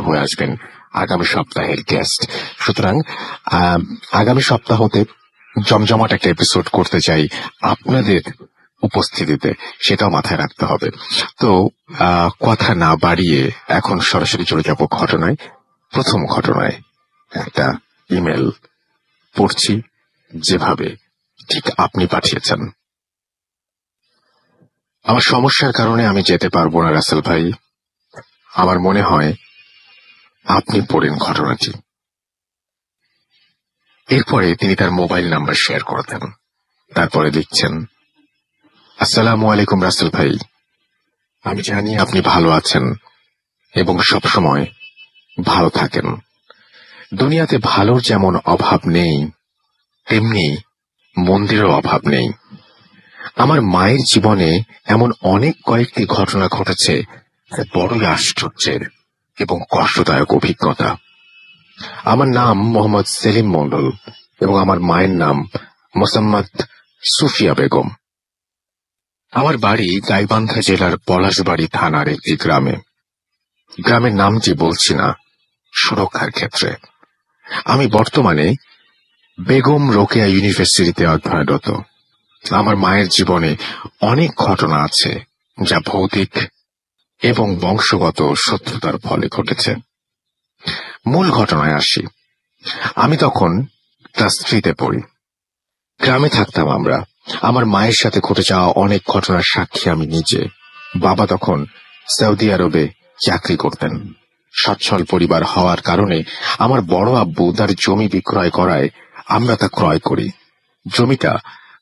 হয়ে আসবেন আগামী সপ্তাহের গেস্ট। সুতরাং আগামী সপ্তাহতে জমজমাট একটা এপিসোড করতে চাই আপনাদের উপস্থিতিতে, সেটাও মাথায় রাখতে হবে। তো কথা না বাড়িয়ে এখন সরাসরি চলে যাব ঘটনায়। প্রথম ঘটনায় একটা ইমেল পড়ছি, যেভাবে ঠিক আপনি পাঠিয়েছেন। আমার সমস্যার কারণে আমি যেতে পারবো না রাসেল ভাই। আমার মনে হয় আপনি পড়েন ঘটনাটি। এরপরে তিনি তার মোবাইল নাম্বার শেয়ার করতেন। তারপরে লিখছেন, আসসালামু আলাইকুম রাসেল ভাই, আমি জানি আপনি ভালো আছেন এবং সবসময় ভালো থাকেন। দুনিয়াতে ভালোর যেমন অভাব নেই, তেমনি মন্দিরের অভাব নেই। আমার মায়ের জীবনে এমন অনেক কয়েকটি ঘটনা ঘটেছে যা বড়ই আশ্চর্যের এবং কষ্টদায়ক অভিজ্ঞতা। আমার নাম মোহাম্মদ সেলিম মন্ডল এবং আমার মায়ের নাম মোসাম্মদ সুফিয়া বেগম। আমার বাড়ি গাইবান্ধা জেলার পলাশবাড়ি থানার একটি গ্রামে। গ্রামের নামটি বলছি না সুরক্ষার ক্ষেত্রে। আমি বর্তমানে বেগম রোকেয়া ইউনিভার্সিটিতে অধ্যয়নরত। আমার মায়ের জীবনে অনেক ঘটনা আছে যা ভৌতিক এবং বংশগত শত্রুতার ফলে ঘটেছে। মূল ঘটনায় আসি। আমি তখন ক্লাস 3-তে পড়ি। গ্রামে থাকতাম আমরা। আমার মায়ের সাথে ঘটে যাওয়া অনেক ঘটনার সাক্ষী আমি নিজে। বাবা তখন সৌদি আরবে চাকরি করতেন। সচ্ছল পরিবার হওয়ার কারণে আমার বড় আব্বু তার জমি বিক্রয় করায় আমরা তা ক্রয় করি। জমিটা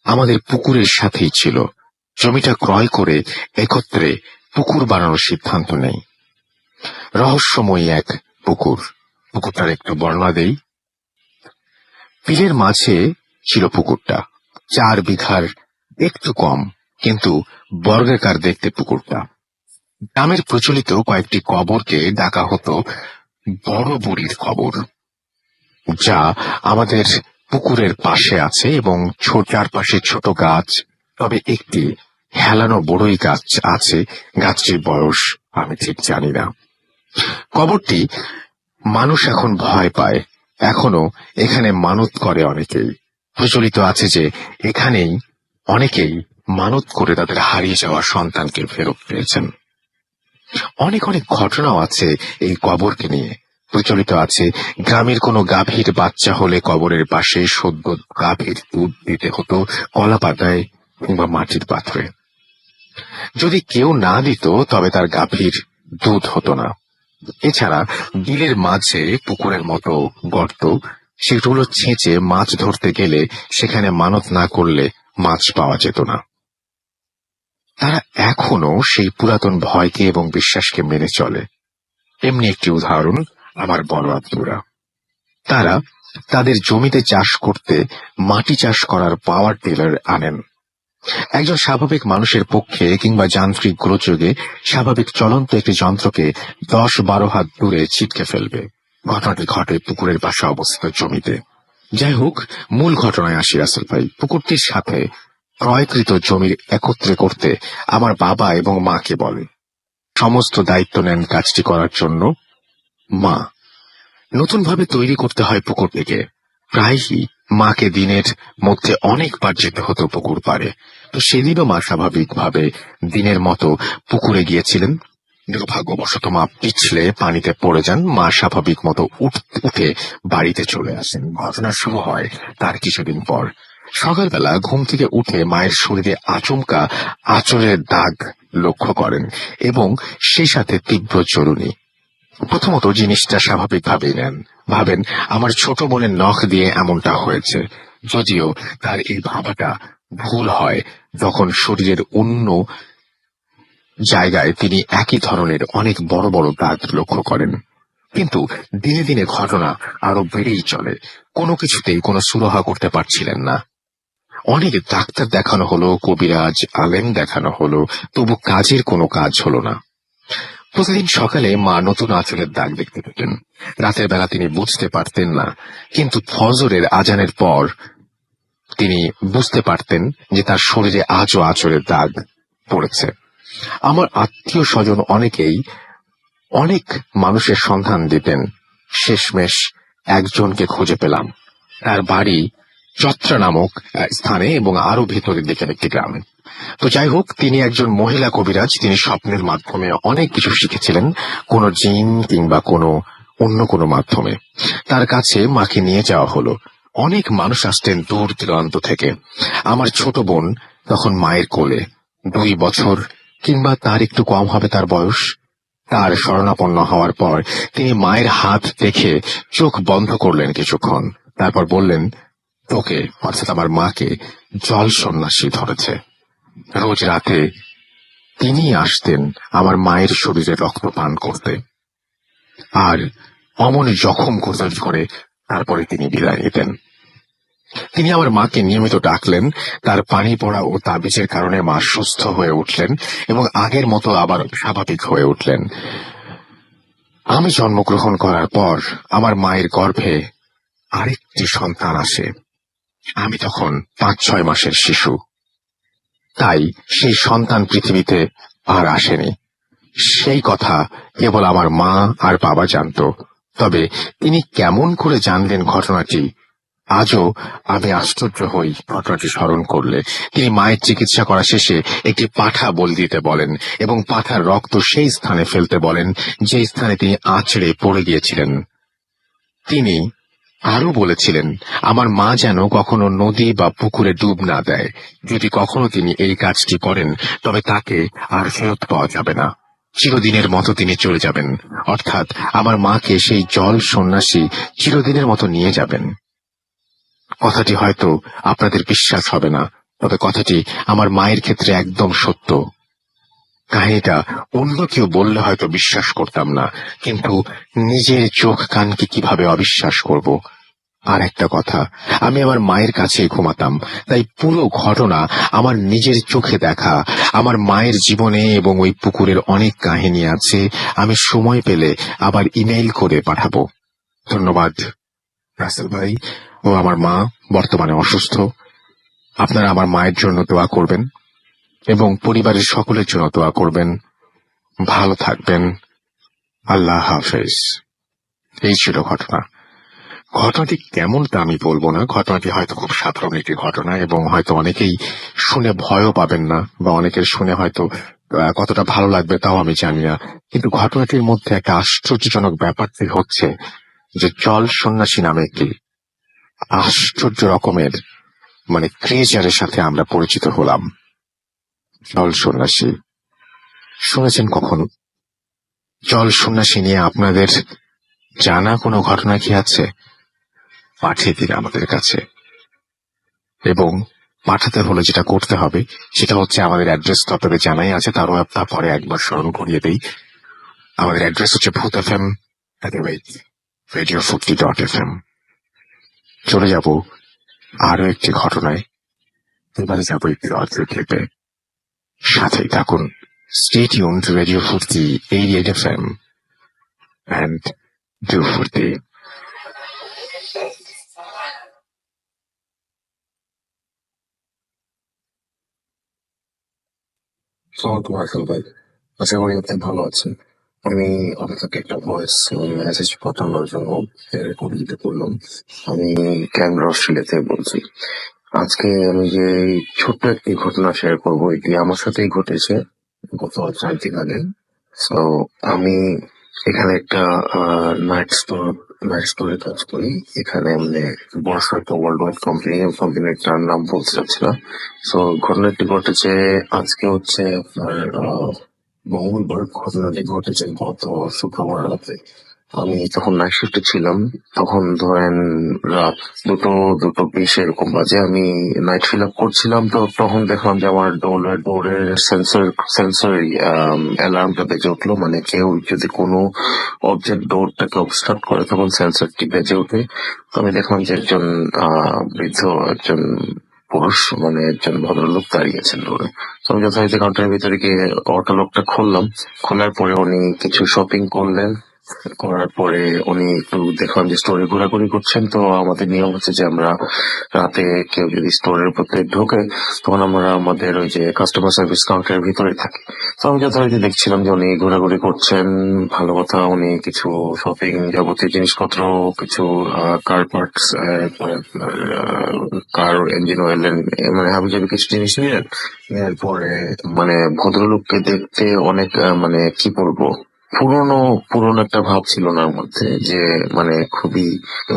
আমাদের পুকুরের সাথেই ছিল। জমিটা ক্রয় করে একত্রে পুকুর বানানোর সিদ্ধান্ত নেই। রহস্যময়ী এক পুকুর। পুকুরটার একটু বর্ণনা দেই। বিলের মাঝে ছিল পুকুরটা। 4 বিঘার একটু কম, কিন্তু বর্গাকার দেখতে পুকুরটা। গ্রামের প্রচলিত কয়েকটি কবরকে ডাকা হতো বড় বুড়ির কবর, যা আমাদের পুকুরের পাশে আছে এবং চারপাশে ছোট গাছ। তবে একটি হেলানো বড়ই গাছ আছে। গাছটির বয়স আমি ঠিক জানি না। কবরটি মানুষ এখন ভয় পায়। এখনো এখানে মানত করে অনেকেই। প্রচলিত আছে যে এখানেই অনেকেই মানত করে তাদের হারিয়ে যাওয়া সন্তানকে ফেরত পেয়েছেন। অনেক অনেক ঘটনাও আছে এই কবরকে নিয়ে। প্রচলিত আছে গ্রামের কোনো গাভীর বাচ্চা হলে কবরের পাশে সদ্য গাভীর দুধ দিতে হতো কলা পাতায় কিংবা মাটির পাত্রে। যদি কেউ না দিত তবে তার গাভীর দুধ হতো না। এছাড়া বিলের মাঝে পুকুরের মতো গর্ত, সেগুলো ছেঁচে মাছ ধরতে গেলে সেখানে মানত না করলে মাছ পাওয়া যেত না। তারা এখনো সেই পুরাতন ভয়কে এবং বিশ্বাসকে মেনে চলে। এমনি একটি উদাহরণ আমার বড় আব্বুরা। তারা তাদের জমিতে চাষ করতে মাটি চাষ করার পাওয়ার টিলার আনেন। একজন স্বাভাবিক মানুষের পক্ষে কিংবা যান্ত্রিক গোলযোগে স্বাভাবিক চলন্ত একটি যন্ত্রকে 10-12 হাত দূরে ছিটকে ফেলবে। ঘটনাটি ঘটে পুকুরের পাশে অবস্থিত জমিতে। যাই হোক, মূল ঘটনায় আসি রাসেল ভাই। পুকুরটির সাথে ক্রয়কৃত জমির একত্রে করতে আমার বাবা এবং মাকে বলে। সমস্ত দায়িত্ব নেন কাজটি করার জন্য মা। নতুনভাবে তৈরি করতে হয় পুকুরটিকে। প্রায়ই মাকে দিনের মধ্যে অনেকবার যেতে হতো পুকুর পাড়ে। তো সেদিনও মা স্বাভাবিকভাবে দিনের মতো পুকুরে গিয়েছিলেন। দুর্ভাগ্যবশত মা পিছলে পানিতে পড়ে যান। মা স্বাভাবিক মতো উঠে বাড়িতে চলে আসেন। ঘটনা শুরু হয় তার কিছুদিন পর। সকালবেলা ঘুম থেকে উঠে মায়ের শরীরে আচমকা আঁচড়ের দাগ লক্ষ্য করেন এবং সেই সাথে তীব্র চরুনি। প্রথমত জিনিসটা স্বাভাবিকভাবেই নেন। ভাবেন আমার ছোট বোনের নখ দিয়ে এমনটা হয়েছে। যদিও তার এই ভাবাটা ভুল হয়, যখন শরীরের অন্য জায়গায় তিনি একই ধরনের অনেক বড় বড় দাগ লক্ষ্য করেন। কিন্তু দিনে দিনে ঘটনা আরো বেড়েই চলে। কোনো কিছুতেই কোনো সুরাহা করতে পারছিলেন না। অনেক ডাক্তার দেখানো হলো, কবিরাজ আলেম দেখানো হলো, তবু কাজের কোনো কাজ হলো না। প্রতিদিন সকালে মা নতুন আঁচলের দাগ দেখতে পেতেন। রাতের বেলা তিনি বুঝতে পারতেন না, কিন্তু ফজরের আজানের পর তিনি বুঝতে পারতেন যে তার শরীরে আজও আঁচলের দাগ পড়েছে। আমার আত্মীয় স্বজন অনেকেই অনেক মানুষের সন্ধান দিতেন। শেষমেশ একজনকে খুঁজে পেলাম। তার বাড়ি চত্রা নামক স্থানে এবং আরো ভেতরের দিকের একটি গ্রামে। তো যাই হোক, তিনি একজন মহিলা কবিরাজ। তিনি স্বপ্নের মাধ্যমে অনেক কিছু শিখেছিলেন, কোনো জিন কিংবা অন্য কোনো মাধ্যমে। তার কাছে মাকে নিয়ে যাওয়া হলো। অনেক মানুষ আসতেন দূর দূরান্ত থেকে। আমার ছোট বোন তখন মায়ের কোলে, 2 বছর কিংবা তার একটু কম হবে তার বয়স। তার শরণাপন্ন হওয়ার পর তিনি মায়ের হাত দেখে চোখ বন্ধ করলেন কিছুক্ষণ, তারপর বললেন, তোকে অর্থাৎ আমার মাকে জল সন্ন্যাসী ধরেছে। রোজ রাতে তিনি আসতেন আমার মায়ের শরীরে রক্ত পান করতে, আর অমন জখম করে তারপরে তিনি বিদায় নিতেন। তিনি আমার মাকে নিয়মিত ডাকলেন। তার পানি পড়া ও তাবিজের কারণে মা সুস্থ হয়ে উঠলেন এবং আগের মতো আবার স্বাভাবিক হয়ে উঠলেন। আমি জন্মগ্রহণ করার পর আমার মায়ের গর্ভে আরেকটি সন্তান আসে। আমি তখন 5-6 মাসের শিশু, তাই সেই সন্তান পৃথিবীতে আর আসেনি। সেই কথা কেবল আমার মা আর বাবা জানত। তবে তিনি কেমন করে জানলেন ঘটনাটি, আজও আমি আশ্চর্য হই ঘটনাটি স্মরণ করলে। তিনি মায়ের চিকিৎসা করা শেষে একটি পাঠা বল দিতে বলেন এবং পাঠার রক্ত সেই স্থানে ফেলতে বলেন যে স্থানে তিনি আছড়ে পড়ে গিয়েছিলেন। তিনি আরো বলেছিলেন আমার মা যেন কখনো নদী বা পুকুরে ডুব না দেয়। যদি কখনো তিনি এই কাজটি করেন তবে তাকে আর ফেরত পাওয়া যাবে না, চিরদিনের মতো তিনি চলে যাবেন। অর্থাৎ আমার মাকে সেই জল সন্ন্যাসী চিরদিনের মতো নিয়ে যাবেন। কথাটি হয়তো আপনাদের বিশ্বাস হবে না, তবে কথাটি আমার মায়ের ক্ষেত্রে একদম সত্য। কাহিনীটা অন্য কেউ বললে হয়তো বিশ্বাস করতাম না, কিন্তু নিজের চোখ কানকে কিভাবে অবিশ্বাস করব। আর একটা কথা, আমি আমার মায়ের কাছে ঘুমাতাম, তাই পুরো ঘটনা আমার নিজের চোখে দেখা। আমার মায়ের জীবনে এবং ওই পুকুরের অনেক কাহিনী আছে। আমি সময় পেলে আবার ইমেইল করে পাঠাবো। ধন্যবাদ রাসেল ভাই। ও আমার মা বর্তমানে অসুস্থ। আপনারা আমার মায়ের জন্য দোয়া করবেন এবং পরিবারের সকলের জন্য দোয়া করবেন। ভালো থাকবেন। আল্লাহ হাফেজ। এই ছিল ঘটনা। ঘটনাটি কেমন তা আমি বলবো না। ঘটনাটি হয়তো খুব সাধারণ একটি ঘটনা এবং হয়তো অনেকেই শুনে ভয়ও পাবেন না, বা অনেকের শুনে হয়তো কতটা ভালো লাগবে তাও আমি জানি না। কিন্তু ঘটনাটির মধ্যে একটা আশ্চর্যজনক ব্যাপারটি হচ্ছে যে জল সন্ন্যাসী নামে একটি আশ্চর্য রকমের ক্রিয়েচারের সাথে আমরা পরিচিত হলাম। জল সন্ন্যাসী শুনেছেন কখনো? জল সন্ন্যাসী নিয়ে আপনাদের জানা কোনো ঘটনা কি আছে? পাঠিয়ে দিন আমাদের কাছে। এবং পাঠাতে হলে যেটা করতে হবে সেটা হচ্ছে, আমাদের অ্যাড্রেস তো আপনাদের জানাই আছে, তারপরে একবার স্মরণ করিয়ে দেই। আমাদের অ্যাড্রেস হচ্ছে bhuthfm@radiofukti.fm। চলে যাব আরো একটি ঘটনায়। এবারে যাবো একটি অডিও ক্লিপে। সাথেই থাকুন। Stay tuned to Radio Fukti 88 FM and do Fukti. ভাই, আশা করি আপনি ভালো আছেন। আমি আপনাকে একটা ভয়েস মেসেজ পাঠানোর জন্য রেকর্ড দিতে করলাম। আমি ক্যামেরা অস্ট্রেলিয়াতে বলছি। আজকে আমি যে ছোট্ট একটি ঘটনা শেয়ার করব, এটি আমার সাথেই ঘটেছে গত 4 দিন আগে। সো আমি এখানে একটা নাইট স্টোরে কাজ করি। এখানে বড় একটা ওয়ার্ল্ড ওয়াইড কোম্পানিটার নাম বলতে চাচ্ছি না। সো ঘটনাটি ঘটেছে আজকে হচ্ছে আপনার মঙ্গলবার। ঘটনাটি ঘটেছে গত শুক্রবার রাতে। আমি তখন নাইট শিফটে ছিলাম। তখন ধরেন রাত 2:20 এরকম বাজে। আমি নাইট ফিল আপ করছিলাম, তো তখন দেখলাম যে আমার ডোরের সেন্সর অ্যালার্মটা বেজে উঠলো। কেউ যদি কোনো অবজেক্ট ডোরটাকে অবস্ট্রাক্ট করে তখন সেন্সরটি বেজে ওঠে। তো আমি দেখলাম যে একজন বৃদ্ধ একজন পুরুষ একজন ভদ্রলোক দাঁড়িয়েছেন ডোরে। তো আমি যথারীতি কাউন্টারের ভিতরে গিয়ে অটো লকটা খুললাম। খোলার পরে উনি কিছু শপিং করলেন, করার পরে উনি একটু দেখলাম যে স্টোরে ঘোরাঘুরি করছেন, তো আমাদের নিয়ম হচ্ছে যে আমরা রাতে কেউ যদি স্টোরের প্রতি ঢোকে তখন আমরা আমাদের ওই যে কাস্টমার সার্ভিস কাউন্টারের ভিতরে থাকি। তো আমি যথারীতি দেখছিলাম যে উনি ঘোরাঘুরি করছেন, ভালো কথা। উনি কিছু শপিং যাবতীয় জিনিসপত্র, কিছু কার পার্টস, কার ইঞ্জিন অয়েল, মানে হাবিজাবি কিছু জিনিস নিলেন। এরপরে মানে ভদ্রলোককে দেখতে অনেক মানে কি বলবো, পুরনো পুরনো একটা ভাব ছিল ওনার মধ্যে, যে মানে খুবই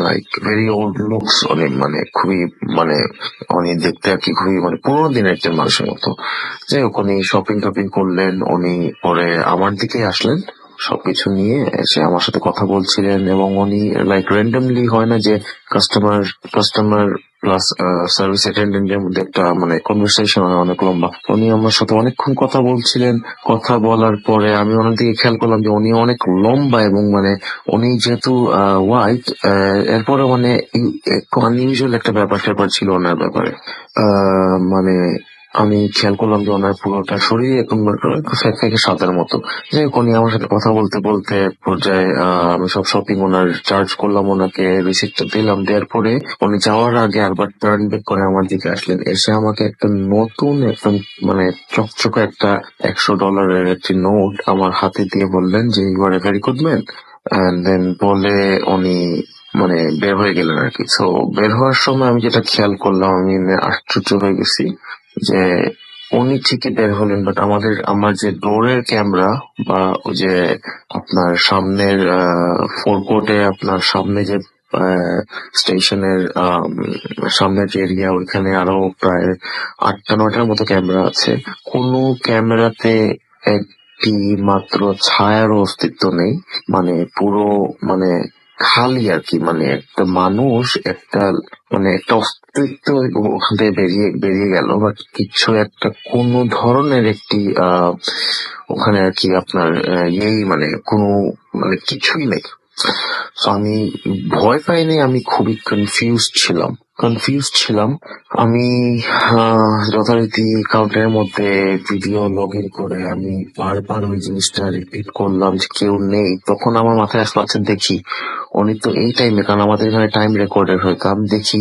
লাইক ভেরি ওল্ড লুকস, অনেক মানে খুবই মানে উনি দেখতে আর কি খুবই মানে পুরোনো দিনের একজন মানুষের মতো। যাই হোক, উনি শপিং টপিং করলেন, উনি পরে আমার দিকে আসলেন সবকিছু নিয়ে এসে আমার সাথে কথা বলছিলেন, এবং উনি লাইক র্যান্ডমলি হয় না যে কাস্টমার কাস্টমার প্লাস সার্ভিস অ্যাটেন্ডেন্টের মধ্যে একটা মানে কনভারসেশন হয় অনেক লম্বা। উনি আমার সাথে অনেকক্ষণ কথা বলছিলেন। কথা বলার পরে আমি ওনার দিকে খেয়াল করলাম যে উনি অনেক লম্বা, এবং মানে উনি যেহেতু হোয়াইট, এরপরে মানে একটু আনইউজুয়াল একটা ব্যাপার স্যাপার ছিল ওনার ব্যাপারে। মানে আমি খেয়াল করলাম যে ওনার পুরোটা শরীর এরকম ফ্যাকে সাদার মতো। যাই হোক, উনি আমার সাথে কথা বলতে বলতে পর্যায়ে আমি সব শপিং ওনার চার্জ করলাম, ওনাকে রিসিপ্টটা দিলাম। দেওয়ার পরে উনি যাওয়ার আগে আবার টার্ন ব্যাক করে আমার দিকে আসলেন, এসে আমাকে একটা নতুন একদম মানে চকচকে একটা $100 একটি নোট আমার হাতে দিয়ে বললেন যে you are a very good man. And then বলে উনি মানে বের হয়ে গেলেন আর কি। তো বের হওয়ার সময় আমি যেটা খেয়াল করলাম, আমি আশ্চর্য হয়ে গেছি যে উনি ঠিকই বের হলেন, বাট আমার যে ডোরের ক্যামেরা বা ওই যে আপনার সামনের ফোরকোর্টে আপনার সামনে যে স্টেশনের সামনের যে এরিয়া, ওইখানে আরো প্রায় 8টা 9টার মতো ক্যামেরা আছে। কোনো ক্যামেরাতে একটি মাত্র ছায়ারও অস্তিত্ব নেই। মানে পুরো মানে খালি আর কি, মানে একটা মানুষ একটা মানে একটা অস্তিত্ব ওখান থেকে বেরিয়ে বেরিয়ে গেল, বাট কিছু একটা কোনো ধরনের একটি ওখানে আর কি আপনার ইয়েই মানে কোনো মানে কিছুই নেই। তো আমি ভয় পাইনি, আমি খুবই কনফিউজড ছিলাম। আমি যথারীতি কাউন্টারের মধ্যে ভিডিও লগ ইন করে আমি বারবার ওই জিনিসটা রিপিট করলাম যে কেউ নেই। তখন আমার মাথায় আসলো, আচ্ছা দেখি উনি তো এই টাইমে, কারণ আমাদের এখানে টাইম রেকর্ডের হয়, তো আমি দেখি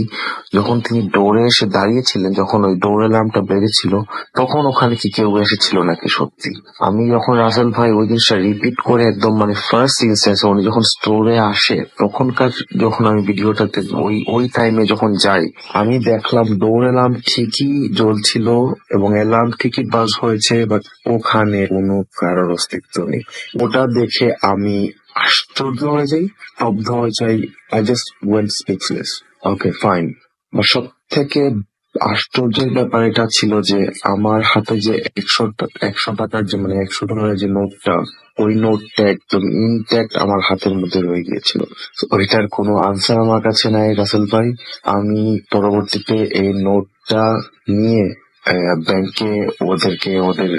যখন তিনি ডোরে এসে দাঁড়িয়েছিলেন, যখন ওই ডোর অ্যালার্মটা বেজেছিল, তখন ওখানে কি কেউ এসেছিল নাকি সত্যি। আমি যখন রাসেল ভাই ওই জিনিসটা রিপিট করে একদম মানে ফার্স্ট ইনস্ট্যান্স উনি যখন স্টোরে আসে তখনকার, যখন আমি ভিডিওটাতে ওই ওই টাইমে যখন যাই, আমি দেখলাম ডোর অ্যালার্ম ঠিকই জ্বলছিল এবং অ্যালার্ম ঠিকই বাজ হয়েছে, বাট ওখানে কোনো কারোর অস্তিত্ব নেই। ওটা দেখে আমি আশ্চর্য হয়ে যাই, স্তব্ধ হয়ে যাই। I just went speechless. Okay fine. সব থেকে আশ্চর্যের ব্যাপার এটা ছিল যে আমার হাতে যে 100 টাকার যে মানে $100 যে নোটটা, ওই নোটটা একদম ইনট্যাক্ট আমার হাতের মধ্যে রয়ে গিয়েছিল। So, ওইটার কোনো আনসার আমার কাছে নাই রাসেল ভাই। আমি পরবর্তীতে এই নোটটা নিয়ে ব্যাংকে ওদেরকে ওদের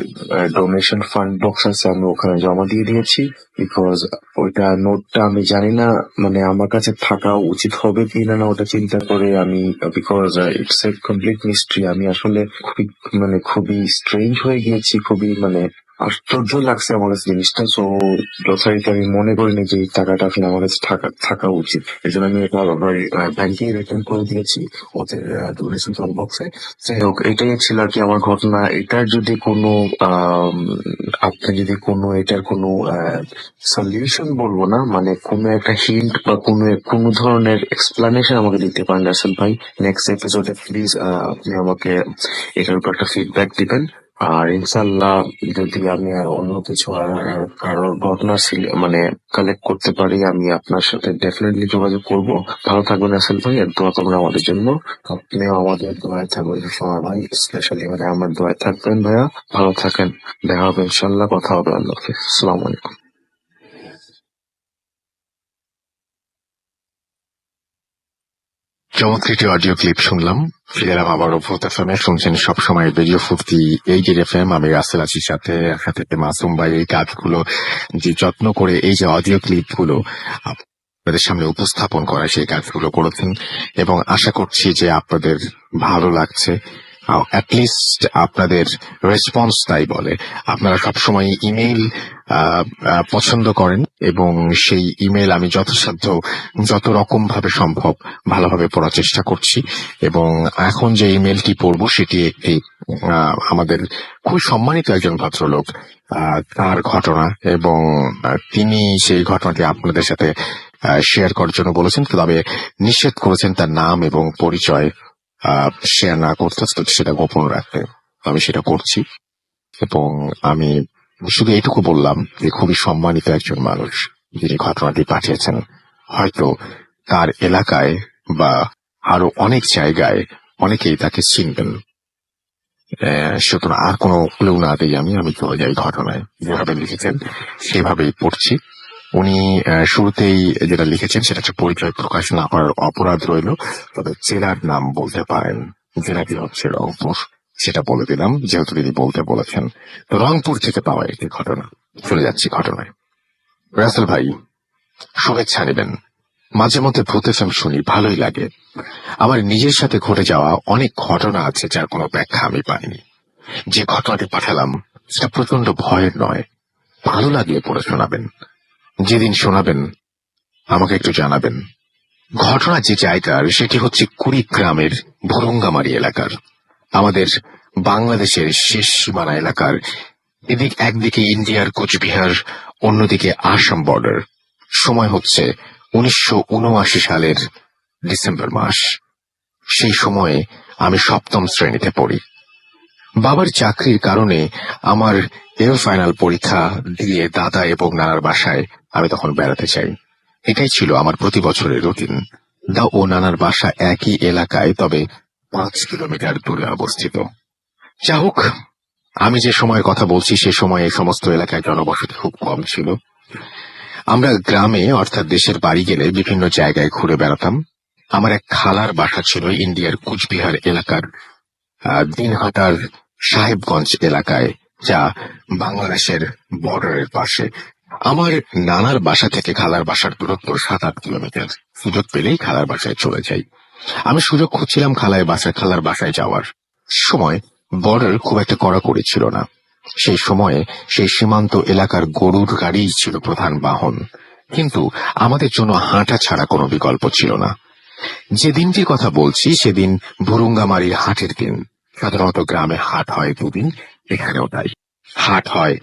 ডোনেশন ফান্ড বক্স আছে, আমি ওখানে জমা দিয়ে দিয়েছি। বিকজ ওইটা নোটটা আমি জানি না মানে আমার কাছে থাকা উচিত হবে কি না ওটা চিন্তা করে আমি, because it's a complete mystery. আমি আসলে খুবই মানে খুবই স্ট্রেঞ্জ হয়ে গিয়েছি, খুবই মানে আশ্চর্য লাগছে আমার কাছে জিনিসটা। সো যথারীতি আমি মনে করিনি যে এই টাকাটা আসলে আমার কাছে থাকা থাকা উচিত। এই জন্য আমি এটা ব্যাংকে রিটার্ন করে দিয়েছি ওদের ডোনেশন ফান্ড বক্সে। যাই হোক, এটাই ছিল আর কি আমার ঘটনা। এটার যদি কোনো আপনি যদি কোনো এটার কোনো সলিউশন বলবো না, মানে কোনো একটা হিন্ট বা কোনো কোনো ধরনের এক্সপ্লানেশন আমাকে দিতে পারেন রাসেল ভাই, নেক্সট এপিসোডে প্লিজ আপনি আমাকে এটার উপর একটা ফিডব্যাক দিবেন। আর ইনশাল্লাহ যদি আমি আর অন্য কিছু আর কারোর ঘটনা মানে কালেক্ট করতে পারি, আমি আপনার সাথে ডেফিনেটলি যোগাযোগ করব। ভালো থাকবেন রাসেল ভাই, আর দোয়া করবেন আমাদের জন্য। আপনিও আমাদের দোয়ায় থাকবেন সবসময় ভাই, স্পেশালি মানে আমার দোয়ায় থাকবেন ভাইয়া। ভালো থাকেন, দেখা হবে ইনশাল্লাহ, কথা হবে। আল্লাহ হাফিজ, আসসালামু আলাইকুম। চমৎকার একটি অডিও ক্লিপ শুনলাম। ফিরে এলাম আবারও ভূত এফএম এ। শুনছেন সবসময় রেডিও ফুর্তি 80 FM। আমি রাসেল আছি সাথে, সাথে মাসুম ভাই এই কাজগুলো যে যত্ন করে এই যে অডিও ক্লিপ গুলো আপনাদের সামনে উপস্থাপন করা, সেই কাজগুলো করেছেন এবং আশা করছি যে আপনাদের ভালো লাগছে। অ্যাটলিস্ট আপনাদের রেসপন্স তাই বলে। আপনারা সবসময় ইমেইল পছন্দ করেন এবং সেই ইমেল আমি যথাসাধ্য যত রকম ভাবে সম্ভব ভালোভাবে পড়ার চেষ্টা করছি। এবং এখন যে ইমেলটি পড়বো সেটি একটি আমাদের খুব সম্মানিত একজন ভদ্রলোক, তার ঘটনা, এবং তিনি সেই ঘটনাটি আপনাদের সাথে শেয়ার করার জন্য বলেছেন, তবে নিষেধ করেছেন তার নাম এবং পরিচয় শেয়ার না করতে, সেটা গোপন রাখতে। আমি সেটা করছি এবং আমি শুধু এইটুকু বললাম যে খুবই সম্মানিত একজন মানুষ যিনি ঘটনাটি পাঠিয়েছেন। হয়তো তার এলাকায় বা আরো অনেক জায়গায় অনেকেই তাকে চিনবেন। সুতরাং আর কোনো ক্লু না দিই আমি চলে যাই ঘটনায়। যেভাবে লিখেছেন সেভাবেই পড়ছি। উনি শুরুতেই যেটা লিখেছেন সেটা হচ্ছে পরিচয় প্রকাশ না করার অপরাধ রইল, তবে জেলার নাম বলতে পারেন। জেলাটি হচ্ছে রংপুর, সেটা বলে দিলাম যেহেতু তিনি বলতে বলেছেন। তো রংপুর থেকে পাওয়া একটি ঘটনা। চলে যাচ্ছি ঘটনায়। রাসেল ভাই, শুভেচ্ছা নেবেন। মাঝে মধ্যে ভূত এফএম শুনি, ভালোই লাগে। আমার নিজের সাথে ঘটে যাওয়া অনেক ঘটনা আছে যার কোনো ব্যাখ্যা আমি পাইনি। যে ঘটনাটি পাঠালাম সেটা প্রচন্ড ভয়ের নয়, ভালো লাগলে পড়ে শোনাবেন। যেদিন শোনাবেন আমাকে একটু জানাবেন। ঘটনা যে জায়গার সেটি হচ্ছে কুড়িগ্রামের ভুরুঙ্গামারি এলাকার, আমাদের বাংলাদেশের শেষ সীমানা এলাকার। এদিক একদিকে ইন্ডিয়ার কোচবিহার, অন্যদিকে আসাম বর্ডার। সময় হচ্ছে 1979 সালের ডিসেম্বর মাস। সেই সময়ে আমি সপ্তম শ্রেণীতে পড়ি। বাবার চাকরির কারণে আমার ফাইনাল পরীক্ষা দিয়ে দাদা এবং নানার বাসায় আমি তখন বেড়াতে চাই। এটাই ছিল আমার প্রতি বছরের রুটিন। দা ও নানার বাসা একই এলাকায়, তবে 5 কিলোমিটার দূরে অবস্থিত। যা হোক, আমি যে সময়ের কথা বলছি সে সময় এই সমস্ত এলাকায় জনবসতি খুব কম ছিল। আমরা গ্রামে অর্থাৎ দেশের বাড়ি গেলে বিভিন্ন জায়গায় ঘুরে বেড়াতাম। আমার এক খালার বাসা ছিল ইন্ডিয়ার কুচবিহার এলাকার দিনহাটার সাহেবগঞ্জ এলাকায়, যা বাংলাদেশের বর্ডারের পাশে। আমার নানার বাসা থেকে খালার বাসার দূরত্ব 7-8 কিলোমিটার। সুযোগ পেলেই খালার বাসায় চলে যাই। আমি সুযোগ খুঁজছিলাম খালার বাসায় যাওয়ার সময়। বর্ডার খুব একটা কড়াকড়ি ছিল না সেই সময়ে। সেই সীমান্ত এলাকার গরুর গাড়ি ছিল প্রধান বাহন, কিন্তু আমাদের জন্য হাঁটা ছাড়া কোনো বিকল্প ছিল না। যে দিনটির কথা বলছি সেদিন ভুরুঙ্গামারির হাটের দিন। সাধারণত গ্রামে হাট হয় 2 দিন, এখানেও তাই। হাট হয়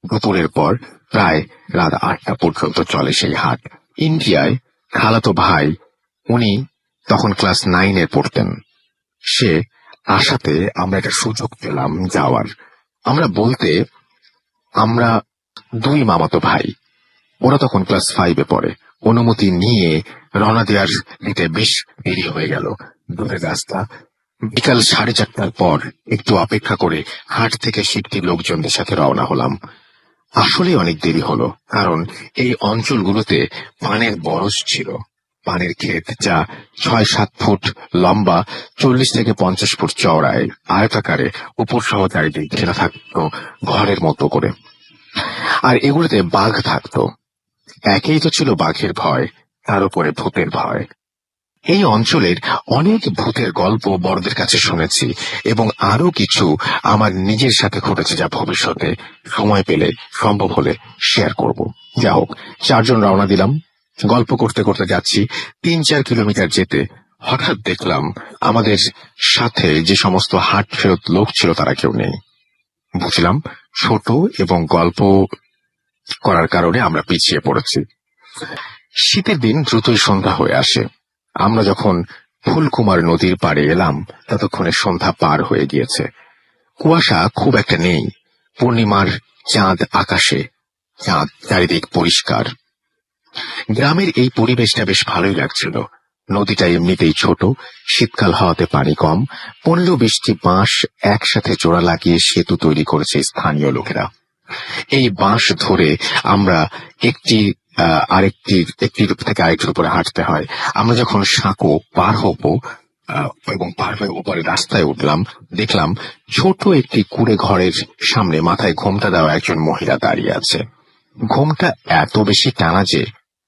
দুপুরের পর প্রায় রাত 8টা পর্যন্ত চলে সেই হাট। ইন্ডিয়ায় খালাতো ভাই, উনি তখন ক্লাস 9-এ পড়তেন, সে আসাতে আমরা একটা সুযোগ পেলাম যাওয়ার। আমরা 2 মামাতো ভাই, ওরা তখন ক্লাস 5-এ পড়ে। অনুমতি নিয়ে রওনা দিতে বেশ দেরি হয়ে গেল। দূরের রাস্তা। বিকাল 4:30টার পর একটু অপেক্ষা করে হাট থেকে সিটটি লোকজনদের সাথে রওনা হলাম। আসলে অনেক দেরি হলো, কারণ এই অঞ্চলগুলোতে পানের বরজ ছিল। পানের ক্ষেত, যা 6-7 ফুট লম্বা, 40 থেকে 50 ফুট চওড়ায়, আয়তাকারে, উপর সহ চারিদিক ঘেরা থাকতো ঘরের মতো করে। আর এগুলোতে বাঘ থাকতো। একেই তো ছিল বাঘের ভয়, তার উপরে ভূতের ভয়। এই অঞ্চলের অনেক ভূতের গল্প বড়দের কাছে শুনেছি, এবং আরো কিছু আমার নিজের সাথে ঘটেছে যা ভবিষ্যতে সময় পেলে সম্ভব হলে শেয়ার করব। যা হোক, 4 জন রওনা দিলাম। গল্প করতে করতে যাচ্ছি। 3-4 কিলোমিটার যেতে হঠাৎ দেখলাম আমাদের সাথে যে সমস্ত হাট ফেরত লোক ছিল তারা কেউ নেই। বুঝলাম ছোট এবং গল্প করার কারণে আমরা পিছিয়ে পড়েছি। শীতের দিন দ্রুতই সন্ধ্যা হয়ে আসে। আমরা যখন ফুলকুমার নদীর পাড়ে এলাম ততক্ষণে সন্ধ্যা পার হয়ে গিয়েছে। কুয়াশা খুব একটা নেই। পূর্ণিমার চাঁদ আকাশে, চাঁদ চারিদিক পরিষ্কার। গ্রামের এই পরিবেশটা বেশ ভালোই লাগছিল। নদীটা এমনিতেই ছোট, শীতকাল হওয়াতে পানি কম। 15-20টি বাঁশ একসাথে জোড়া লাগিয়ে সেতু তৈরি করেছে স্থানীয় লোকেরা। এই বাঁশ ধরে আমরা একটির থেকে আরেকটির উপরে হাঁটতে হয়। আমরা যখন সাঁকো পার হব এবং পার হয়ে উপরে রাস্তায় উঠলাম, দেখলাম ছোট একটি কুড়ে ঘরের সামনে মাথায় ঘোমটা দেওয়া একজন মহিলা দাঁড়িয়ে আছে। ঘোমটা এত বেশি টানা যে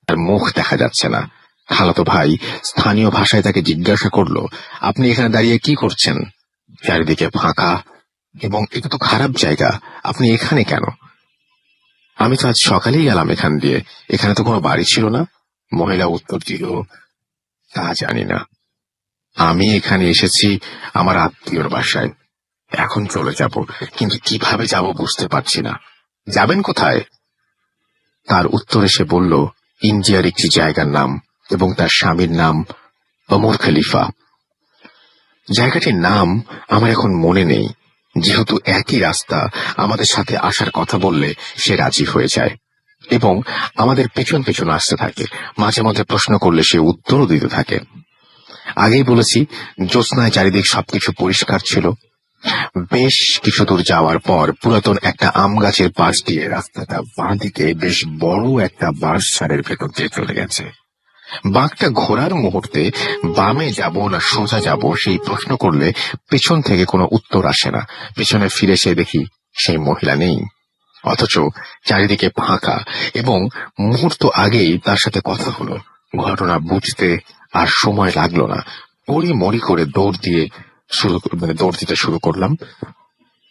তার মুখ দেখা যাচ্ছে না। খালাতো ভাই স্থানীয় ভাষায় তাকে জিজ্ঞাসা করলো, আপনি এখানে দাঁড়িয়ে কি করছেন? চারিদিকে ফাঁকা, এবং এটা তো খারাপ জায়গা, আপনি এখানে কেন? আমি তো আজ সকালেই গেলাম এখান দিয়ে, এখানে তো কোনো বাড়ি ছিল না। মহিলা উত্তর দিল, তা জানি না, আমি এখানে এসেছি আমার আত্মীয়র বাসায়, এখন চলে যাব, কিন্তু কিভাবে যাব বুঝতে পারছি না। যাবেন কোথায়? তার উত্তরে সে বলল, ইন্ডিয়ার একটি জায়গার নাম, এবং তার স্বামীর নাম ওমর খলিফা। জায়গাটির নাম আমার এখন মনে নেই। যেহেতু একই রাস্তা, আমাদের সাথে আসার কথা বললে সে রাজি হয়ে যায় এবং আমাদের পেছন পেছন আসতে থাকে। মাঝে মধ্যে প্রশ্ন করলে সে উত্তরও দিতে থাকে। আগেই বলেছি, জ্যোৎস্নায় চারিদিক সবকিছু পরিষ্কার ছিল। বেশ কিছু দূর যাওয়ার পর পুরাতন একটা আম গাছের পাশ দিয়ে রাস্তাটা বাঁ দিকে বেশ বড় একটা বাঁশঝাড়ের ভেতর দিয়ে চলে গেছে। বাঁকটা ঘোরার মুহূর্তে বামে যাব না সোজা যাব সেই প্রশ্ন করলে পেছন থেকে কোনো উত্তর আসে না। পেছনে ফিরে এসে দেখি সেই মহিলা নেই, অথচ চারিদিকে ফাঁকা, এবং মুহূর্ত আগেই তার সাথে কথা হলো। ঘটনা বুঝতে আর সময় লাগলো না, মরি করে দৌড় দিতে শুরু করলাম।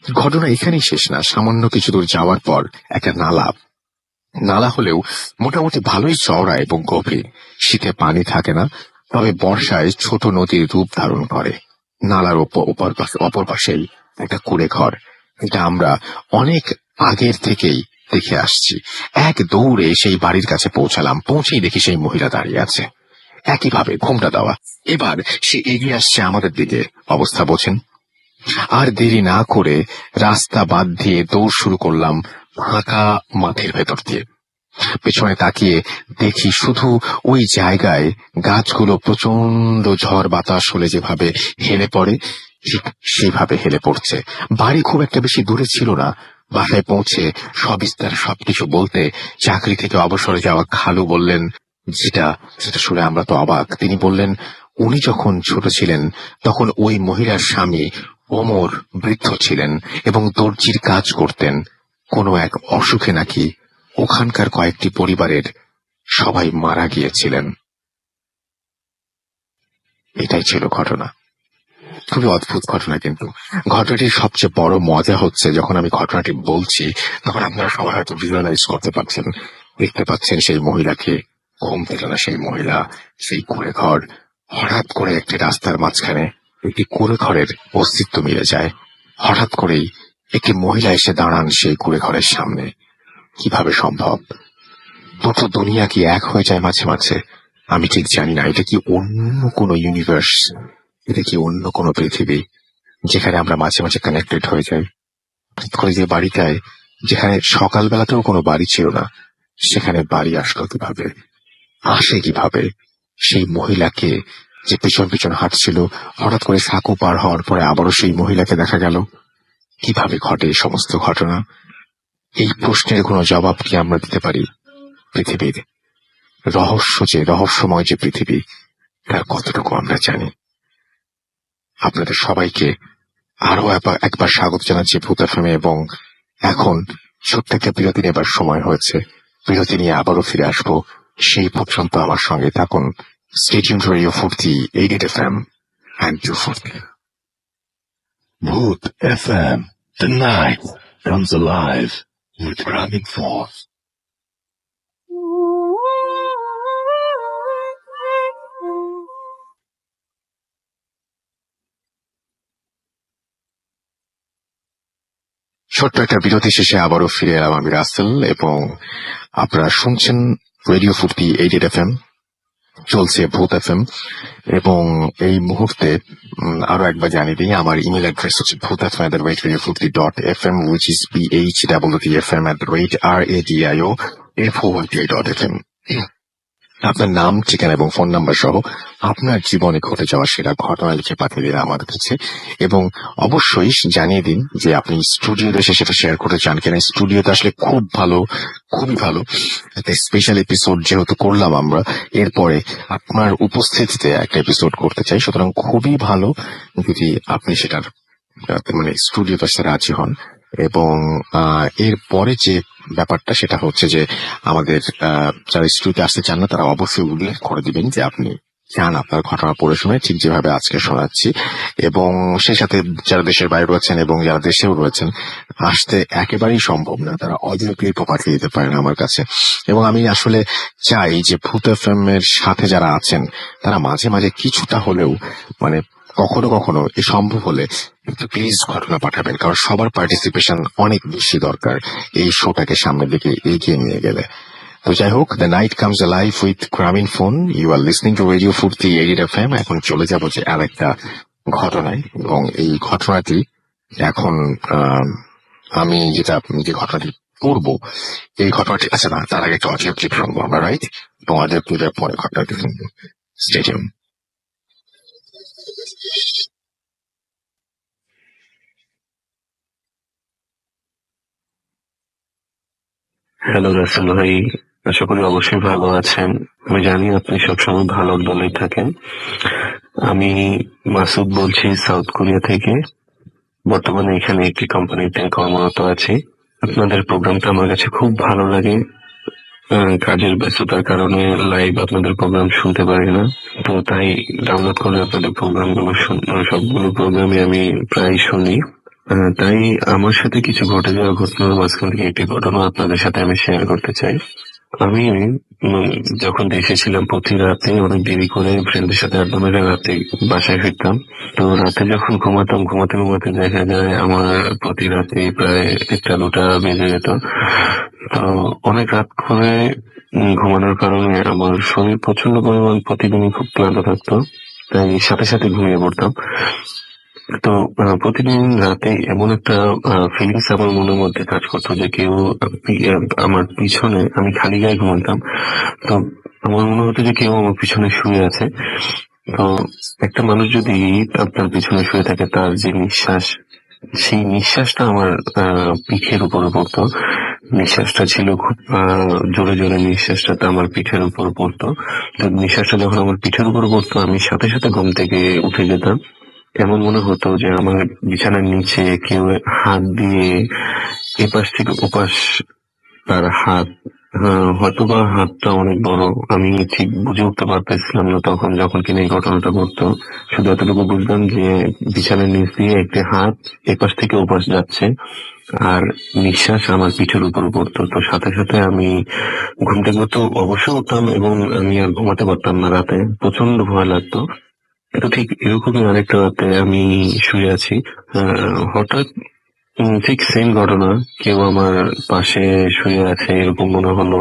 ঘটনা এখানেই শেষ না। সামান্য কিছু দূর যাওয়ার পর একটা নালা হলেও মোটামুটি ভালোই চওড়া এবং গভীর। শীতে পানি থাকে না, তবে বর্ষায় ছোট নদীর রূপ ধারণ করে। নালার অপর পাশেই একটা কুঁড়ে ঘর। এটা আমরা অনেক আগের থেকেই দেখে আসছি। এক দৌড়ে সেই বাড়ির কাছে পৌঁছালাম। পৌঁছেই দেখি সেই মহিলা দাঁড়িয়ে আছে, একইভাবে ঘোমটা দেওয়া। এবার সে এগিয়ে আসছে আমাদের দিকে। অবস্থা বোঝেন। আর দেরি না করে রাস্তা বাদ দিয়ে দৌড় শুরু করলাম ফাঁকা মাঠের ভেতর দিয়ে। পেছনে তাকিয়ে দেখি শুধু ওই জায়গায় গাছগুলো প্রচন্ড ঝড় বাতাস হলে যেভাবে হেলে পড়ে, ঠিক সেভাবে হেলে পড়ছে। বাড়ি খুব একটা বেশি দূরে ছিল না। বাসায় পৌঁছে সবিস্তার সবকিছু বলতে চাকরি থেকে অবসরে যাওয়া খালু বললেন, যেটা সেটা শুনে আমরা তো অবাক। তিনি বললেন, উনি যখন ছোট ছিলেন তখন ওই মহিলার স্বামী ওমর বৃদ্ধ ছিলেন এবং দর্জির কাজ করতেন। কোনো এক অসুখে নাকি ওখানকার কয়েকটি পরিবারের সবাই মারা গিয়েছিলেন। এটাই ছিল ঘটনা। খুবই অদ্ভুত ঘটনা, কিন্তু ঘটনাটির সবচেয়ে বড় মজা হচ্ছে যখন আমি ঘটনাটি বলছি তখন আপনারা সবাই হয়তো ভিজুয়ালাইজ করতে পারছেন, দেখতে পাচ্ছেন সেই মহিলাকে, ঘুম থেকে না সেই মহিলা, সেই কুঁড়ে ঘর। হঠাৎ করে একটি রাস্তার মাঝখানে একটি কুঁড়ে ঘরের অস্তিত্ব মিলে যায়। হঠাৎ করেই একটি মহিলা এসে দাঁড়ান সেই কুঁড়ে ঘরের সামনে। কিভাবে সম্ভব? দুটো দুনিয়া কি এক হয়ে যায় মাঝে মাঝে? আমি ঠিক জানি না। এটা কি অন্য কোনো ইউনিভার্স? এটা কি অন্য কোনো পৃথিবী যেখানে আমরা মাঝে মাঝে কানেক্টেড হয়ে যাই? করে যে বাড়িটায়, যেখানে সকালবেলাতেও কোনো বাড়ি ছিল না, সেখানে বাড়ি আসলো কিভাবে? আসে কিভাবে? সেই মহিলাকে যে পিছন পিছন হাঁটছিল, হঠাৎ করে সাঁকো পার হওয়ার পরে আবারও সেই মহিলাকে দেখা গেল। কিভাবে ঘটে এই সমস্ত ঘটনা? এই প্রশ্নের কোনো জবাব কি আমরা দিতে পারি? পৃথিবীর রহস্যময় যে পৃথিবী, তার কতটুকু আমরা জানি? আপনাদের সবাইকে আরো একবার স্বাগত জানাচ্ছি ভূত এফএম, এবং এখন ছোট্ট একটা বিরতি নেবার সময় হয়েছে। বিরতি নিয়ে আবারও ফিরে আসবো। সেই পর্যন্ত আমার সঙ্গে থাকুন। Stay tuned to Radio 40, 88 FM and 240. Booth FM, the night comes alive with running force. ছোট্ট একটা বিরতি শেষে আবারও ফিরে এলাম আমি রাসেল, এবং আপনারা শুনছেন রেডিও 40, 88 FM, চলছে ভূত এফএম। এবং এই মুহূর্তে আরো একবার জানিয়ে দিই, আমার ইমেল অ্যাড্রেস হচ্ছে bhutfm@radio40.fm, which is bhwtfm@radio.fm. আপনার নাম, ঠিকানা এবং ফোন নাম্বার সহ আপনার জীবনে ঘটে যাওয়া সেরা ঘটনা লিখে পাঠিয়ে দিন আমাদের কাছে, এবং অবশ্যই জানিয়ে দিন যে আপনি স্টুডিওতে এসে সেটা শেয়ার করতে চান কিনা। স্টুডিওতে আসলে খুবই ভালো একটা স্পেশাল এপিসোড যেহেতু করলাম আমরা, এরপরে আপনার উপস্থিতিতে একটা এপিসোড করতে চাই। সুতরাং খুবই ভালো যদি আপনি সেটার স্টুডিওতে আসতে রাজি হন। এবং এরপরে যে ব্যাপারটা সেটা হচ্ছে যে আমাদের যারা স্টুডিওতে আসতে চান না তারা অবশ্যই উল্লেখ করে দিবেন যে আপনি চান আপনার ঘটনা পড়ে শুনে ঠিক যেভাবে আজকে শোনাচ্ছি, এবং সেই সাথে যারা দেশের বাইরে রয়েছেন এবং যারা দেশেও রয়েছেন, আসতে একেবারেই সম্ভব না, তারা অডিও ক্লিপও পাঠিয়ে দিতে পারেন আমার কাছে। এবং আমি আসলে চাই যে ভূত এফএম এর সাথে যারা আছেন তারা মাঝে মাঝে কিছুটা হলেও মানে কখনো কখনো এই সম্ভব হলে একটু প্লিজ ঘটনা পাঠাবেন, কারণ সবার পার্টিসিপেশন অনেক বেশি দরকার এই শোটাকে সামনের দিকে এগিয়ে নিয়ে গেলে। তো যাই হোক, the night comes live with Grameenphone, you are listening to radio Foorti 88 FM। এখন চলে যাবো যে আরেকটা ঘটনায়, এবং এই ঘটনাটি এখন আমি যে ঘটনাটি পড়বো, এই ঘটনাটি আচ্ছা না, তার আগে একটা অডিও ক্লিপ শুনবো আমরা, রাইট? এবং অডিও ক্লিপের পরে ঘটনাটি শুনবো। স্টেডিয়াম। হ্যালো রাসেল ভাই, আশা করি অবশ্যই ভালো আছেন। আমি জানি আপনি সবসময় ভালো দলেই থাকেন। আমি মাসুদ বলছি সাউথ কোরিয়া থেকে। বর্তমানে এখানে একটি কোম্পানিতে কর্মরত আছি। আপনাদের প্রোগ্রামটা আমার কাছে খুব ভালো লাগে। কাজের ব্যস্ততার কারণে লাইভ আপনাদের প্রোগ্রাম শুনতে পারি না, তো তাই ডাউনলোড করে আপনাদের প্রোগ্রামগুলো সবগুলো প্রোগ্রামে আমি প্রায় শুনি। তাই আমার সাথে কিছু ঘটে যাওয়া ঘটনার মাঝখান থেকে একটি ঘটনা আপনাদের সাথে আমি শেয়ার করতে চাই। আমি যখন দেশে ছিলাম প্রতি রাতে অনেক দেরি করে ফ্রেন্ডের সাথে আড্ডা মেরে রাতে বাসায় ফিরতাম। তো রাতে যখন ঘুমাতে ঘুমাতে দেখা যায় আমার প্রতি রাতে প্রায় 1টা 2টা বেজে যেত। তো অনেক রাত করে ঘুমানোর কারণে আমার শরীর প্রচন্ড পরিমাণ প্রতিদিনই খুব ক্লান্ত থাকতো, তাই সাথে সাথে ঘুমিয়ে পড়তাম। তো প্রতিদিন রাতে এমন একটা ফিলিংস আমার মনের মধ্যে কাজ করতো যে কেউ আমার পিছনে, আমি খালি গায়ে ঘুমাতাম, তো আমার মনে হতো যে কেউ আমার পিছনে শুয়ে আছে। তো একটা মানুষ যদি আপনার পিছনে শুয়ে থাকে, তার যে নিঃশ্বাস, সেই নিঃশ্বাসটা আমার পিঠের উপরে পড়তো। নিঃশ্বাসটা ছিল খুব জোরে জোরে, নিঃশ্বাসটা আমার পিঠের উপর পড়তো। তো নিঃশ্বাসটা যখন আমার পিঠের উপর পড়তো, আমি সাথে সাথে ঘুম থেকে উঠে যেতাম। এমন মনে হতো যে আমার বিছানার নিচে কেউ হাত দিয়ে এপাশ থেকে ওপাশ তার হাত, হয়তোবা হাতটা অনেক বড়, আমি ঠিক বুঝে উঠতে পারতেছিলাম না তখন যখন কিনা এই ঘটনাটা ঘটতো। শুধু এতটুকু বুঝলাম যে বিছানার নিচ দিয়ে একটা হাত এপাশ থেকে ওপাশ যাচ্ছে, আর নিঃশ্বাস আমার পিঠের উপর পড়তো। তো সাথে সাথে আমি ঘুম থেকে তো অবশ্যই উঠতাম এবং আমি আর ঘুমাতে পারতাম না, রাতে প্রচন্ড ভয় লাগতো। তো ঠিক এরকমই আরেকটা রাতে আমি শুয়ে আছি, হঠাৎ ঠিক সেম ঘটনা, কেউ আমার পাশে শুয়ে আছে এরকম মনে হলো।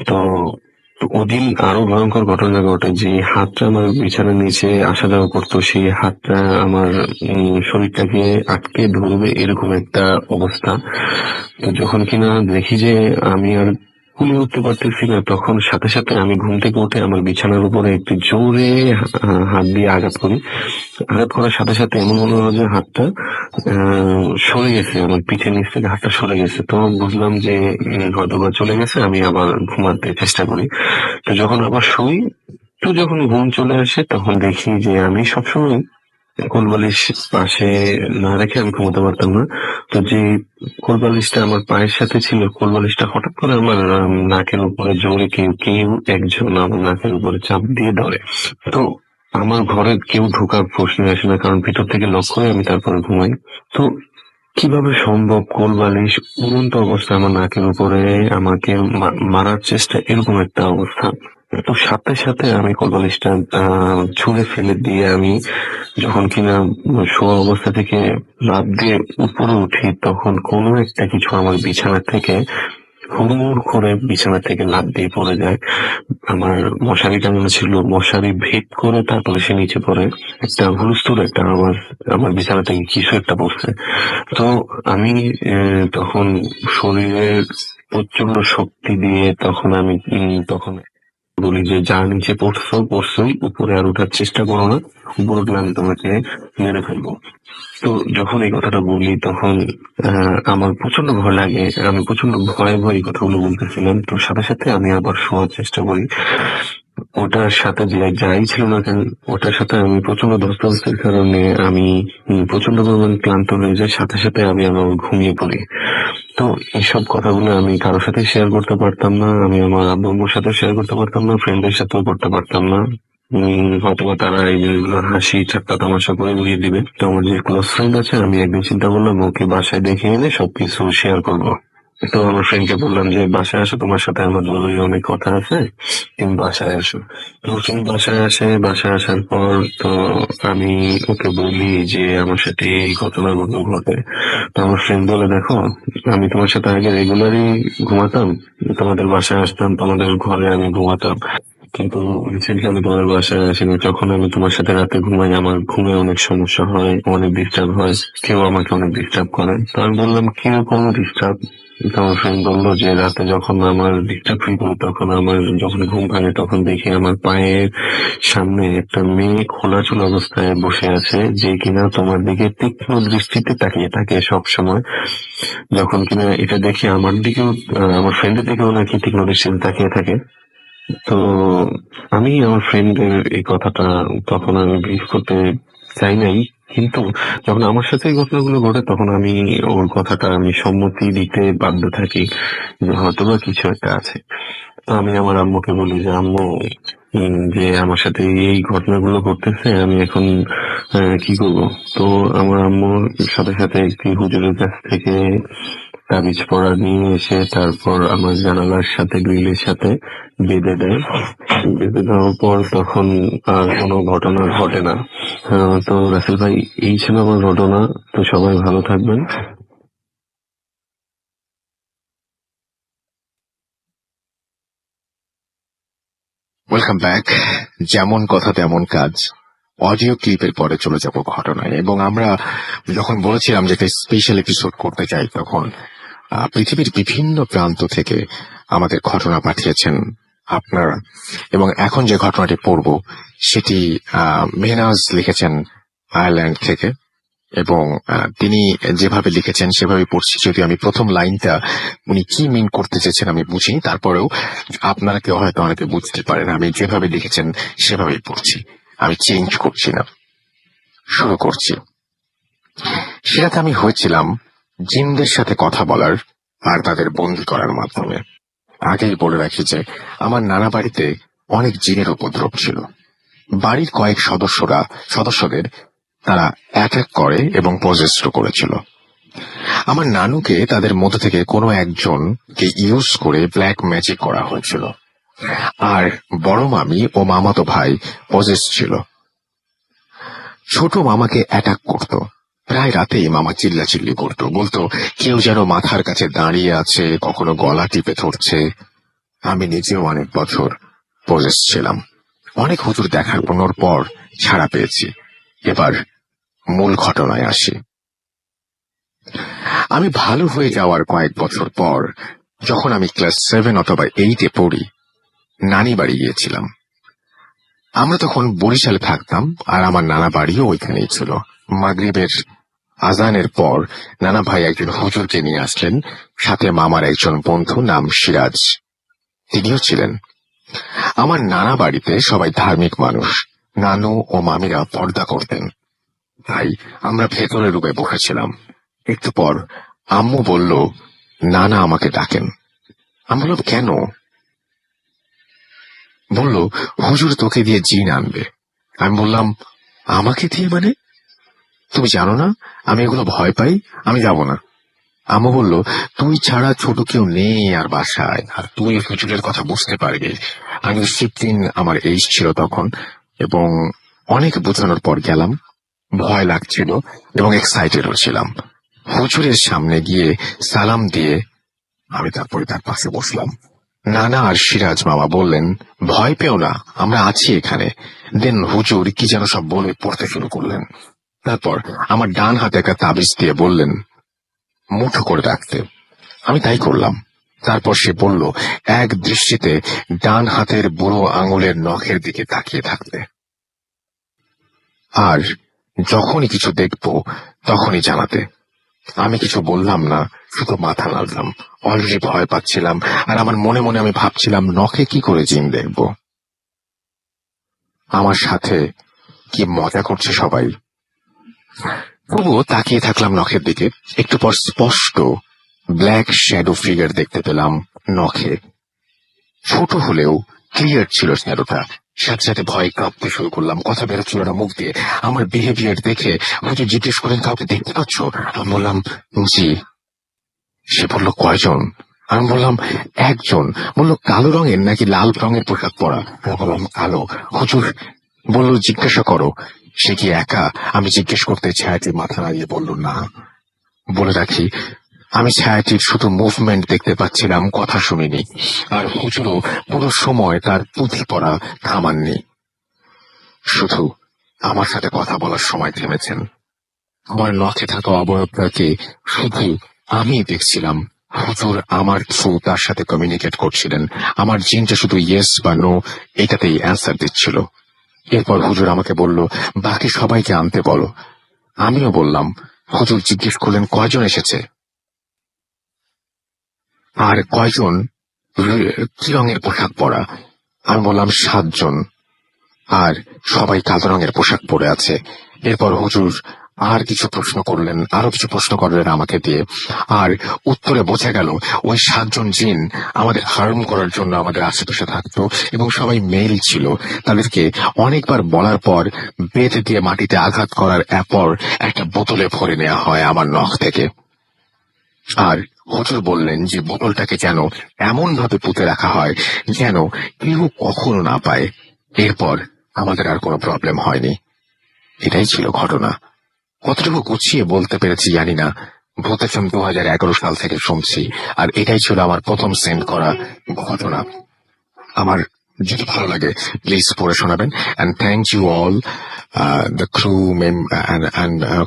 তো ওদিন আরো ভয়ঙ্কর ঘটনা ঘটে, যে হাতটা আমার বিছানার নিচে আসা যাওয়া করতো, সেই হাতটা আমার শরীরটাকে আটকে ধরবে এরকম একটা অবস্থা। তো যখন কিনা দেখি যে আমি আর কুলে উঠতে পারতেছি না, তখন সাথে সাথে আমি ঘুম থেকে উঠে আমার বিছানার উপরে একটু জোরে হাত দিয়ে আঘাত করি। আঘাত করার সাথে সাথে এমন মনে হলো যে হাতটা সরে গেছে, আমার পিঠের নিচ থেকে হাতটা সরে গেছে। তো বুঝলাম যে হয়তো বা চলে গেছে, আমি আবার ঘুমাতে চেষ্টা করি। তো যখন আবার শুই, তো যখন ঘুম চলে আসে তখন দেখি যে আমি সবসময় কোলবালিশ পাশে না রেখে আমি ঘুমাতে পারতাম না। তো যে কোলবালিশটা আমার পায়ের সাথে ছিল, কোলবালিশটা হঠাৎ করে আমার নাকের উপরে জোরে কেউ কেউ একজন আমার নাকের উপরে চাপ দিয়ে ধরে। তো আমার ঘরে কেউ ঢোকার প্রশ্ন আসে না, কারণ ভিতর থেকে লক করে আমি তারপরে ঘুমাই। তো কিভাবে সম্ভব কোলবালিশ উড়ন্ত অবস্থায় আমার নাকের উপরে আমাকে মারার চেষ্টা, এরকম একটা অবস্থা। তো সাথে সাথে আমি কোলবালিশটা ছুঁড়ে ফেলে দিয়ে আমি যখন কিনা শোয়া অবস্থা থেকে লাফ দিয়ে উপরে উঠি, তখন কোনো একটা কিছু আমার বিছানা থেকে হুড়মুড় করে বিছানা থেকে লাফ দিয়ে পড়ে যায়। আমার মশারি টাঙানো ছিল, মশারি ভেদ করে তারপরে সে নিচে পড়ে। একটা হুলস্থুল একটা আওয়াজ, আমার বিছানা থেকে কিছু একটা পড়ছে। তো আমি তখন শরীরের প্রচন্ড শক্তি দিয়ে তখন আমি তখন বলি যে যা নিচে পড়ছোই, উপরে আর ওঠার চেষ্টা করো না, উপরে উঠলে আমি তোমাকে মেরে ফেলবো। তো যখন এই কথাটা বলি তখন আমার প্রচন্ড ভয় লাগে, আমি প্রচন্ড ভয়ে ভয়ে এই কথাগুলো বলতেছিলাম। তো সাথে সাথে আমি আবার শোয়ার চেষ্টা করি। ওটার সাথে যে যাই ছিল না কেন, ওটার সাথে আমি প্রচন্ড ধস্তাধস্তির কারণে আমি প্রচন্ড পরিমাণ ক্লান্ত হয়ে যাই, সাথে সাথে আমি আবার ঘুমিয়ে পড়ি। তো এইসব কথাগুলো আমি কারোর সাথে শেয়ার করতে পারতাম না, আমি আমার আব্বু আম্মুর সাথে শেয়ার করতে পারতাম না, ফ্রেন্ডের সাথেও করতে পারতাম না। হয়তো বা তারা এই জিনিসগুলো হাসি ঠাট্টা তামাশা করে উড়িয়ে দিবে। তো আমার যে ক্লোজ ফ্রেন্ড আছে, আমি একদিন চিন্তা করলাম ওকে বাসায় দেখে এনে সবকিছু শেয়ার করবো। তো আমার ফ্রেন্ডকে বললাম যে বাসায় আসো, তোমার সাথে আমার জরুরি অনেক কথা আছে, তুমি বাসায় আসো। তো তুমি বাসায় আসে, বাসায় আসার পর তো আমি ওকে বলি যে আমার সাথে এই ঘটনাগুলো ঘটে। তো আমার ফ্রেন্ড বলে, দেখো আমি তোমার সাথে আগে রেগুলারই ঘুমাতাম, তোমাদের বাসায় আসতাম, তোমাদের ঘরে আমি ঘুমাতাম, কিন্তু রিসেন্টলি আমি তোমার বাসায় আসিনি। যখন আমি তোমার সাথে রাতে ঘুমাই আমার ঘুমে অনেক সমস্যা হয়, অনেক ডিস্টার্ব হয়, কেউ আমাকে অনেক ডিস্টার্ব করে। তো আমি বললাম কিরকম ডিস্টার্ব? তো আমার ফ্রেন্ড বললো যে রাতে যখন আমার ডিস্টার্ব ফিল করি, তখন আমার যখন ঘুম ভাঙে তখন দেখি আমার পায়ের সামনে একটা মেয়ে খোলাচুলা অবস্থায় বসে আছে, যে কিনা তোমার দিকে তীক্ষ্ণ দৃষ্টিতে তাকিয়ে থাকে সব সময়। যখন কিনা এটা দেখি আমার দিকেও আমার ফ্রেন্ডের দিকেও নাকি তীক্ষ্ণ দৃষ্টিতে তাকিয়ে থাকে। তো আমি আমার ফ্রেন্ডের এই কথাটা তখন আমি বিলিভ করতে চাই নাই, কিন্তু যখন আমার সাথে এই ঘটনাগুলো ঘটে তখন আমি ওর কথাটা আমি সম্মতি দিতে বাধ্য থাকি যে হয়তো বা কিছু একটা আছে। তো আমি আমার আম্মুকে বলি যে আম্মু, যে আমার সাথে এই ঘটনাগুলো ঘটতেছে, আমি এখন কি করব? তো আমার আম্মুর সাথে সাথে একটি হুজুরের কাছ থেকে তাবিজ পড়া নিয়ে এসে তারপর আমার জানালার সাথে গ্রিলের সাথে বেঁধে দেয়। বেঁধে দেওয়ার পর তখন আর কোনো ঘটনা ঘটে না। তো রাসেল ভাই, এই ছিল আমার ঘটনা। তো সবাই ভালো থাকবেন। Welcome back. যেমন কথা তেমন কাজ। অডিও ক্লিপের পরে চলে যাব ঘটনায়। এবং আমরা যখন বলেছিলাম যে একটা স্পেশাল এপিসোড করতে চাই, তখন পৃথিবীর বিভিন্ন প্রান্ত থেকে আমাদের ঘটনা পাঠিয়েছেন আপনারা। এবং এখন যে ঘটনাটি পড়ব সেটি মেহনাজ লিখেছেন আয়ারল্যান্ড থেকে। এবং তিনি যেভাবে লিখেছেন সেভাবে পড়ছি, যদিও আমি প্রথম লাইনটা উনি কি মিন করতে চেয়েছেন আমি বুঝিনি, তারপরেও আপনারা কেউ হয়তো অনেকে বুঝতে পারেন। আমি যেভাবে লিখেছেন সেভাবেই পড়ছি, আমি চেঞ্জ করছি না। শুরু করছি। সেটাতে আমি হয়েছিলাম জিনদের সাথে কথা বলার আর তাদের বন্দি করার মাধ্যমে। আগেই বলে রাখি যে আমার নানা বাড়িতে অনেক জিনের উপদ্রব ছিল। বাড়ির কয়েক সদস্যদের তারা অ্যাটাক করে এবং পজেস্ট করেছিল। আমার নানুকে তাদের মধ্যে থেকে কোনো একজনকে ইউজ করে ব্ল্যাক ম্যাজিক করা হয়েছিল। আর বড় মামি ও মামাতো ভাই পজেস ছিল। ছোট মামাকে অ্যাটাক করত। প্রায় রাতেই মামা চিল্লাচিল্লি করত, বলতো কেউ যেন মাথার কাছে দাঁড়িয়ে আছে, কখনো গলা টিপে ধরছে। আমি নিজেও অনেক বছর পজেস ছিলাম। অনেক হুজুর দেখার পর ছাড়া পেয়েছি। এবার মূল ঘটনায় আসি। আমি ভালো হয়ে যাওয়ার কয়েক বছর পর, যখন আমি ক্লাস 7 অথবা 8-এ পড়ি, নানি বাড়ি গিয়েছিলাম। আমরা তখন বরিশালে থাকতাম, আর আমার নানা বাড়িও ওইখানেই ছিল। মাগরিবের আজানের পর নানা ভাই একজন হুজুরকে নিয়ে আসলেন, সাথে মামার একজন বন্ধু নাম সিরাজ, তিনিও ছিলেন। আমার নানা বাড়িতে সবাই ধার্মিক মানুষ। নানু ও মামিরা পর্দা করতেন, তাই আমরা ভেতরের রুমে বসেছিলাম। একটু পর আম্মু বলল, নানা আমাকে ডাকেন। আমি বললাম কেন? বলল, হুজুর তোকে দিয়ে জিন আনবে। আমি বললাম, আমাকে দিয়ে মানে? তুমি জানো না আমি এগুলো ভয় পাই, আমি যাব না। আম্মু বলল, তুই ছাড়া ছোট কেউ নেই আর বাসায়, আর তুই হুজুরের কথা বুঝতে পারবি। আমি 15 আমার এইজ ছিল তখন, এবং অনেক বোঝানোর পর গেলাম। ভয় লাগছিল এবং এক্সাইটেডও ছিলাম। হুজুরের সামনে গিয়ে সালাম দিয়ে আমি তারপরে তার পাশে বসলাম। নানা আর সিরাজ মামা বললেন, ভয় পেও না, আমরা আছি এখানে। দেন হুজুর কি যেন সব বলে পড়তে শুরু করলেন। তারপর আমার ডান হাতে একটা তাবিজ দিয়ে বললেন মুঠো করে রাখতে। আমি তাই করলাম। তারপর সে বলল এক দৃষ্টিতে ডান হাতের বুড়ো আঙুলের নখের দিকে তাকিয়ে থাকতে, আর যখনই কিছু দেখব তখনই জানাতে। আমি কিছু বললাম না, শুধু মাথা নাড়লাম। অলরেডি ভয় পাচ্ছিলাম, আর আমার মনে মনে আমি ভাবছিলাম নখে কি করে জিন দেখব। আমার সাথে কি মজা করছে সবাই। তবুও তাকিয়ে থাকলাম নখের দিকে। একটু পর স্পষ্ট ব্ল্যাক শ্যাডো ফিগার দেখতে পেলাম নখে। ছোট হলেও ক্লিয়ার ছিল শ্যাডোটা। সাথে সাথে ভয় কাঁপতে শুরু করলাম, কথা বেরোচ্ছিল না মুখ দিয়ে। আমার বিহেভিয়ার দেখে হুজুর জিজ্ঞেস করেন, কাউকে দেখতে পাচ্ছ? আমি বললাম, জি। সে বলল, কয়জন? আমি বললাম, একজন। বলল, কালো রঙের নাকি লাল রঙের পোশাক পরা? আমি বললাম, কালো। হুজুর বলল, জিজ্ঞাসা করো সে কি একা? আমি জিজ্ঞেস করতে ছায়াটি মাথা নাড়িয়ে বলল, না। বলে রাখি, আমি ছায়াটির শুধু মুভমেন্ট দেখতে পাচ্ছিলাম, কথা শুনিনি। আর হুজুরও পুরো সময় তার পুঁথি পড়া থামাননি, শুধু আমার সাথে কথা বলার সময় থেমেছেন। আমার নখে থাকা অবয়বটাকে শুধু আমি দেখছিলাম। হুজুর আমার থ্রু তার সাথে কমিউনিকেট করছিলেন। আমার জিনটা শুধু ইয়েস বা নো এটাতেই অ্যান্সার দিচ্ছিল। এরপর হুজুর আমাকে বলল, বাকি সবাইকে আনতে বলো। আমিও বললাম। হুজুর জিজ্ঞেস করলেন, কয়জন এসেছে আর কয়জন কি রঙের পোশাক পরা? আমি বললাম, 7 জন, আর সবাই কালো রঙের পোশাক পরে আছে। এরপর হুজুর আর কিছু প্রশ্ন করলেন, আরো কিছু প্রশ্ন করলেন আমাকে দিয়ে। আর উত্তরে বোঝা গেল ওই 7 জন জিন আমাদের হার্ম করার জন্য আমাদের আশেপাশে থাকতো এবং সবাই মেল ছিল। তাদেরকে অনেকবার বলার পর বেত দিয়ে মাটিতে আঘাত করার পর একটা বোতলে ভরে নেওয়া হয় আমার নখ থেকে। আর হুজুর বললেন যে বোতলটাকে যেন এমন ভাবে পুঁতে রাখা হয় যেন কেউ কখনো না পায়। এরপর আমাদের আর কোনো প্রবলেম হয়নি। এটাই ছিল ঘটনা। কতটুকু গুছিয়ে বলতে পেরেছি জানি না। ভূত FM 2011 সাল থেকে শুনছি, আর এটাই ছিল আমার প্রথম সেন্ড করা ঘটনা। আমার যদি ভালো লাগে প্লিজ পড়ে শোনাবেন। And thank you all the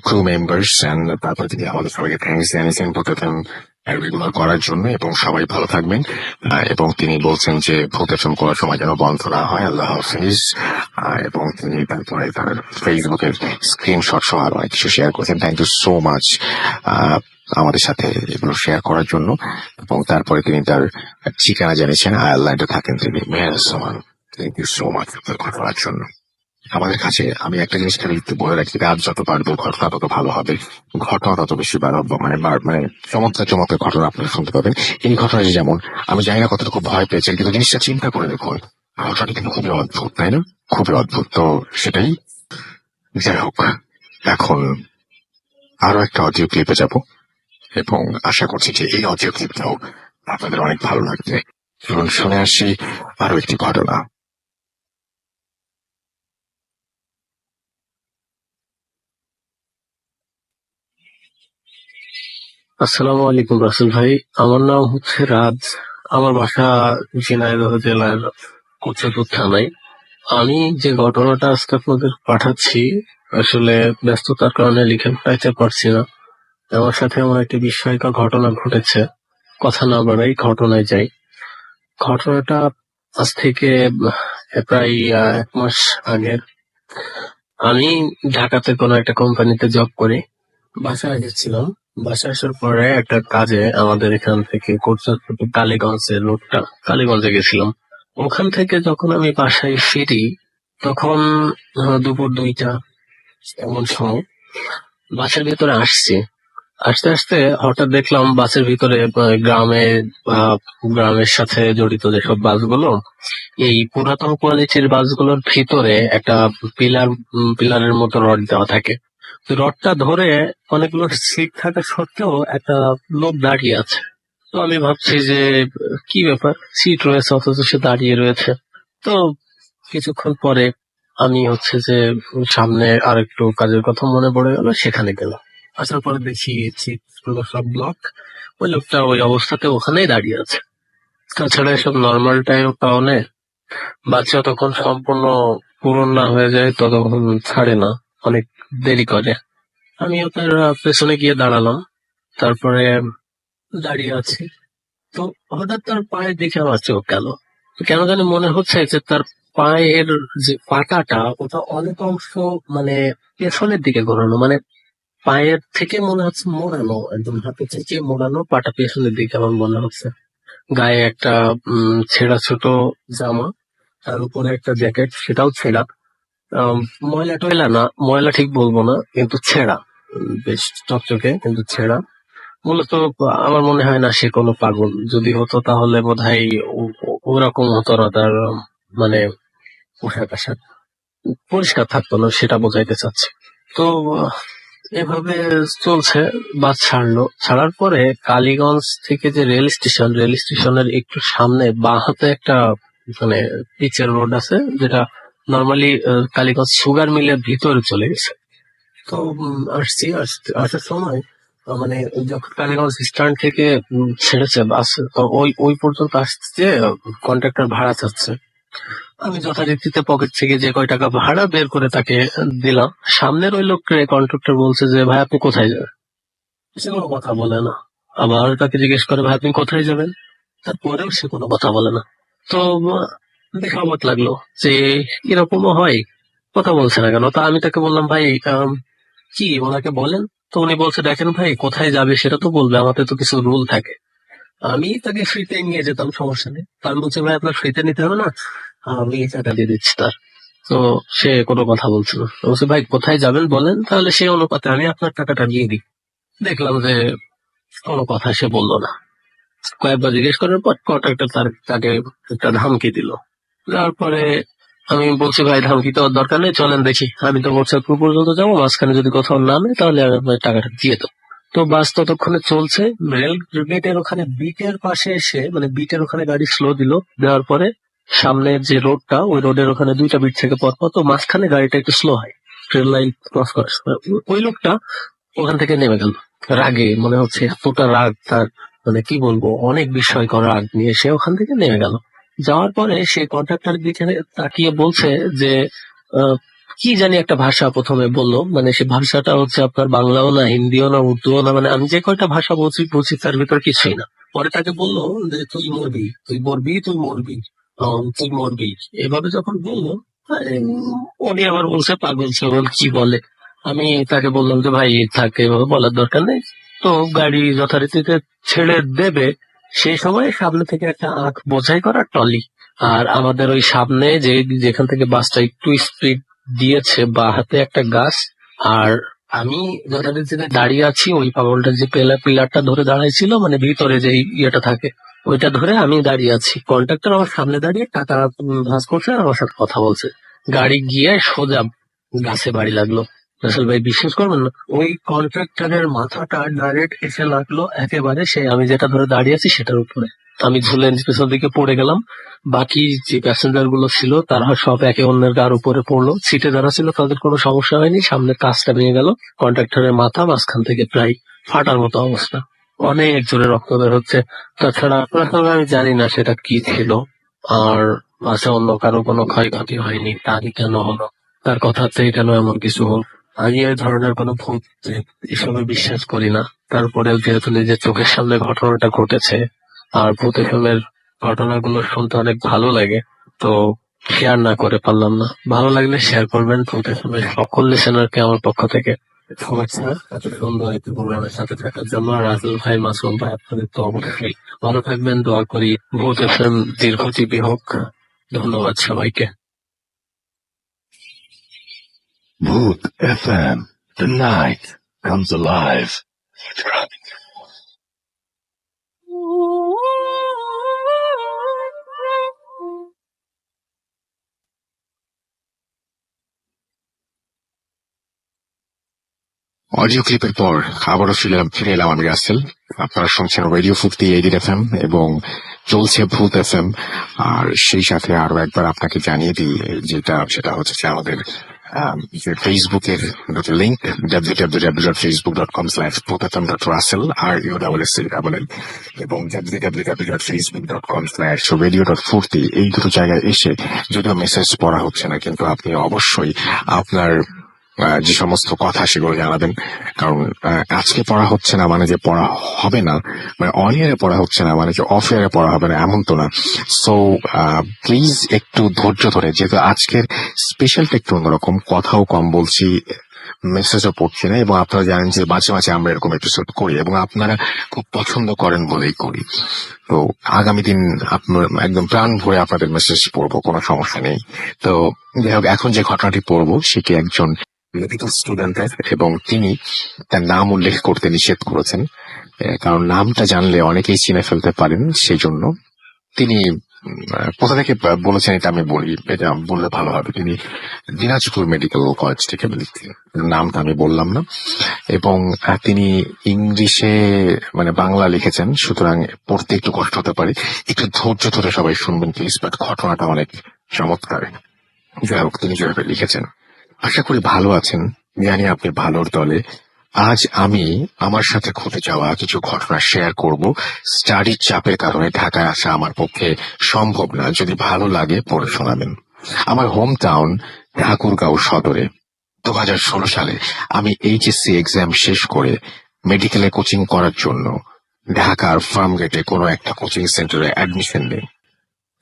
crew members. And তারপর তিনি আমাদের সবাইকে থ্যাংকস জানিয়েছেন ভূত FM রেগুলার করার জন্য, এবং সবাই ভালো থাকবেন। এবং তিনি বলছেন যে ভূত FM করার সময় যেন বন্ধ না হয়। আল্লাহ হাফিজ। এবং তিনি তারপরে তার ফেসবুকের স্ক্রিনশট সহ আরো অনেক কিছু শেয়ার করেছেন। থ্যাংক ইউ সো মাচ আমাদের সাথে এগুলো শেয়ার করার জন্য। এবং তারপরে তিনি তার ঠিকানা জানিয়েছেন, আয়ারল্যান্ডে থাকেন তিনি। মেহরসামান, থ্যাংক ইউ সো মাচ ঘটনার জন্য। আমাদের কাছে আমি একটা জিনিস খালি একটু বলে রাখি, রাত যত পারবো ঘটনা তত ভালো হবে, ঘটনা তত বেশি বাড়াবো, মানে চমৎকার চমৎকার ঘটনা আপনারা শুনতে পাবেন। এই ঘটনাটি যেমন, আমি জানি না কতটুকু ভয় পেয়েছেন, কিন্তু জিনিসটা চিন্তা করে দেখুন, ঘটনাটি কিন্তু খুবই অদ্ভুত, তাই না? খুবই অদ্ভুত। তো সেটাই, যাই হোক, এখন আরো একটা অডিও ক্লিপে যাব এবং আশা করছি যে এই অডিও ক্লিপটাও আপনাদের অনেক ভালো লাগবে। চলুন শুনে আসি আরো একটি ঘটনা। আসসালামু আলাইকুম রাসেল ভাই, আমার নাম হচ্ছে রাজ। আমার বাসা ঝিনাইদহ জেলার কোচেপুর থানায়। আমি যে ঘটনাটা আজকে আপনাদের পাঠাচ্ছি, আসলে ব্যস্ততার কারণে লিখে পাঠাইতে পারছি না। আমার সাথে এমন একটি বিস্ময়কর ঘটনা ঘটেছে। কথা না বাড়াই ঘটনায় যাই। ঘটনাটা আজ থেকে প্রায় 1 মাস আগের। আমি ঢাকাতে কোনো একটা কোম্পানিতে জব করি। বাসায় গেছিলাম। বাসায় আসার পরে একটা কাজে আমাদের এখান থেকে কালীগঞ্জের রোডটা, কালীগঞ্জে গেছিলাম। ওখান থেকে যখন আমি বাসায় ফিরি তখন দুপুর 2টা এমন সময় বাসার ভিতরে আসছি। আসতে আসতে হঠাৎ দেখলাম বাসের ভিতরে গ্রামের সাথে জড়িত যেসব বাসগুলো, এই পুরাতন কোয়ালিটির বাসগুলোর ভিতরে একটা পিলারের মতো রড দেওয়া থাকে। রডটা ধরে অনেকগুলো সিট থাকা সত্ত্বেও একটা লোক দাঁড়িয়ে আছে। তো আমি ভাবছি যে কি ব্যাপার, সিট রয়েছে অথচ সে দাঁড়িয়ে রয়েছে। তো কিছুক্ষণ পরে আমি হচ্ছে যে সামনে আর একটু কাজের কথা মনে পড়ে গেল, সেখানে গেলাম। আসার পরে দেখি সিট গুলো সব ব্লক। ওই লোকটা ওই অবস্থাতে ওখানেই দাঁড়িয়ে আছে। তাছাড়া এসব নর্মাল টাইম কারণে বাচ্চা তখন সম্পূর্ণ পূরণ না হয়ে যায় ততক্ষণ ছাড়ে না, অনেক দেরি করে। আমি আপনার পেছনে গিয়ে দাঁড়ালাম। তারপরে দাঁড়িয়ে আছি। তো হঠাৎ তার পায়ে দেখে আমার চোখ গেল। তো কেন জানি মনে হচ্ছে যে তার পায়ের যে পাটাটা ওটা অনেক অংশ মানে পেছনের দিকে ঘোরানো, মানে পায়ের থেকে মনে হচ্ছে মোড়ানো, একদম হাতে থেকে মোড়ানো, পাটা পেছনের দিকে আমার মনে হচ্ছে। গায়ে একটা ছেঁড়া ছোট জামা, তার উপরে একটা জ্যাকেট, সেটাও ছেঁড়া। আম, ময়লা টয়লা না, ময়লা ঠিক বলবো না, কিন্তু ছেঁড়া। বেশ চকচকে কিন্তু ছেঁড়া। মূলত আমার মনে হয় না সে কোনো পাগল। যদি হতো তাহলে বোধহয় ওরকম হতো না তার মানে পোশাক আশাক পরিষ্কার থাকতো না, সেটা বোঝাইতে চাচ্ছি। তো এভাবে চলছে। বাস ছাড়ার পরে কালীগঞ্জ থেকে যে রেল স্টেশনের একটু সামনে বাঁ হাতে একটা মানে পিচের রোড আছে, যেটা নর্মালি কালীগঞ্জ সুগার মিলের ভিতরে চলে গেছে। তো আসার সময় মানে যখন কালীগঞ্জ স্ট্যান্ড থেকে ছেড়েছে বাস, তো ওই পর্যন্ত আসছে, কন্ট্রাক্টর ভাড়া চাচ্ছে। আমি যথারীতিতে পকেট থেকে যে কয় টাকা ভাড়া বের করে তাকে দিলাম। সামনের ওই লোককে কন্ট্রাক্টর বলছে যে ভাই আপনি কোথায় যাবেন, সে কোনো কথা বলে না। আবার তাকে জিজ্ঞেস করে ভাই আপনি কোথায় যাবেন, তারপরেও সে কোনো কথা বলে না। তো দেখে অবাক লাগলো যে এরকমও হয়, কথা বলছে না কেন। তা আমি তাকে বললাম ভাই কি ওনাকে বলেন। তো উনি বলছে দেখেন ভাই কোথায় যাবে সেটা তো বলবে, আমাদের তো কিছু রুল থাকে। আমি তাকে ফ্রিতে নিয়ে যেতাম, সমস্যা নেই। আমি বলছি ভাই আপনার ফ্রিতে নিতে হবে না, আমি টাকা দিয়ে দিচ্ছি তার। তো সে কোনো কথা বলছে না। তো বলছে ভাই কোথায় যাবেন বলেন, তাহলে সেই অনুপাতে আমি আপনার টাকাটা দিয়ে দিই। দেখলাম যে কোনো কথা সে বললো না। কয়েকবার জিজ্ঞেস করার পর কন্ট্রাক্টর তাকে একটা ধামকি দিল। তারপরে আমি বলছি ভাই ধামকি দেওয়ার দরকার নেই, চলেন দেখি। আমি তো মোটরসাইকেল পর্যন্ত যাবো, মাঝখানে যদি কোথাও নামে তাহলে আমি আপনার টাকাটা দিয়ে দেবো। তো বাস ততক্ষণে চলছে। রেল গেটের ওখানে বিটের পাশে এসে, মানে বিটের ওখানে গাড়ি স্লো দেওয়ার পরে সামনের যে রোডটা, ওই রোডের ওখানে দুইটা বিট থেকে পরপর, তো মাঝখানে গাড়িটা একটু স্লো হয় ট্রেন লাইন ক্রস করার সময়। ওই লোকটা ওখান থেকে নেমে গেল রাগে, মনে হচ্ছে এতটা রাগ তার, মানে কি বলবো, অনেক বিস্ময়কর রাগ নিয়ে সে ওখান থেকে নেমে গেল। যাওয়ার পরে সে কন্ট্রাক্টরের দিকে তাকিয়ে বলছে যে আহ, কি জানি একটা ভাষা প্রথমে বললো, মানে সে ভাষাটা হচ্ছে আপনার বাংলাও না, হিন্দিও না, উর্দুও না, মানে আমি যে কয়টা ভাষা বলছি তার ভিতর কিছুই না। পরে তাকে বললো যে তুই মরবি, তুই মরবি, তুই মরবি, তুই মরবি, এভাবে যখন বললো, উনি আবার বলছে পাগল ছাগল কি বলে। আমি তাকে বললাম যে ভাই থাক, এভাবে বলার দরকার নেই। তো গাড়ি যথারীতিতে ছেড়ে দেবে, সেই সময় সামনে থেকে একটা আখ বোঝাই করা ট্রলি, আর আমাদের ওই সামনে যেখান থেকে বাসটা একটু স্পিড দিয়েছে বা হাতে একটা গাছ। আর আমি যথারীতিতে দাঁড়িয়ে আছি, ওই পাগলটা যে পিলারটা ধরে দাঁড়াইছিল, মানে ভিতরে যে ইয়েটা থাকে ওইটা ধরে আমি দাঁড়িয়ে আছি। কন্ট্রাক্টর আমার সামনে দাঁড়িয়ে টাকা ভাঁজ করছে আর আমার সাথে কথা বলছে। গাড়ি গিয়ে সোজা গাছে বাড়ি লাগলো। আসলে ভাই বিশ্বাস করবেন না, ওই কন্ট্রাক্টরের মাথাটা ডাইরেক্ট এসে লাগলো একেবারে আমি যেটা ধরে দাঁড়িয়ে আছি সেটার উপরে। আমি ঝুলে পিছন দিকে পড়ে গেলাম। বাকি যে প্যাসেঞ্জার গুলো ছিল তারা সব একে অন্যের গার উপরে পড়লো। সিটে যারা ছিল তাদের কোনো সমস্যা হয়নি, সামনের কাঁচটা ভেঙে গেল, কন্ট্রাক্টরের মাথা মাঝখান থেকে প্রায় ফাটার মতো অবস্থা, অনেক জোরে রক্ত বের হচ্ছে। তাছাড়া আসলে আমি জানি না সেটা কি ছিল, আর বাসে অন্য কারো কোনো ক্ষয়ক্ষতি হয়নি, তারই কেন হলো, তার কথাতেই কেন এমন কিছু হল। আমি এই ধরনের কোনো ভূত এসবে বিশ্বাস করি না। তারপরেও যেহেতু নিজের চোখের সামনে ঘটনাটা ঘটেছে, আর ভূত এসবের ঘটনাগুলো শুনতে অনেক ভালো লাগে, তো শেয়ার না করে পারলাম না। ভালো লাগলে শেয়ার করবেন ভূত এসবের সকল লিসেনারকে আমার পক্ষ থেকে শুভেচ্ছা। এত সুন্দর একটি প্রোগ্রামের সাথে থাকার জন্য। আর রাজুল ভাই, মাসুম ভাই, আপনাদের তো অবশ্যই ভালো থাকবেন, দোয়া করি ভূত এফএম দীর্ঘজীবী হোক। ধন্যবাদ সবাইকে। Booth FM. The night comes alive. Audio ক্লিপের পর আবারও ফিরে এলাম আমি রাসেল। আপনারা শুনছেন রেডিও 58 FM এবং চলছে ভূত FM। আর সেই সাথে আরো একবার আপনাকে জানিয়ে দিই সেটা হচ্ছে যে আমাদের ফেসবুকের লিঙ্ক www.facebook.com/bhutfm.russell RUSSELL এবং www.facebook.com/radio.furti এই দুটো জায়গায় এসে যদিও মেসেজ পড়া হচ্ছে না, কিন্তু আপনি অবশ্যই আপনার যে সমস্ত কথা সেগুলো জানাবেন। কারণ আজকে পড়া হচ্ছে না মানে যে পড়া হবে না, মানে অন এয়ারে পড়া হচ্ছে না মানে যে অফ এয়ারে পড়া হবে না, এমন তো না। সো প্লিজ একটু ধৈর্য ধরে, যেহেতু আজকের স্পেশালটা একটু অন্যরকম, কথাও কম বলছি, মেসেজও পড়ছি না, এবং আপনারা জানেন যে মাঝে মাঝে আমরা এরকম এপিসোড করি এবং আপনারা খুব পছন্দ করেন বলেই করি। তো আগামী দিন আপনার একদম প্রাণ ভরে আপনাদের মেসেজ পড়বো, কোনো সমস্যা নেই। তো যাই হোক, এখন যে ঘটনাটি পড়বো সেটি একজন মেডিকেল স্টুডেন্টের, এবং তিনি তার নাম উল্লেখ করতে নিষেধ করেছেন, কারণ নামটা জানলে অনেকেই চিনে ফেলতে পারেন, সেই জন্য তিনি কোথা থেকে বলেছেন এটা আমি বলি, এটা বললে ভালো হবে। তিনি দিনাজপুর মেডিকেল কলেজ থেকে লিখছেন, নামটা আমি বললাম না। এবং তিনি ইংলিশে মানে বাংলা লিখেছেন, সুতরাং পড়তে একটু কষ্ট হতে পারে, একটু ধৈর্য ধরে সবাই শুনবেন প্লিজ। বাট ঘটনাটা অনেক চমৎকার। যাই হোক, তিনি যেভাবে লিখেছেন, আশা করি ভালো আছেন, জানি আপনি ভালোর দলে। আজ আমি আমার সাথে ঘটে যাওয়া কিছু ঘটনা শেয়ার করব। স্টাডির চাপের কারণে ঢাকায় আসা আমার পক্ষে সম্ভব না, যদি ভালো লাগে পড়ে শোনাবেন। আমার হোম টাউন ঠাকুরগাঁও সদরে 2016 সালে আমি এইচএসসি এক্সাম শেষ করে মেডিকেলে কোচিং করার জন্য ঢাকার ফার্মগেটে কোনো একটা কোচিং সেন্টারে অ্যাডমিশন নেই।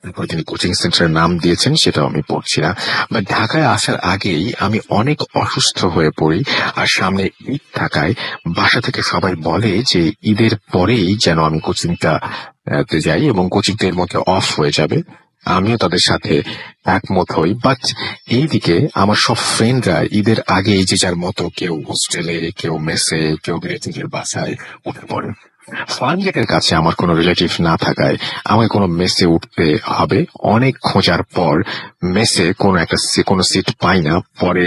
তারপর তিনি কোচিং সেন্টারের নাম দিয়েছেন, সেটাও আমি পড়ছি না। বাট ঢাকায় আসার আগেই আমি অনেক অসুস্থ হয়ে পড়ি, আর সামনে ঈদ থাকায় বাসা থেকে সবাই বলে যে ঈদের পরেই যেন আমি কোচিংটা যাই, এবং কোচিংটা এর মধ্যে অফ হয়ে যাবে। আমিও তাদের সাথে একমত হই। বাট এইদিকে আমার সব ফ্রেন্ডরা ঈদের আগে যে যার মতো, কেউ হোস্টেলে, কেউ মেসে, কেউ রিলেটিভের বাসায় উঠে পড়ে। ফার্মগেটের কাছে আমার কোনো রিলেটিভ না থাকায় আমাকে কোনো মেসে উঠতে হবে। অনেক খোঁজার পর মেসে কোনো সিট পাই না। পরে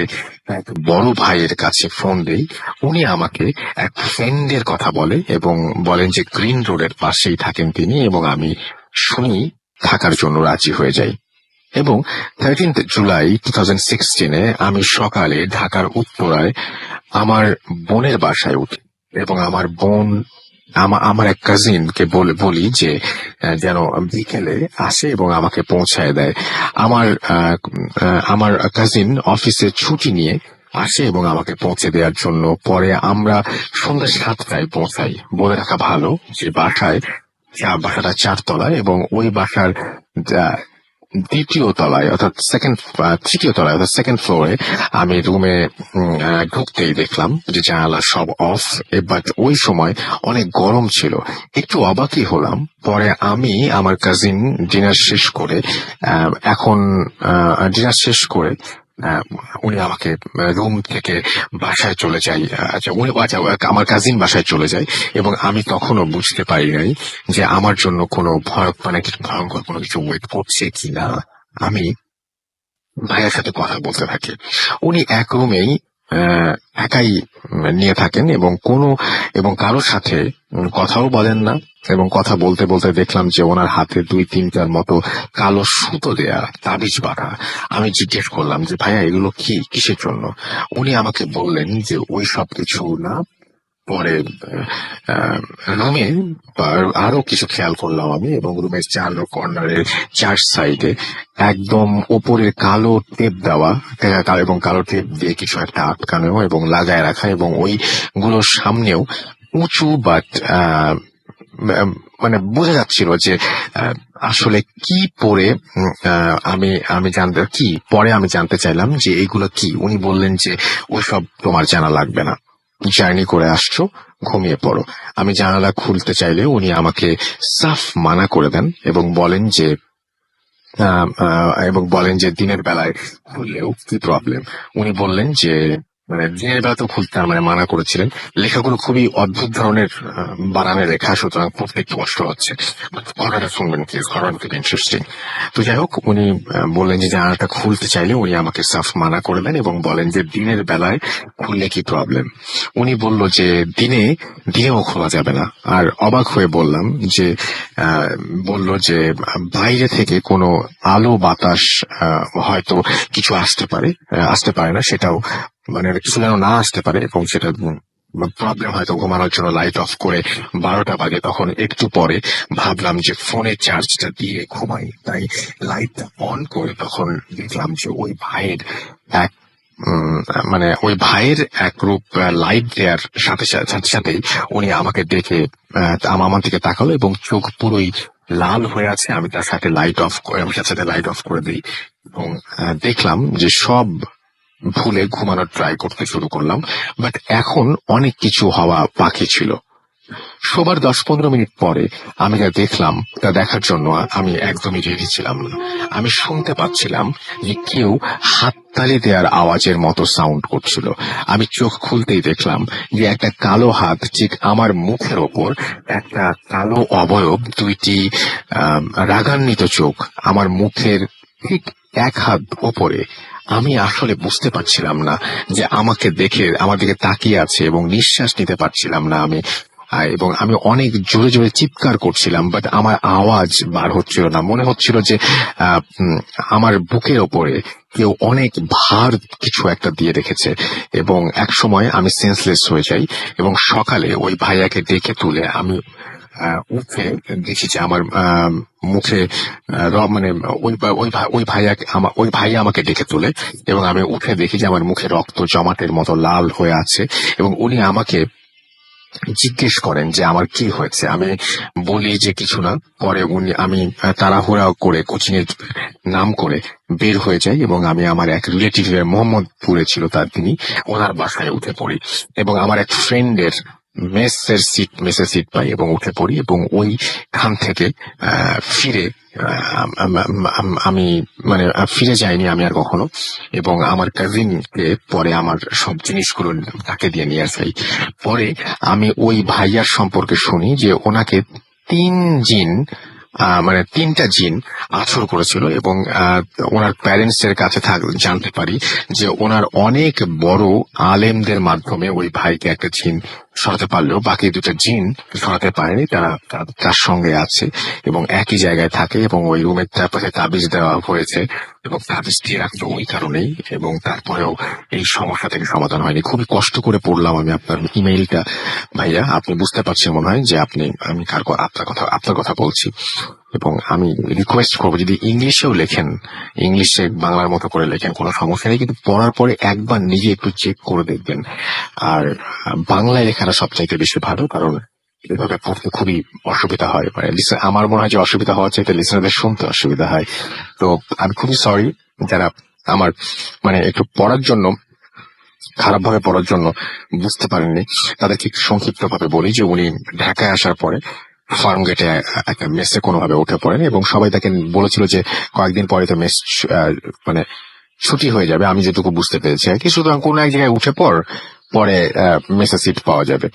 এক বড় ভাইয়ের কাছে ফোন দেই, উনি আমাকে এক ফ্রেন্ডের কথা বলে এবং বলেন যে গ্রিন রোডের পাশেই থাকেন তিনি, এবং আমি শুনি থাকার জন্য রাজি হয়ে যাই। এবং 13th জুলাই 2016 আমি সকালে ঢাকার উত্তরায় আমার বোনের বাসায় উঠি, এবং আমার বোন আমার এক কাজিনকে বলি যে যেন বিকেলে আসে এবং আমাকে পৌঁছায় দেয়। আমার কাজিন অফিসে ছুটি নিয়ে আসে এবং আমাকে পৌঁছে দেওয়ার জন্য। পরে আমরা সন্ধ্যা 7টায় পৌঁছাই। বলে রাখা ভালো যে বাসাটা 4 তলায়, এবং ওই বাসার তৃতীয় তলায় অর্থাৎ সেকেন্ড ফ্লোরে আমি রুমে ঢুকতেই দেখলাম যে জানালা সব অফ। বাট ওই সময় অনেক গরম ছিল, একটু অবাকই হলাম। পরে আমি আমার কাজিন ডিনার শেষ করে উনি আমাকে রুম থেকে বাসায় চলে যাই। আমার কাজিন বাসায় চলে যায়, এবং আমি তখনও বুঝতে পারি নাই যে আমার জন্য কোনো ভয়ঙ্কর কোনো কিছু ওয়েট করছে কিনা। আমি ভাইয়ের সাথে কথা বলতে থাকি। উনি এক রুমেই একাই নিয়ে থাকেন, এবং কারোর সাথে কথাও বলেন না। এবং কথা বলতে বলতে দেখলাম যে ওনার হাতে 2-3টার মতো কালো সুতো দেয়া তাবিজ বাঁধা। আমি জিজ্ঞেস করলাম যে ভাইয়া এগুলো কিসের জন্য? উনি আমাকে বললেন যে ওই সব কিছু না। পরে রুমে আরো কিছু খেয়াল করলাম আমি, এবং রুমের 4 কর্নারের 4 সাইডে একদম ওপরে কালো টেপ দেওয়া, এবং কালো টেপ দিয়ে কিছু একটা আটকানো এবং লাগায় রাখা, এবং ওইগুলোর সামনেও উঁচু বাট মানে বোঝা যাচ্ছিল যে আসলে কি পরে। আমি জানতে চাইলাম যে এগুলো কি। উনি বললেন যে ওইসব তোমার জানা লাগবে না, জার্নি করে আসছো, ঘুমিয়ে পড়ো। আমি জানালা খুলতে চাইলে উনি আমাকে সাফ মানা করে দেন, এবং বলেন যে দিনের বেলায় খুললেও কি প্রবলেম। উনি বললেন যে মানে দিনের বেলা তো খুলতে মানা করেছিলেন। লেখাগুলো খুবই অদ্ভুত ধরনের বানানের লেখা, সুতরাং পড়তে একটু কষ্ট হচ্ছে। ঘটনাটা শুনবেন প্লিজ, ঘটনাটা খুব ইন্টারেস্টিং। তো যাই হোক, উনি বললেন যে জানালাটা খুলতে চাইলে উনি আমাকে সাফ মানা করে দেন, এবং বলেন যে দিনের বেলায় খুললে কি প্রবলেম। উনি বলল যে দিনেও খোলা যাবে না। আর অবাক হয়ে বললাম যে বলল যে বাইরে থেকে কোনো আলো বাতাস হয়তো কিছু আসতে পারে না, সেটাও মানে কিছু যেন না আসতে পারে, এবং সেটা প্রবলেম হয়তো ঘুমানোর জন্য লাইট অফ করে 12টা বাজে। তখন একটু পরে ভাবলাম যে ফোনের চার্জটা দিয়ে ঘুমাই, তাই লাইটটা অন করে তখন দেখলাম যে ওই ভাইয়ের এক গ্রুপ লাইট দেওয়ার সাথে সাথেই উনি আমাকে দেখে আমার দিকে তাকালো, এবং চোখ পুরোই লাল হয়ে আছে। আমি তার সাথে লাইট অফ করে দিই, এবং দেখলাম যে সব ভুলে ঘুমানোর ট্রাই করতে শুরু করলাম। বাট এখন অনেক কিছু হওয়া বাকি ছিল। শোবার 10-15 মিনিট পরে আমি যা দেখলাম তা দেখার জন্য আমি একদমই রেডি ছিলাম না। আমি শুনতে পাচ্ছিলাম যে কেউ হাততালি দেওয়ার আওয়াজের মতো সাউন্ড করছিল। আমি চোখ খুলতেই দেখলাম যে একটা কালো হাত ঠিক আমার মুখের ওপর, একটা কালো অবয়ব, দুইটি রাগান্বিত চোখ আমার মুখের ঠিক এক হাত ওপরে। আমি আসলে বুঝতে পারছিলাম না যে আমাকে দেখে আমার দিকে তাকিয়ে আছে এবং নিঃশ্বাস নিতে পারছিলাম না আমি। এবং আমি অনেক জোরে জোরে চিৎকার করছিলাম, বাট আমার আওয়াজ বার হচ্ছিল না। মনে হচ্ছিল যে আমার বুকের ওপরে কেউ অনেক ভার কিছু একটা দিয়ে রেখেছে। এবং এক সময় আমি সেন্সলেস হয়ে যাই এবং সকালে ওই ভাইয়াকে ডেকে তুলে আমি উঠে দেখি যে আমার মুখে মানে ওই ভাইয়া আমাকে ডেকে তোলে এবং আমি উঠে দেখি যে আমার মুখে রক্ত জমাটের মতো লাল হয়ে আছে। এবং উনি আমাকে জিজ্ঞেস করেন যে আমার কি হয়েছে। আমি বলি যে কিছু না। পরে আমি তাড়াহুড়া করে কোচিং এর নাম করে বের হয়ে যাই এবং আমি আমার এক রিলেটিভের মোহাম্মদপুরে ছিল তিনি, ওনার বাসায় উঠে পড়ি এবং আমার এক ফ্রেন্ডের মেসের সিট পাই এবং উঠে পড়ি। এবং ওইখান থেকে ফিরে আমি মানে ফিরে যাইনি আমি আর কখনো। এবং আমার কাজিনকে পরে আমার সব জিনিসগুলো তাকে দিয়ে নিয়ে আসি। পরে আমি ওই ভাইয়ার সম্পর্কে শুনি যে ওনাকে 3টা জিন আছর করেছিল এবং ওনার প্যারেন্টস এর কাছে জানতে পারি যে ওনার অনেক বড় আলেমদের মাধ্যমে ওই ভাইকে একটা জিন সরাতে পারলেও বাকি 2টা জিন সরাতে পারেনি। তার সঙ্গে আছে এবং একই জায়গায় থাকে এবং ওই রুমের চারপাশে তাবিজ দেওয়া হয়েছে এবং তাবিজ দিয়ে রাখতো ওই কারণেই। এবং তারপরেও এই সমস্যা থেকে সমাধান হয়নি। খুবই কষ্ট করে পড়লাম আমি আপনার ইমেইলটা ভাইয়া। আপনি বুঝতে পারছেন মনে হয় যে আমি আপনার কথা বলছি। এবং আমি রিকোয়েস্ট করবো যদি ইংলিশেও লেখেন, ইংলিশে বাংলার মতো করে লেখেন, কোনো সমস্যা নেই, কিন্তু পড়ার পরে একবার নিজে একটু চেক করে দেখবেন। আর বাংলায় লেখাটা সবচাইতে বেশি ভালো, কারণ এভাবে পড়তে খুবই অসুবিধা হয়। মানে আমার মনে হয় যে অসুবিধা হওয়ার চাইতে লিসনারদের শুনতে অসুবিধা হয়। তো আমি খুবই সরি যারা আমার একটু পড়ার জন্য, খারাপভাবে পড়ার জন্য বুঝতে পারেননি। তাদেরকে সংক্ষিপ্ত ভাবে বলি যে উনি ঢাকায় আসার পরে ফার্ম গেটে একটা মেসে কোনোভাবে উঠে পড়েন এবং সবাই তাকে বলেছিল যে কয়েকদিন পরে তো মেস ছুটি হয়ে যাবে, আমি যেটুকু বুঝতে পেরেছি আর কি। সুতরাং কোনো এক জায়গায় উঠে পরে মেসে সিট পাওয়া যাবে,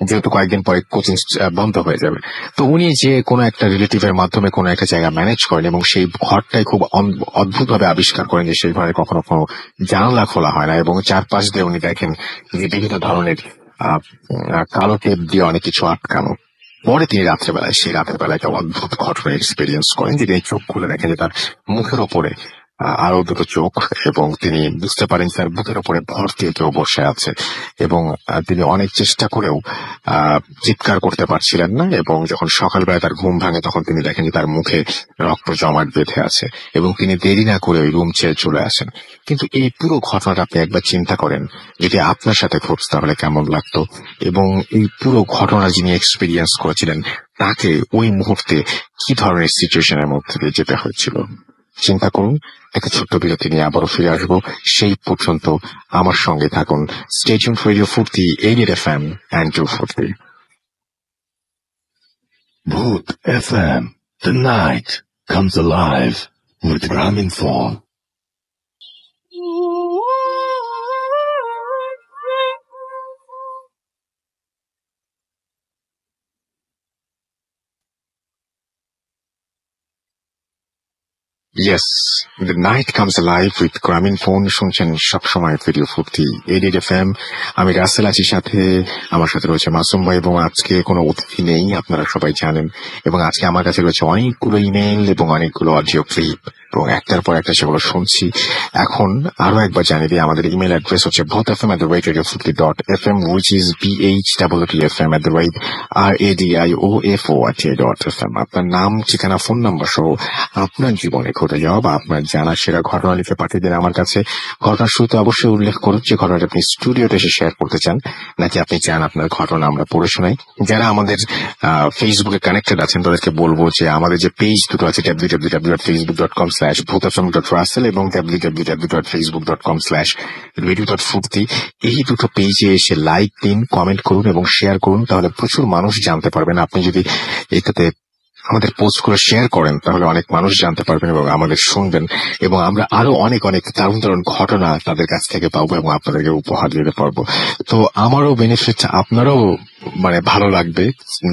যেহেতু কয়েকদিন পরে কোচিং বন্ধ হয়ে যাবে। তো উনি যে কোনো একটা রিলেটিভের মাধ্যমে কোনো একটা জায়গা ম্যানেজ করেন এবং সেই ঘরটাই খুব অদ্ভুত ভাবে আবিষ্কার করেন যে সেই ঘরে কখনো কোনো জানালা খোলা হয় না এবং চারপাশ দিয়ে উনি দেখেন যে বিভিন্ন ধরনের কালো টেপ দিয়ে অনেক কিছু আটকানো। পরে তিনি রাতের বেলায় একটা অদ্ভুত ঘটনা এক্সপেরিয়েন্স করেন, যে তিনি চোখ খুলে দেখেন যে তার মুখের ওপরে আরো 2টো চোখ এবং তিনি বুঝতে পারেন তার বুকের ওপরে ভর দিয়ে কেউ বসে আছে। এবং তিনি অনেক চেষ্টা করেও চিৎকার করতে পারছিলেন না। এবং যখন সকালবেলায় তার ঘুম ভাঙে তখন তিনি দেখেন যে তার মুখে রক্ত জমাট বেঁধে আছে এবং তিনি দেরি না করে ওই রুম ছেড়ে চলে আসেন। কিন্তু এই পুরো ঘটনাটা আপনি একবার চিন্তা করেন যদি আপনার সাথে ঘটতো তাহলে কেমন লাগতো, এবং এই পুরো ঘটনা যিনি এক্সপেরিয়েন্স করেছিলেন তাকে ওই মুহূর্তে কি ধরনের সিচুয়েশনের মধ্যে দিয়ে যেতে হয়েছিল। চিন্তা করুন। একটা ছোট্ট বিরতি নিয়ে আবারও ফিরে আসবো। সেই পর্যন্ত আমার সঙ্গে থাকুন। Stay tuned for radio Foorti 88 FM and 240। Bhoot FM. The night comes alive with Graminphone. Yes, the night comes alive with Graminphone। শুনছেন সবসময় রেডিও ফুর্তি 88 FM। আমি রাসেল আছি সাথে, আমার সাথে রয়েছে মাসুম ভাই এবং আজকে কোনো অতিথি নেই, আপনারা সবাই জানেন। এবং আজকে আমার কাছে রয়েছে অনেকগুলো ইমেল এবং অনেকগুলো অডিও ক্লিপ এবং একটার পর একটা সেগুলো শুনছি। এখন আরো একবার জানিয়ে দিই, আমাদের ইমেল অ্যাড্রেস হচ্ছে bhootfm@radiofurti.fm, which is bhwtfm@radiofurti.fm। আপনার নাম, ঠিকানা, ফোন নাম্বার সহ আপনার জীবনে ঘটে যাওয়া বা আপনার জানা সেরা ঘটনা লিখে পাঠিয়ে দিন আমার কাছে। ঘটনার শুরুতে অবশ্যই উল্লেখ করুন যে ঘটনাটা আপনি স্টুডিওতে এসে শেয়ার করতে চান নাকি আপনি চান আপনার ঘটনা আমরা পড়ে শোনাই। যারা আমাদের ফেসবুকে কানেক্টেড আছেন তাদেরকে বলবো যে আমাদের যে পেজ দুটো আছে www.facebook.com/radiofurti www.bhutfm.russell এবং www.facebook.com/radio.furti এই দুটো পেজে এসে লাইক দিন, কমেন্ট করুন এবং শেয়ার করুন। তাহলে প্রচুর মানুষ জানতে পারবেন। আপনি যদি এটাতে আমাদের পোস্ট করে শেয়ার করেন তাহলে অনেক মানুষ জানতে পারবেন এবং আমাদের শুনবেন, এবং আমরা আরো অনেক অনেক দারুণ দারুণ ঘটনা তাদের কাছ থেকে পাবো এবং আপনাদেরকে উপহার দিতে পারবো। তো আমারও বেনিফিট, আপনারও ভালো লাগবে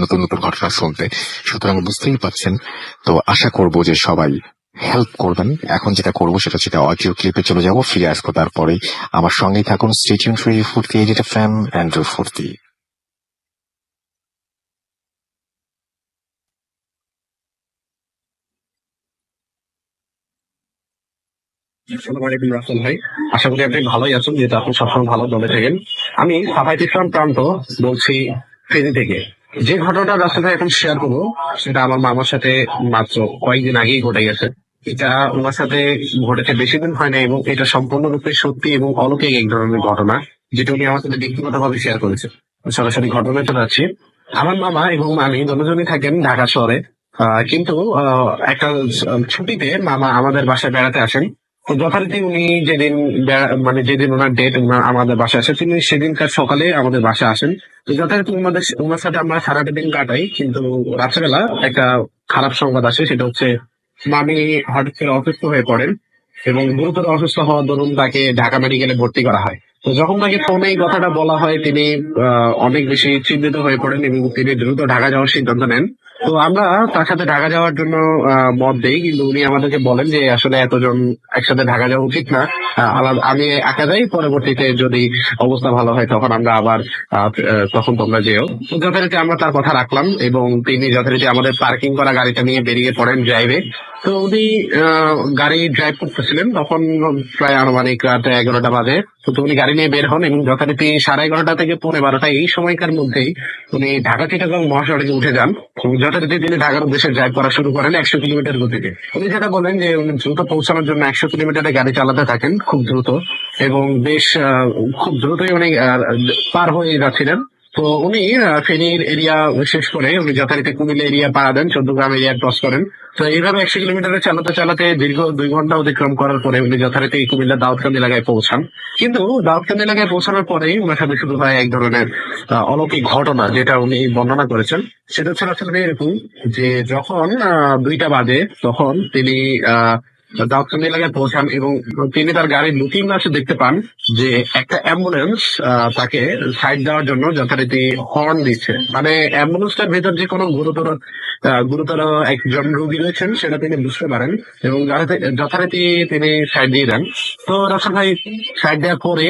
নতুন নতুন ঘটনা শুনতে। সুতরাং বুঝতেই পারছেন। তো আশা করব যে সবাই হেল্প করবেন। এখন যেটা করবো সেটা হচ্ছে অডিও ক্লিপে চলে যাব, ফিরে আসবো তারপরেই। আমার সঙ্গেই থাকুন। স্টে টিউন ফর ফুর্তি এডিট এফএম অ্যান্ড্রু ফুর্তি। আসসালামু আলাইকুম রাসেল ভাই, আশা করি আপনি ভালোই আছেন, যেহেতু আপনি সবসময় ভালো দলে থাকেন। আমি সাফাইত ইসলাম প্রান্ত বলছি, ফেনী থেকে। যে ঘটনাটা রাসেল ভাই এখন শেয়ার করবো সেটা আমার মামার সাথে মাত্র কয়েকদিন আগেই ঘটে গেছে। এটা ওনার সাথে ঘটেছে বেশি দিন হয় না, এবং এটা সম্পূর্ণরূপে সত্যি এবং অলৌকিক এক ধরনের ঘটনা, যেটা উনি আমার সাথে ব্যক্তিগত ভাবে শেয়ার করেছে। সরাসরি ঘটনায় চলে যাচ্ছি। আমার মামা এবং আমি দুজনই থাকেন ঢাকা শহরে। কিন্তু ছুটিতে মামা আমাদের বাসায় বেড়াতে আসেন। তো যথারীতি উনি যেদিন যেদিন ওনার ডেট আমাদের বাসায় আসে, তিনি সেদিনকার সকালে আমাদের বাসায় আসেন। তো যথারীতি ওনার সাথে আমরা সারাটা দিন কাটাই, কিন্তু রাত্রেবেলা একটা খারাপ সংবাদ আসে। সেটা হচ্ছে মামি হঠাৎ করে অসুস্থ হয়ে পড়েন, এবং গুরুতর অসুস্থ হওয়ার দরুন তাকে ঢাকা মেডিকেলে ভর্তি করা হয়। তো যখন তাকে ফোনে এই কথাটা বলা হয়, তিনি অনেক বেশি চিন্তিত হয়ে পড়েন এবং তিনি দ্রুত ঢাকা যাওয়ার সিদ্ধান্ত নেন। তো আমরা তার সাথে ঢাকা যাওয়ার জন্য মত দেই, কিন্তু উনি আমাদেরকে বলেন যে আসলে এতজন একসাথে ঢাকা যাওয়া উচিত না, আমি একা যাই, পরবর্তীতে যদি অবস্থা ভালো হয় তখন আমরা আবার তখন তোমরা যেও। তো যথারীতি আমরা তার কথা রাখলাম, এবং তিনি যথারীতি আমাদের পার্কিং করা গাড়িটা নিয়ে বেরিয়ে পড়েন ড্রাইভে। তো উনি গাড়ি ড্রাইভ করতেছিলেন, তখন প্রায় আনুমানিক রাত 11টা বাজে। তো উনি গাড়ি নিয়ে বের হন, এবং যথারীতি 11:30 থেকে 12:30 এই সময়কার মধ্যেই উনি ঢাকা চিটাগাং মহাসড়কে উঠে যান। যথারীতি তিনি ঢাকার উদ্দেশ্যে ড্রাইভ করা শুরু করেন 100 কিলোমিটার গতিতে। উনি যেটা বলেন যে উনি দ্রুত পৌঁছানোর জন্য 100 কিলোমিটারে গাড়ি চালাতে থাকেন, খুব দ্রুত, এবং বেশ খুব দ্রুতই উনি পার হয়ে যাচ্ছিলেন। তো উনি ফেনীর এরিয়া শেষ করে উনি যথারীতি কুমিল্লা এরিয়া পাড়া দেন, চৌদ্দগ্রাম এরিয়া ক্রস করেন। তো এইভাবে 100 কিলোমিটারে চালাতে চালাতে দীর্ঘ 2 ঘন্টা অতিক্রম করার পরে উনি যথারীতি কুমিল্লা দাউদকান্দি এলাকায় পৌঁছান। কিন্তু দাউদকান্দি এলাকায় পৌঁছানোর পরেই ওনার সাথে শুরু হয় এক ধরনের অলৌকিক ঘটনা, যেটা উনি বর্ণনা করেছেন। সেটা হচ্ছে আসলে এরকম যে যখন 2টা বাজে, তখন তিনি দাউদকান্দি এলাকায় পৌঁছান, এবং তিনি তার গাড়ির লুকিং গ্লাসে দেখতে পান যে একটা অ্যাম্বুলেন্স তাকে সাইড দেওয়ার জন্য যথারীতি হর্ন দিচ্ছে। মানে অ্যাম্বুলেন্সটার ভেতর যে কোনো গুরুতর একজন রোগী রয়েছেন সেটা তিনি বুঝতে পারেন, এবং যথারীতি তিনি সাইড দিয়ে দেন। তো রাসেল ভাই সাইড দেওয়ার পরে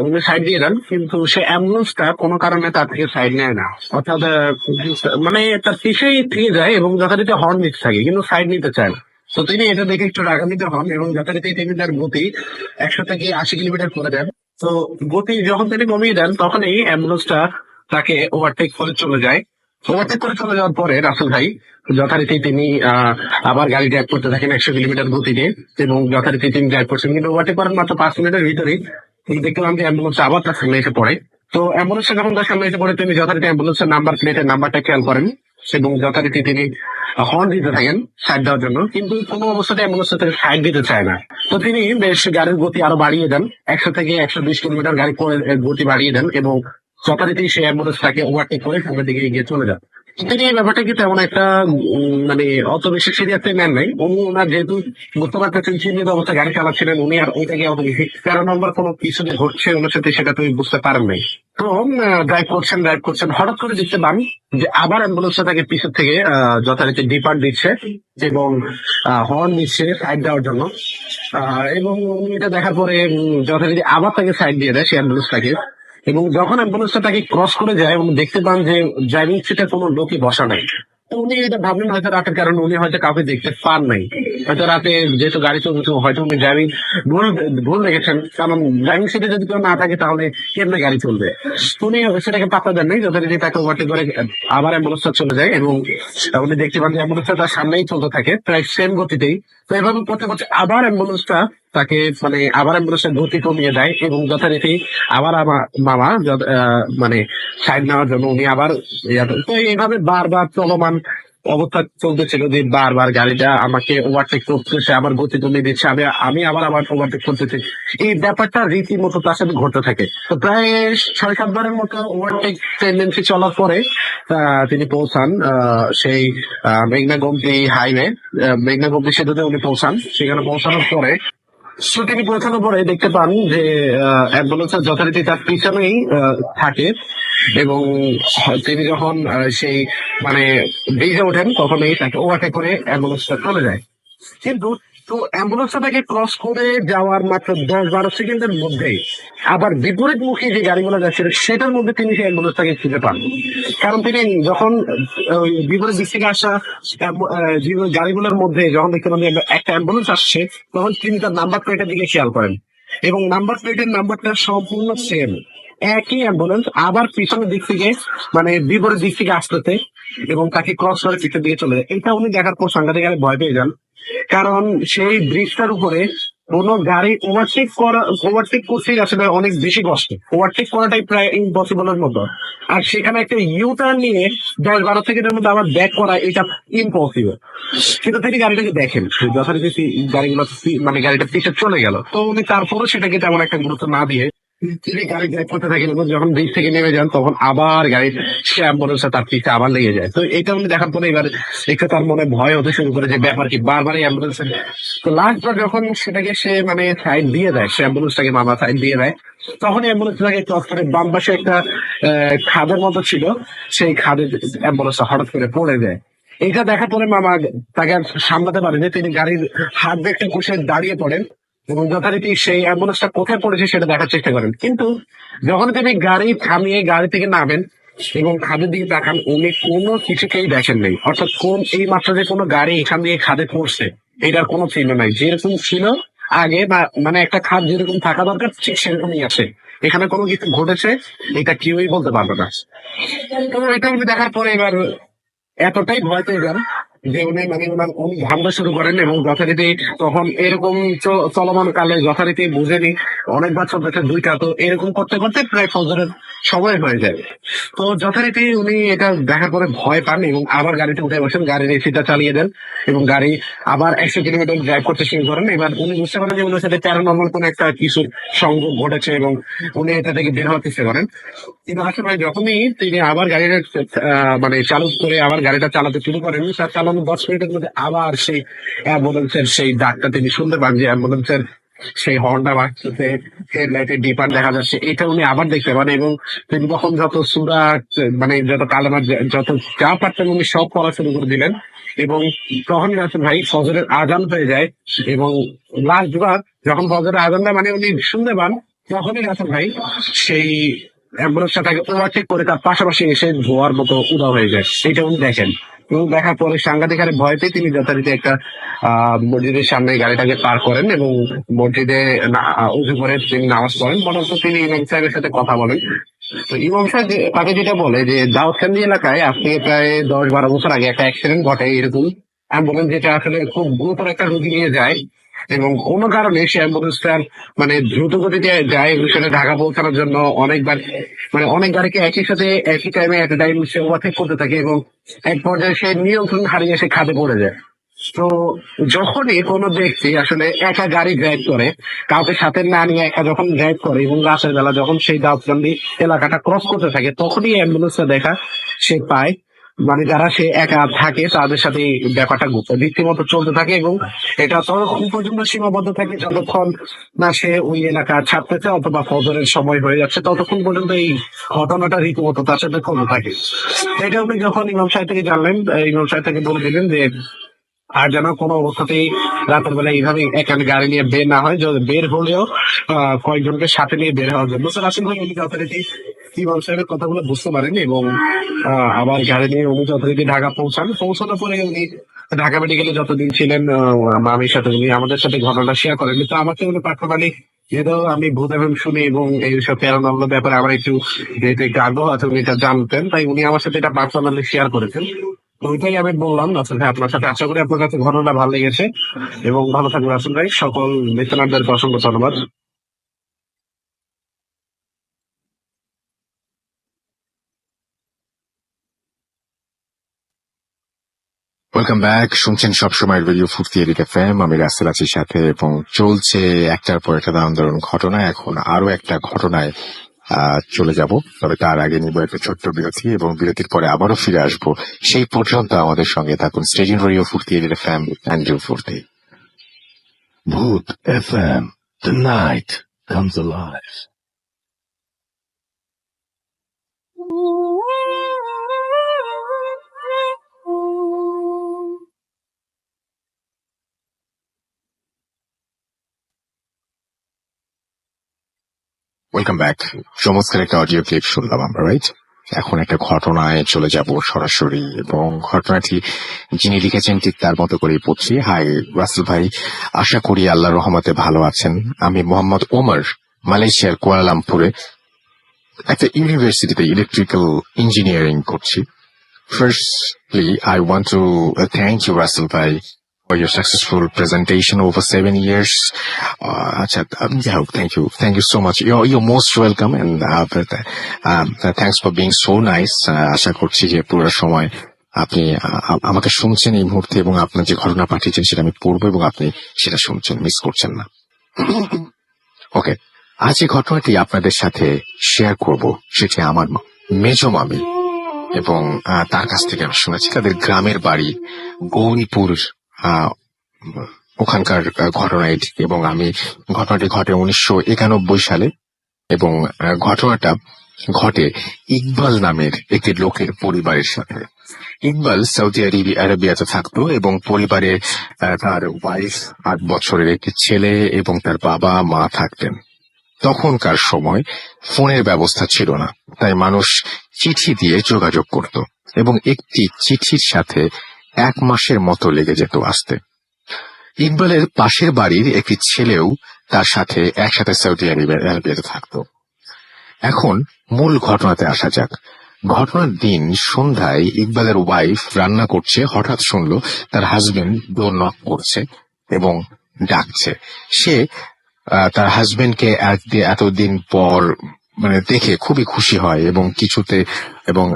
উনি সাইড দিয়ে দেন, কিন্তু সে অ্যাম্বুলেন্সটা কোনো কারণে তার থেকে সাইড নেয় না, অর্থাৎ তার পিছেই থেকে যায় এবং যথারীতি হর্ন দিতে থাকে, কিন্তু সাইড নিতে চায় না। তো তিনি এটা দেখে একটু রাগান্বিত হন, এবং যথারীতি তিনি তার গতি 100 থেকে 80 কিলোমিটার করে দেন। তো গতি যখন তিনি কমিয়ে দেন, তখন এই অ্যাম্বুলেন্সটা তাকে ওভারটেক করে চলে যায়। ওভারটেক করে চলে যাওয়ার পরে রাসেল ভাই যথারীতি তিনি আবার গাড়ি ড্রাইভ করতে থাকেন 100 কিলোমিটার গতিতে, এবং যথারীতি তিনি ড্রাইভ করছেন, কিন্তু ওভারটেক করার মাত্র 5 মিনিটের ভিতরেই তিনি দেখলাম যে অ্যাম্বুলেন্স আবার তার সামনে এসে পড়ে। তো অ্যাম্বুলেন্সটা যখন তার সামনে এসে পড়ে, তিনি যথারীতি অ্যাম্বুলেন্সের নাম্বার প্লেটের নাম্বারটা খেয়াল করেন, এবং যথারীতি তিনি হর্ন দিতে থাকেন সাইড দেওয়ার জন্য, কিন্তু কোনো অবস্থাতে অ্যাম্বুলেন্স থেকে সাইড দিতে চায় না। তো তিনি বেশ গাড়ির গতি আরো বাড়িয়ে দেন, 100 থেকে 120 কিলোমিটার গাড়ি গতি বাড়িয়ে দেন, এবং যথারীতি সেই অ্যাম্বুলেন্সটাকে ওভারটেক করে সামনের দিকে এগিয়ে চলে যান। তিনি এই ব্যাপারটাকে তেমন একটা অত বেশি সিরিয়াসলি নেন নাই। ওনার যেহেতু বুঝতে পারতেছেন চিহ্নিত অবস্থা গাড়ি চালাচ্ছিলেন, উনি আর ওইটাকে অত বেশি 13 নম্বর কোনো কিছু যে ঘটছে ওনার সাথে সেটা তুমি বুঝতে পারেন নাই। তো ড্রাইভ করছেন, হঠাৎ করে দেখতে পান যে আবার অ্যাম্বুলেন্সটা তাকে পিছের থেকে যথারীতি ডিপার্ট দিচ্ছে, এবং হর্ন দিচ্ছে সাইড দেওয়ার জন্য। এবং উনি এটা দেখার পরে যথারীতি আবার তাকে সাইড দিয়ে দেয় সেই অ্যাম্বুলেন্সটাকে, এবং যখন অ্যাম্বুলেন্সটা তাকে ক্রস করে যায়, উনি দেখতে পান যে ড্রাইভিং সিটে কোনো লোকই বসা নাই। তো উনি এটা ভাবলেন হয়তো রাতের কারণে উনি হয়তো কাউকে দেখতে পান নাই, হয়তো রাতে যেহেতু গাড়ি চলছে হয়তো উনি ড্রাইভিং ভুল রেখেছেন, কারণ ড্রাইভিং সিটে যদি কেউ না থাকে তাহলে কেমনে গাড়ি চলবে। উনি সেটাকে পাত্তা দেন নাই, যথারীতি তাকে ওভারটেক করে আবার অ্যাম্বুলেন্সটা চলে যায়, এবং উনি দেখতে পান যে অ্যাম্বুলেন্সটা তার সামনেই চলতে থাকে প্রায় সেম গতিতেই। তো এভাবে করতে করতে আবার অ্যাম্বুলেন্সটা তাকে আবার অ্যাম্বুলেন্সের গতি কমিয়ে দেয়, এবং যথারীতি আবার আমার মামা সাইড নেওয়ার জন্য উনি আবার তো এইভাবে বারবার চলমান অবস্থা চলতেছিল যে বারবার গাড়িটা আমাকে ওভারটেক করতেছে, আমার গতি কমিয়ে দিচ্ছে, আমি আমি আবার ওভারটেক করতেছি। এই ব্যাপারটা রীতিমতো তার সাথে ঘটতে থাকে। তো প্রায় 6-7 বারের মতো ওভারটেক টেন্ডেন্সি চলার পরে তিনি পৌঁছান সেই মেঘনা গোমতী হাইওয়ে, মেঘনা গোমতী সেতুতে উনি পৌঁছান। সেখানে পৌঁছানোর পরে তিনি পৌঁছানোর পরে দেখতে পান যে অ্যাম্বুলেন্সের যথারীতি তার পিছনেই থাকে। এবং তিনি যখন সেই মানে ব্রিজে ওঠেন তখনই তাকে ওভারটেক করে অ্যাম্বুলেন্সটা চলে যায়। কিন্তু তো অ্যাম্বুলেন্সটা তাকে ক্রস করে যাওয়ার মাত্র 10-12 সেকেন্ডের মধ্যেই আবার বিপরীতমুখী যে গাড়িগুলো যাচ্ছিল সেটার মধ্যে তিনি সেই অ্যাম্বুলেন্সটাকে খুঁজে পান। কারণ তিনি যখন ওই বিপরীত দিক থেকে আসা যে গাড়িগুলোর মধ্যে যখন দেখতে পান যে একটা অ্যাম্বুলেন্স আসছে, তখন তিনি তার নাম্বার প্লেটের দিকে খেয়াল করেন এবং নাম্বার প্লেটের নাম্বারটা সম্পূর্ণ সেম। একই অ্যাম্বুলেন্স আবার পিছনের দিক থেকে মানে বিপরীত দিক থেকে আসতেছে এবং তাকে ক্রস করে পিছন দিকে চলে যায়। এটা উনি দেখার পর সাংঘাতিক আরে ভয় পেয়ে যান। কারণ সেই ব্রিজটার উপরে কোনো গাড়ি ওভারটেক করতেই আসলে অনেক বেশি কষ্ট, ওভারটেক করাটাই প্রায় ইম্পসিবলের মতো। আর সেখানে একটা ইউ টার্ন নিয়ে 10-12 সেকেন্ডের মধ্যে আবার ব্যাক করা এটা ইম্পসিবল। কিন্তু তিনি গাড়িটাকে দেখেন যথারীতি গাড়িগুলো মানে গাড়িটা পিছে চলে গেল, তো উনি তারপরও সেটাকে তেমন একটা গুরুত্ব না দিয়ে তিনি গাড়ি ড্রাইভ করতে থাকেন এবং যখন ব্রিজ থেকে নেমে যান তখন আবার গাড়ি সে অ্যাম্বুলেন্সে তার পিছে আবার লেগে যায়। তো এটা উনি দেখার পরে এবার একটু তার মনে ভয় হতে শুরু করে যে ব্যাপার কি, বারবার অ্যাম্বুলেন্সে। তো লাস্ট বার যখন সেটাকে সে মানে সাইড দিয়ে দেয়, সে অ্যাম্বুলেন্সটাকে মামা সাইড দিয়ে দেয়, তখন অ্যাম্বুলেন্সটাকে ক্রস করে বাম পাশে একটা খাদের মতো ছিল, সেই খাদে অ্যাম্বুলেন্সটা হঠাৎ করে পড়ে যায়। এটা দেখার পরে মামা তাকে আর সামলাতে পারে যে তিনি গাড়ির হাত ব্রেকটা কষে দাঁড়িয়ে পড়েন এবং যথারীতি সেই অ্যাম্বুলেন্সটা কোথায় পড়েছে সেটা দেখার চেষ্টা করেন। কিন্তু যখন তিনি গাড়ি থামিয়ে গাড়ি থেকে নামেন এবং খাদের দিকে তাকান, উনি কোনো কিছুকেই দেখেন নেই। অর্থাৎ কোন এই মাত্র যে কোনো গাড়ি এখান দিয়ে খাদে পড়ছে এটার কোনো চিহ্ন নাই। যেরকম ছিল আগে বা মানে একটা খাদ যেরকম থাকা দরকার ঠিক সেরকমই আছে। এখানে কোনো কিছু ঘটেছে এটা কেউই বলতে পারবে না। তো এটা উনি দেখার পরে এবার এতটাই ভয় পেয়ে যান যে উনি মানে উনি ভাবনা শুরু করেন এবং যথারীতি তখন এরকম চলমান কালে যথারীতি বুঝেনি অনেকবার চলতেছে দুইটা, তো এরকম করতে করতে প্রায় ফজরের সময় হয়ে যায়। তো যথারীতি উনি এটা দেখার পরে ভয় পান এবং আবার গাড়িতে উঠে বসেন, গাড়ির এসিটা চালিয়ে দেন এবং গাড়ি আবার 100 কিলোমিটার ড্রাইভ করতে শুরু করেন। এবার উনি বুঝতে পারেন যে ওনার সাথে প্যারানর্মাল কোনো একটা কিছু সংযোগ ঘটেছে এবং উনি এটা থেকে বের হওয়ার চেষ্টা করেন। কিন্তু আসলে যখনই তিনি আবার গাড়িটা মানে চালু করে আবার গাড়িটা চালাতে শুরু করেন, তার চালানো 10 মিনিটের মধ্যে আবার সেই অ্যাম্বুলেন্সের সেই ডাকটা তিনি শুনতে পান যে অ্যাম্বুলেন্সের সেই হর্নটা বাজতেছে, হেডলাইটের ডিপার দেখা যাচ্ছে, এটা উনি আবার দেখতে পান। এবং তিনি তখন যত সুরা মানে যত কালেমার যত যা পারতেন উনি সব পড়া শুরু করে দিলেন। এবং তখনই আছে ভাই ফজরের আজান হয়ে যায় এবং লাস্ট বার যখন ফজরের আজানটা মানে উনি শুনতে পান, তখনই আছে ভাই সেই অ্যাম্বুলেন্সটা তাকে ওভারটেক করে তার পাশাপাশি এসে ধোয়ার মতো উদা হয়ে যায়। এটা উনি দেখেন এবং দেখার পরে সাংঘাতিক হারে ভয় পেয়ে তিনি যথারীতি একটা মসজিদের সামনে গাড়িটাকে পার করেন এবং মসজিদে উজু করে তিনি নামাজ পড়েন। মূলত তিনি ইমাম সাহেবের সাথে কথা বলেন। তো ইমাম সাহেব তাকে যেটা বলে যে দাউদকান্দি এলাকায় আজকে প্রায় 10-12 বছর আগে একটা অ্যাক্সিডেন্ট ঘটে এরকম, অ্যাম্বুলেন্স যেটা আসলে খুব গুরুতর একটা রোগী নিয়ে যায় এবং কোনো কারণে সে অ্যাম্বুলেন্সটার মানে দ্রুত গতিতে যায় এবং সেটা ঢাকা পৌঁছানোর জন্য অনেকবার মানে অনেক গাড়িকে একই সাথে একই টাইমে এট টাইম সে ওভারটেক করতে থাকে এবং এক পর্যায়ে সে নিয়ন্ত্রণ হারিয়ে সে খাদে পড়ে যায়। তো যখনই কোনো ব্যক্তি আসলে একা গাড়ি ড্রাইভ করে, কাউকে সাথে না নিয়ে একা যখন ড্রাইভ করে এবং রাতের বেলা যখন সেই দাউদকান্দি এলাকাটা ক্রস করতে থাকে, তখনই অ্যাম্বুলেন্সটা দেখা সে পায়। মানে যারা সে একা থাকে তাদের সাথে এই ব্যাপারটা রীতিমতো চলতে থাকে এবং এটা ততক্ষণ পর্যন্ত সীমাবদ্ধ থাকে যতক্ষণ না সে ওই এলাকা ছাড়তেছে অথবা ফজরের সময় হয়ে যাচ্ছে, ততক্ষণ পর্যন্ত এই ঘটনাটা রীতিমতো তার সাথে চলতে থাকে। এটা উনি যখন ইমাম সাহেব থেকে জানলেন, ইমাম সাহেব থেকে বলে দিলেন যে আর যেন কোনো অবস্থাতেই রাতের বেলা এইভাবে এখানে গাড়ি নিয়ে বের না হয়, যদি বের হলেও কয়েকজনকে সাথে নিয়ে বের হওয়ার জন্য। তো রাসেল ভাই উনি যথারীতি ইমাম সাহেবের কথাগুলো বুঝতে পারেন এবং আবার গাড়ি নিয়ে উনি যথারীতি ঢাকা পৌঁছান। পৌঁছানোর পরে উনি ঢাকা মেডিকেলে যতদিন ছিলেন মামির সাথে উনি আমাদের সাথে ঘটনাটা শেয়ার করেন। কিন্তু আমাকে উনি পার্সোনালি যেহেতু আমি ভূত এবং শুনি এবং এইসব প্যারানর্মাল ব্যাপারে আমার একটু যেহেতু একটু আগ্রহ আছে, উনি এটা জানতেন, তাই উনি আমার সাথে এটা পার্সোনালি শেয়ার করেছেন। তো ওইটাই আমি বললাম আসলে আপনার সাথে। আশা করি আপনার কাছে ঘটনাটা ভালো লেগেছে এবং ভালো থাকবেন আসল ভাই। সকল লিসেনারদেরকে অসংখ্য ধন্যবাদ। Welcome back. শুনছেন সবসময় রেডিও ফুর্তি এদিকে ফ্যাম, আমি রাসেল আছি সাথে, এবং চলছে একটার পর একটা দারুণ দারুণ ঘটনা। এখন আরো একটা ঘটনায় চলে যাব, তবে তার আগে নিব একটা ছোট্ট বিরতি, এবং বিরতির পরে আবারও ফিরে আসবো। সেই পর্যন্ত আমাদের সঙ্গে থাকুন। স্টেজিং রেডিও ফুর্তি এদিকে ফ্যাম, অ্যান্ড্রু ফুর্তি। Booth FM. The night comes alive. Welcome back. চমৎকার একটা অডিও ক্লিপ শুনলাম আমরা, রাইট? এখন একটা ঘটনায় চলে যাব সরাসরি, এবং ঘটনাটি যিনি লিখেছেন ঠিক তার মতো করেই পড়ছি। হাই রাসেল ভাই, আশা করি আল্লাহর রহমতে ভালো আছেন। আমি মোহাম্মদ ওমর, মালয়েশিয়ার কুয়ালালামপুরে একটা ইউনিভার্সিটিতে ইলেকট্রিক্যাল ইঞ্জিনিয়ারিং করছি। Firstly, I want to thank you, Russell Bhai, for your successful presentation over 7 years. Yeah, thank you so much. You're most welcome, and thanks for being so nice. আশা করছি যে পুরো সময় আপনি আমাকে শুনছেন এই মুহূর্তে, এবং আপনার যে ঘটনা পাঠিয়েছেন সেটা আমি পড়বো, এবং আপনি সেটা শুনছেন, মিস করছেন না। ওকে, আজ যে ঘটনাটি আপনাদের সাথে শেয়ার করব সেটি আমার মেজো মামি, এবং তার কাছ থেকে আমি শুনেছি। তাদের গ্রামের বাড়ি গৌরীপুর, ওখানকার ঘটনা এটি, এবং ঘটনাটি ঘটে 1991 সালে, এবং ঘটনাটা ঘটে ইকবাল নামের একটি লোকের পরিবারের সাথে। ইকবাল সৌদি আরবিয়াতে থাকতো, এবং পরিবারে তার ওয়াইফ, 8 বছরের একটি ছেলে, এবং তার বাবা মা থাকতেন। তখনকার সময় ফোনের ব্যবস্থা ছিল না, তাই মানুষ চিঠি দিয়ে যোগাযোগ করত, এবং একটি চিঠির সাথে 1 মাসের মতো লেগে যেত আসতে। ইকবালের পাশের বাড়ির একটি ছেলেও তার সাথে একসাথে সৌদি আরবিয়াতে থাকতো। এখন মূল ঘটনাতে আসা যাক। ঘটনার দিন সন্ধ্যায় ইকবালের ওয়াইফ রান্না করছে, হঠাৎ শুনলো তার হাজবেন্ড ডোর নক করছে এবং ডাকছে। সে তার হাজবেন্ডকে এতদিন পর দেখে খুবই খুশি হয়, এবং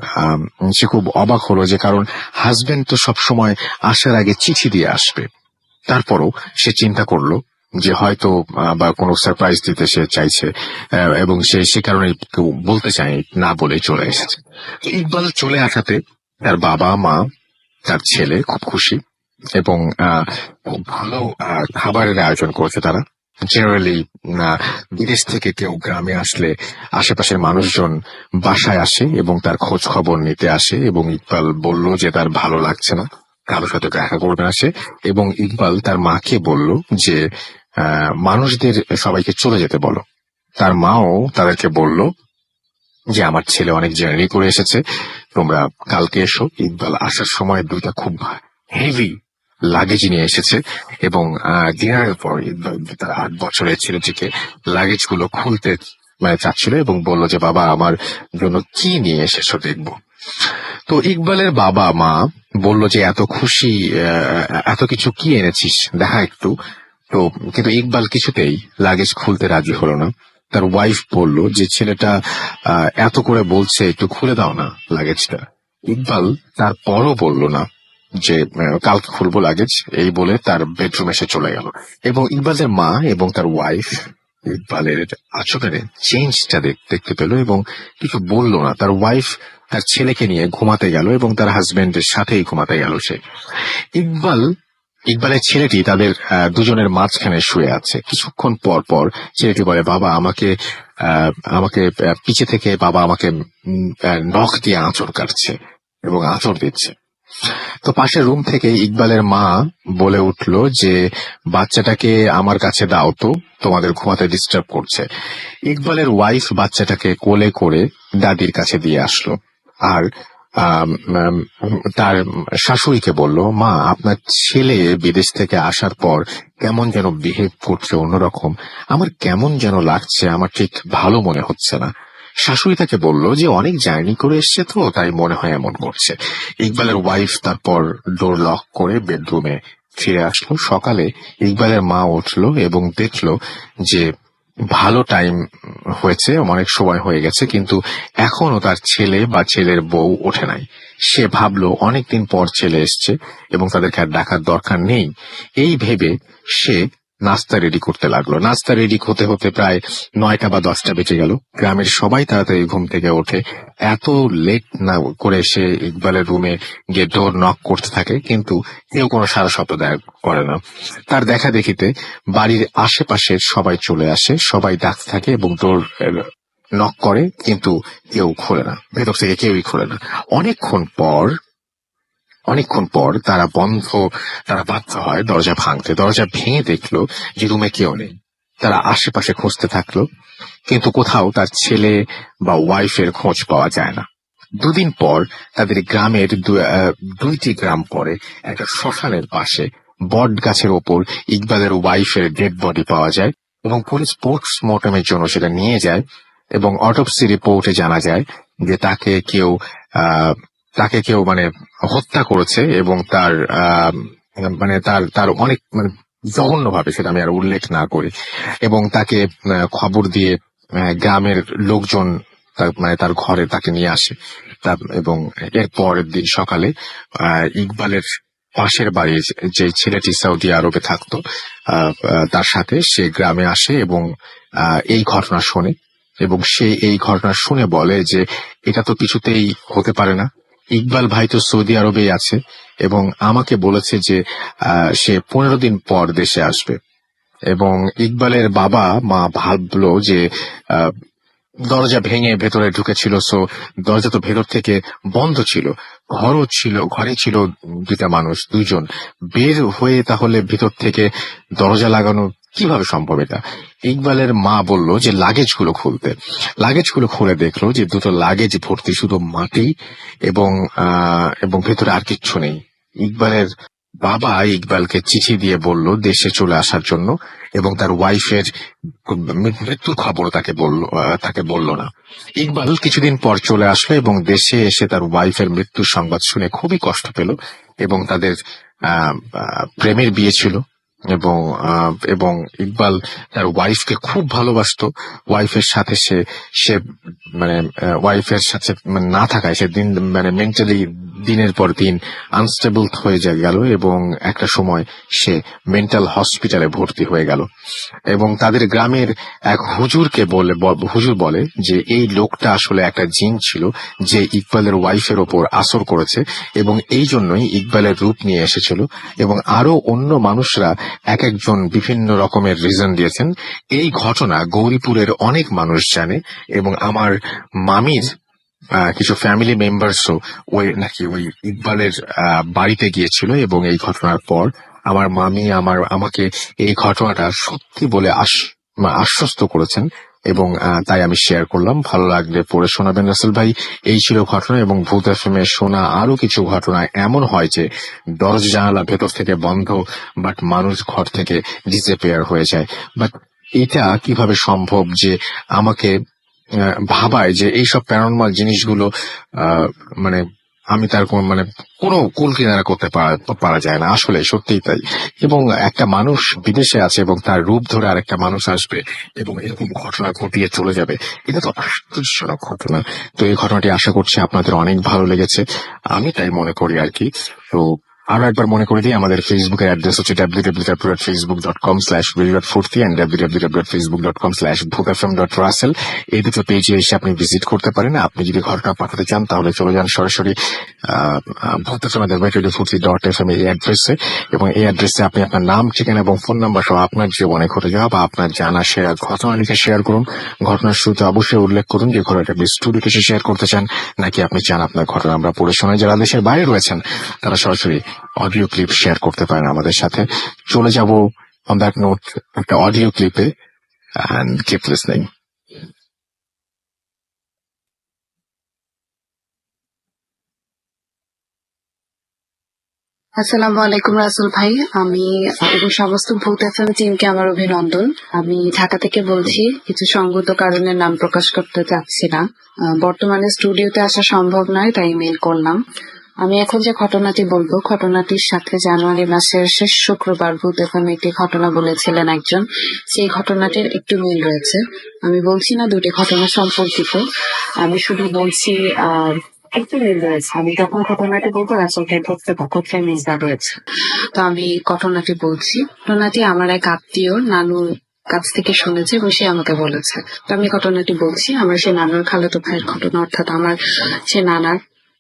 সে খুব অবাক হলো, যে কারণ হাজবেন্ড তো সবসময় আসার আগে চিঠি দিয়ে আসবে। তারপরও সে চিন্তা করলো যে হয়তো বা কোনো সারপ্রাইজ দিতে সে চাইছে, এবং সে কারণে কেউ বলতে চায় না বলে চলে এসেছে। ইকবাল চলে আসাতে তার বাবা মা, তার ছেলে খুব খুশি, এবং খুব ভালো খাবারের আয়োজন করেছে তারা। জেনারেলি বিদেশ থেকে কেউ গ্রামে আসলে আশেপাশের মানুষজন বাসায় আসে এবং তার খোঁজ খবর নিতে আসে, এবং ইকবাল বলল যে তার ভালো লাগছে না, কারোর সাথে দেখা করবে না সে। এবং ইকবাল তার মাকে বলল যে মানুষদের সবাইকে চলে যেতে বলো। তার মাও তাদেরকে বলল যে আমার ছেলে অনেক জার্নি করে এসেছে, তোমরা কালকে এসো। ইকবাল আসার সময় 2টা খুব হেভি লাগেজ নিয়ে এসেছে, এবং ডিনারের পর ইকবাল তার 8 বছরের ছেলেটিকে লাগেজ গুলো খুলতে চাচ্ছিল, এবং বলল যে বাবা আমার জন্য কি নিয়ে এসেছো দেখবো। তো ইকবালের বাবা মা বলল যে এত খুশি, এত কিছু কি এনেছিস দেখা একটু। তো কিন্তু ইকবাল কিছুতেই লাগেজ খুলতে রাজি হলো না। তার ওয়াইফ বলল যে ছেলেটা এত করে বলছে, একটু খুলে দাও না লাগেজটা। ইকবাল তারপরও বলল না, যে কালকে খুলবো লাগেজ, এই বলে তার বেডরুমে এসে চলে গেল। এবং ইকবালের মা এবং তার ওয়াইফ ইকবালের আচরণে চেঞ্জটা দেখতে পেল, এবং কিছু বলল না। তার ওয়াইফ তার ছেলেকে নিয়ে ঘুমাতে গেল, এবং তার হাজবেন্ডের সাথেই ঘুমাতে গেল সে। ইকবালের ছেলেটি তাদের দুজনের মাঝখানে শুয়ে আছে। কিছুক্ষণ পর পর ছেলেটি বলে, বাবা আমাকে পিছে থেকে বাবা আমাকে নখ দিয়ে আঁচড় কাটছে এবং আঁচড় দিচ্ছে। তো পাশের রুম থেকে ইকবালের মা বলে উঠল যে বাচ্চাটাকে আমার কাছে দাও তো, তোমাদের ঘুমাতে ডিস্টার্ব করছে। ইকবালের ওয়াইফ বাচ্চাটাকে কোলে করে দাদির কাছে দিয়ে আসলো, আর তার শাশুড়িকে বলল, মা আপনার ছেলে বিদেশ থেকে আসার পর কেমন যেন বিহেভ করছে অন্যরকম, আমার কেমন যেন লাগছে, আমার ঠিক ভালো মনে হচ্ছে না। শাশুড়ি তাকে বলল যে অনেক জার্নি করে এসছে তো, তাই মনে হয় এমন করছে। ইকবালের ওয়াইফ তারপর ডোর লক করে বেডরুমে ফিরে আসলো। সকালে ইকবালের মা উঠলো এবং দেখলো যে ভালো টাইম হয়েছে, অনেক সময় হয়ে গেছে, কিন্তু এখনো তার ছেলে বা ছেলের বউ ওঠে নাই। সে ভাবলো অনেকদিন পর ছেলে এসছে এবং তাদেরকে আর ডাকার দরকার নেই। এই ভেবে সে নাস্তা রেডি করতে লাগলো। নাস্তা রেডি হতে হতে প্রায় 9টা বা 10টা বেজে গেল। গ্রামের সবাই তাড়াতাড়ি ঘুম থেকে ওঠে। এত লেট না করে সে ইকবালের রুমে গিয়ে ডোর নক করতে থাকে, কিন্তু কেউ কোনো সাড়া শব্দ করে না। তার দেখা দেখিতে বাড়ির আশেপাশের সবাই চলে আসে, সবাই ডাকতে থাকে এবং ডোর নক করে, কিন্তু কেউ খোলে না, ভেতর থেকে কেউই খোলে না। অনেকক্ষণ পর তারা বাধ্য হয় দরজা ভাঙতে। দরজা ভেঙে দেখলো যে রুমে কেউ নেই। তারা আশেপাশে খুঁজতে থাকলো, কিন্তু কোথাও তার ছেলে বা ওয়াইফের খোঁজ পাওয়া যায় না। দুদিন পর তাদের গ্রামের 2টি গ্রাম পরে একটা শ্মশানের পাশে বট গাছের ওপর ইকবালের ওয়াইফের ডেড বডি পাওয়া যায় এবং পুলিশ পোস্টমর্টমের জন্য সেটা নিয়ে যায় এবং অটোপসি রিপোর্টে জানা যায় যে তাকে কেউ মানে হত্যা করেছে এবং তার মানে তার অনেক মানে জঘন্য ভাবে, সেটা আমি আর উল্লেখ না করি, এবং তাকে খবর দিয়ে গ্রামের লোকজন মানে তার ঘরে তাকে নিয়ে আসে। এবং এর পরের দিন সকালে ইকবালের পাশের বাড়ির যে ছেলেটি সৌদি আরবে থাকতো তার সাথে সে গ্রামে আসে এবং এই ঘটনা শোনে, এবং সে এই ঘটনা শুনে বলে যে এটা তো কিছুতেই হতে পারে না। ইকবাল ভাই তো সৌদি আরবেই আছে এবং আমাকে বলেছে যে সে 15 দিন পর দেশে আসবে। এবং ইকবালের বাবা মা ভাবলো যে আহ, দরজা ভেঙে ভেতরে ঢুকেছিল, সো দরজা তো ভেতর থেকে বন্ধ ছিল। ঘরে ছিল 2টা মানুষ, 2জন বের হয়ে তাহলে ভিতর থেকে দরজা লাগানো কিভাবে সম্ভব এটা। ইকবালের মা বলল যে লাগেজগুলো খুলে দেখলো যে 2টো লাগেজ ভর্তি শুধু মাটি এবং ভেতরে আর কিচ্ছু নেই। ইকবালের বাবা ইকবালকে চিঠি দিয়ে বলল দেশে চলে আসার জন্য, এবং তার ওয়াইফের মৃত্যুর খবর তাকে বলল না। ইকবাল কিছুদিন পর চলে আসলো এবং দেশে এসে তার ওয়াইফের মৃত্যুর সংবাদ শুনে খুবই কষ্ট পেল, এবং তাদের প্রেমের বিয়ে ছিল। এবং ইকবাল তার ওয়াইফকে খুব ভালোবাসতো। ওয়াইফের সাথে সে মানে ওয়াইফের সাথে না থাকায় সে মানে মেন্টালি দিনের পর দিন আনস্টেবল হয়ে গেল, এবং একটা সময় সে মেন্টাল হসপিটালে ভর্তি হয়ে গেল। এবং তাদের গ্রামের এক হুজুর বলে যে এই লোকটা আসলে একটা জিন ছিল যে ইকবালের ওয়াইফের ওপর আসর করেছে, এবং এই জন্যই ইকবালের রূপ নিয়ে এসেছিল। এবং আরো অন্য মানুষরা এক একজন বিভিন্ন রকমের রিজন দিয়েছেন। এই ঘটনা গৌরীপুরের অনেক মানুষ জানে, এবং আমার মামির কিছু ফ্যামিলি মেম্বার্সও নাকি ওই ইকবালের বাড়িতে গিয়েছিল, এবং এই ঘটনার পর আমার মামি আমাকে এই ঘটনাটা সত্যি বলে আশ্বস্ত করেছেন, এবং তাই আমি শেয়ার করলাম। ভালো লাগলে পড়ে শোনাবেন রাসেল ভাই। এই ছিল ঘটনা। এবং ভূত এফএমে শোনা আরো কিছু ঘটনা এমন হয় যে দরজা জানালা ভেতর থেকে বন্ধ, বাট মানুষ ঘর থেকে ডিসঅ্যাপিয়ার হয়ে যায়। বাট এটা কিভাবে সম্ভব যে আমাকে ভাবায় যে এইসব প্যারানর্মাল জিনিসগুলো মানে আমি তার কোনো কুল কিনারা করতে পারা যায় না, আসলে সত্যিই তাই। এবং একটা মানুষ বিদেশে আছে এবং তার রূপ ধরে আরেকটা মানুষ আসবে এবং এরকম ঘটনা ঘটিয়ে চলে যাবে, এটা তো আশ্চর্যজনক ঘটনা। তো এই ঘটনাটি আশা করছি আপনাদের অনেক ভালো লেগেছে, আমি তাই মনে করি আর কি। তো আরো একবার মনে করে দিই, আমাদের ফেসবুকের অ্যাড্রেস হচ্ছে www.facebook.com/radio.ফুর্তি and www.facebook.com/bhookfm.russell। এই দুটো পেজে এসে আপনি ভিজিট করতে পারেন। আপনি যদি ঘটনা পাঠাতে চান তাহলে চলে যান সরাসরি ভোকাফম এই অ্যাড্রেসে, এবং এই অ্যাড্রেসে আপনি আপনার নাম, ঠিকানা এবং ফোন নাম্বার সহ আপনার জীবনে ঘটে যাওয়া বা আপনার জানা ঘটনা লিখে শেয়ার করুন। ঘটনার শুরুতে অবশ্যই উল্লেখ করুন যে ঘটনাটা আপনি স্টুডিওতে এসে শেয়ার করতে চান, নাকি আপনি চান আপনার ঘটনা আমরা পড়ে শোনাই। যারা দেশের বাইরে রয়েছেন তারা সরাসরি অডিও ক্লিপ শেয়ার করতে পারেন আমাদের সাথে। চলে যাব অন দ্যাট নোট একটা অডিও ক্লিপে, and keep listening. আসসালামু আলাইকুম রাসেল ভাই, আমি এবং সমস্ত ভূত এফএম টিমকে আমার অভিনন্দন। আমি ঢাকা থেকে বলছি, কিছু সঙ্গত কারণে নাম প্রকাশ করতে চাচ্ছি না। বর্তমানে স্টুডিওতে আসা সম্ভব নয়, তাই মেইল করলাম। আমি এখন যে ঘটনাটি বলবো, ঘটনাটির সাথে জানুয়ারি মাসের শেষ শুক্রবার ভূত এফএম একটি ঘটনা বলেছিলেন একজন, সেই ঘটনাটির একটু মিল রয়েছে। আমি বলছি না দুটি ঘটনা সম্পর্কিত, আমি শুধু বলছি একটু মিল রয়েছে। আমি যখন ঘটনাটি বলবো আসলে ধরতে বা কোথায় মিলটা রয়েছে। তো আমি ঘটনাটি বলছি। ঘটনাটি আমার এক আত্মীয় নানুর কাছ থেকে শুনেছে এবং সে আমাকে বলেছে। তো আমি ঘটনাটি বলছি। আমার সে নানার খালাতো ভাইয়ের ঘটনা, অর্থাৎ আমার সে নানার,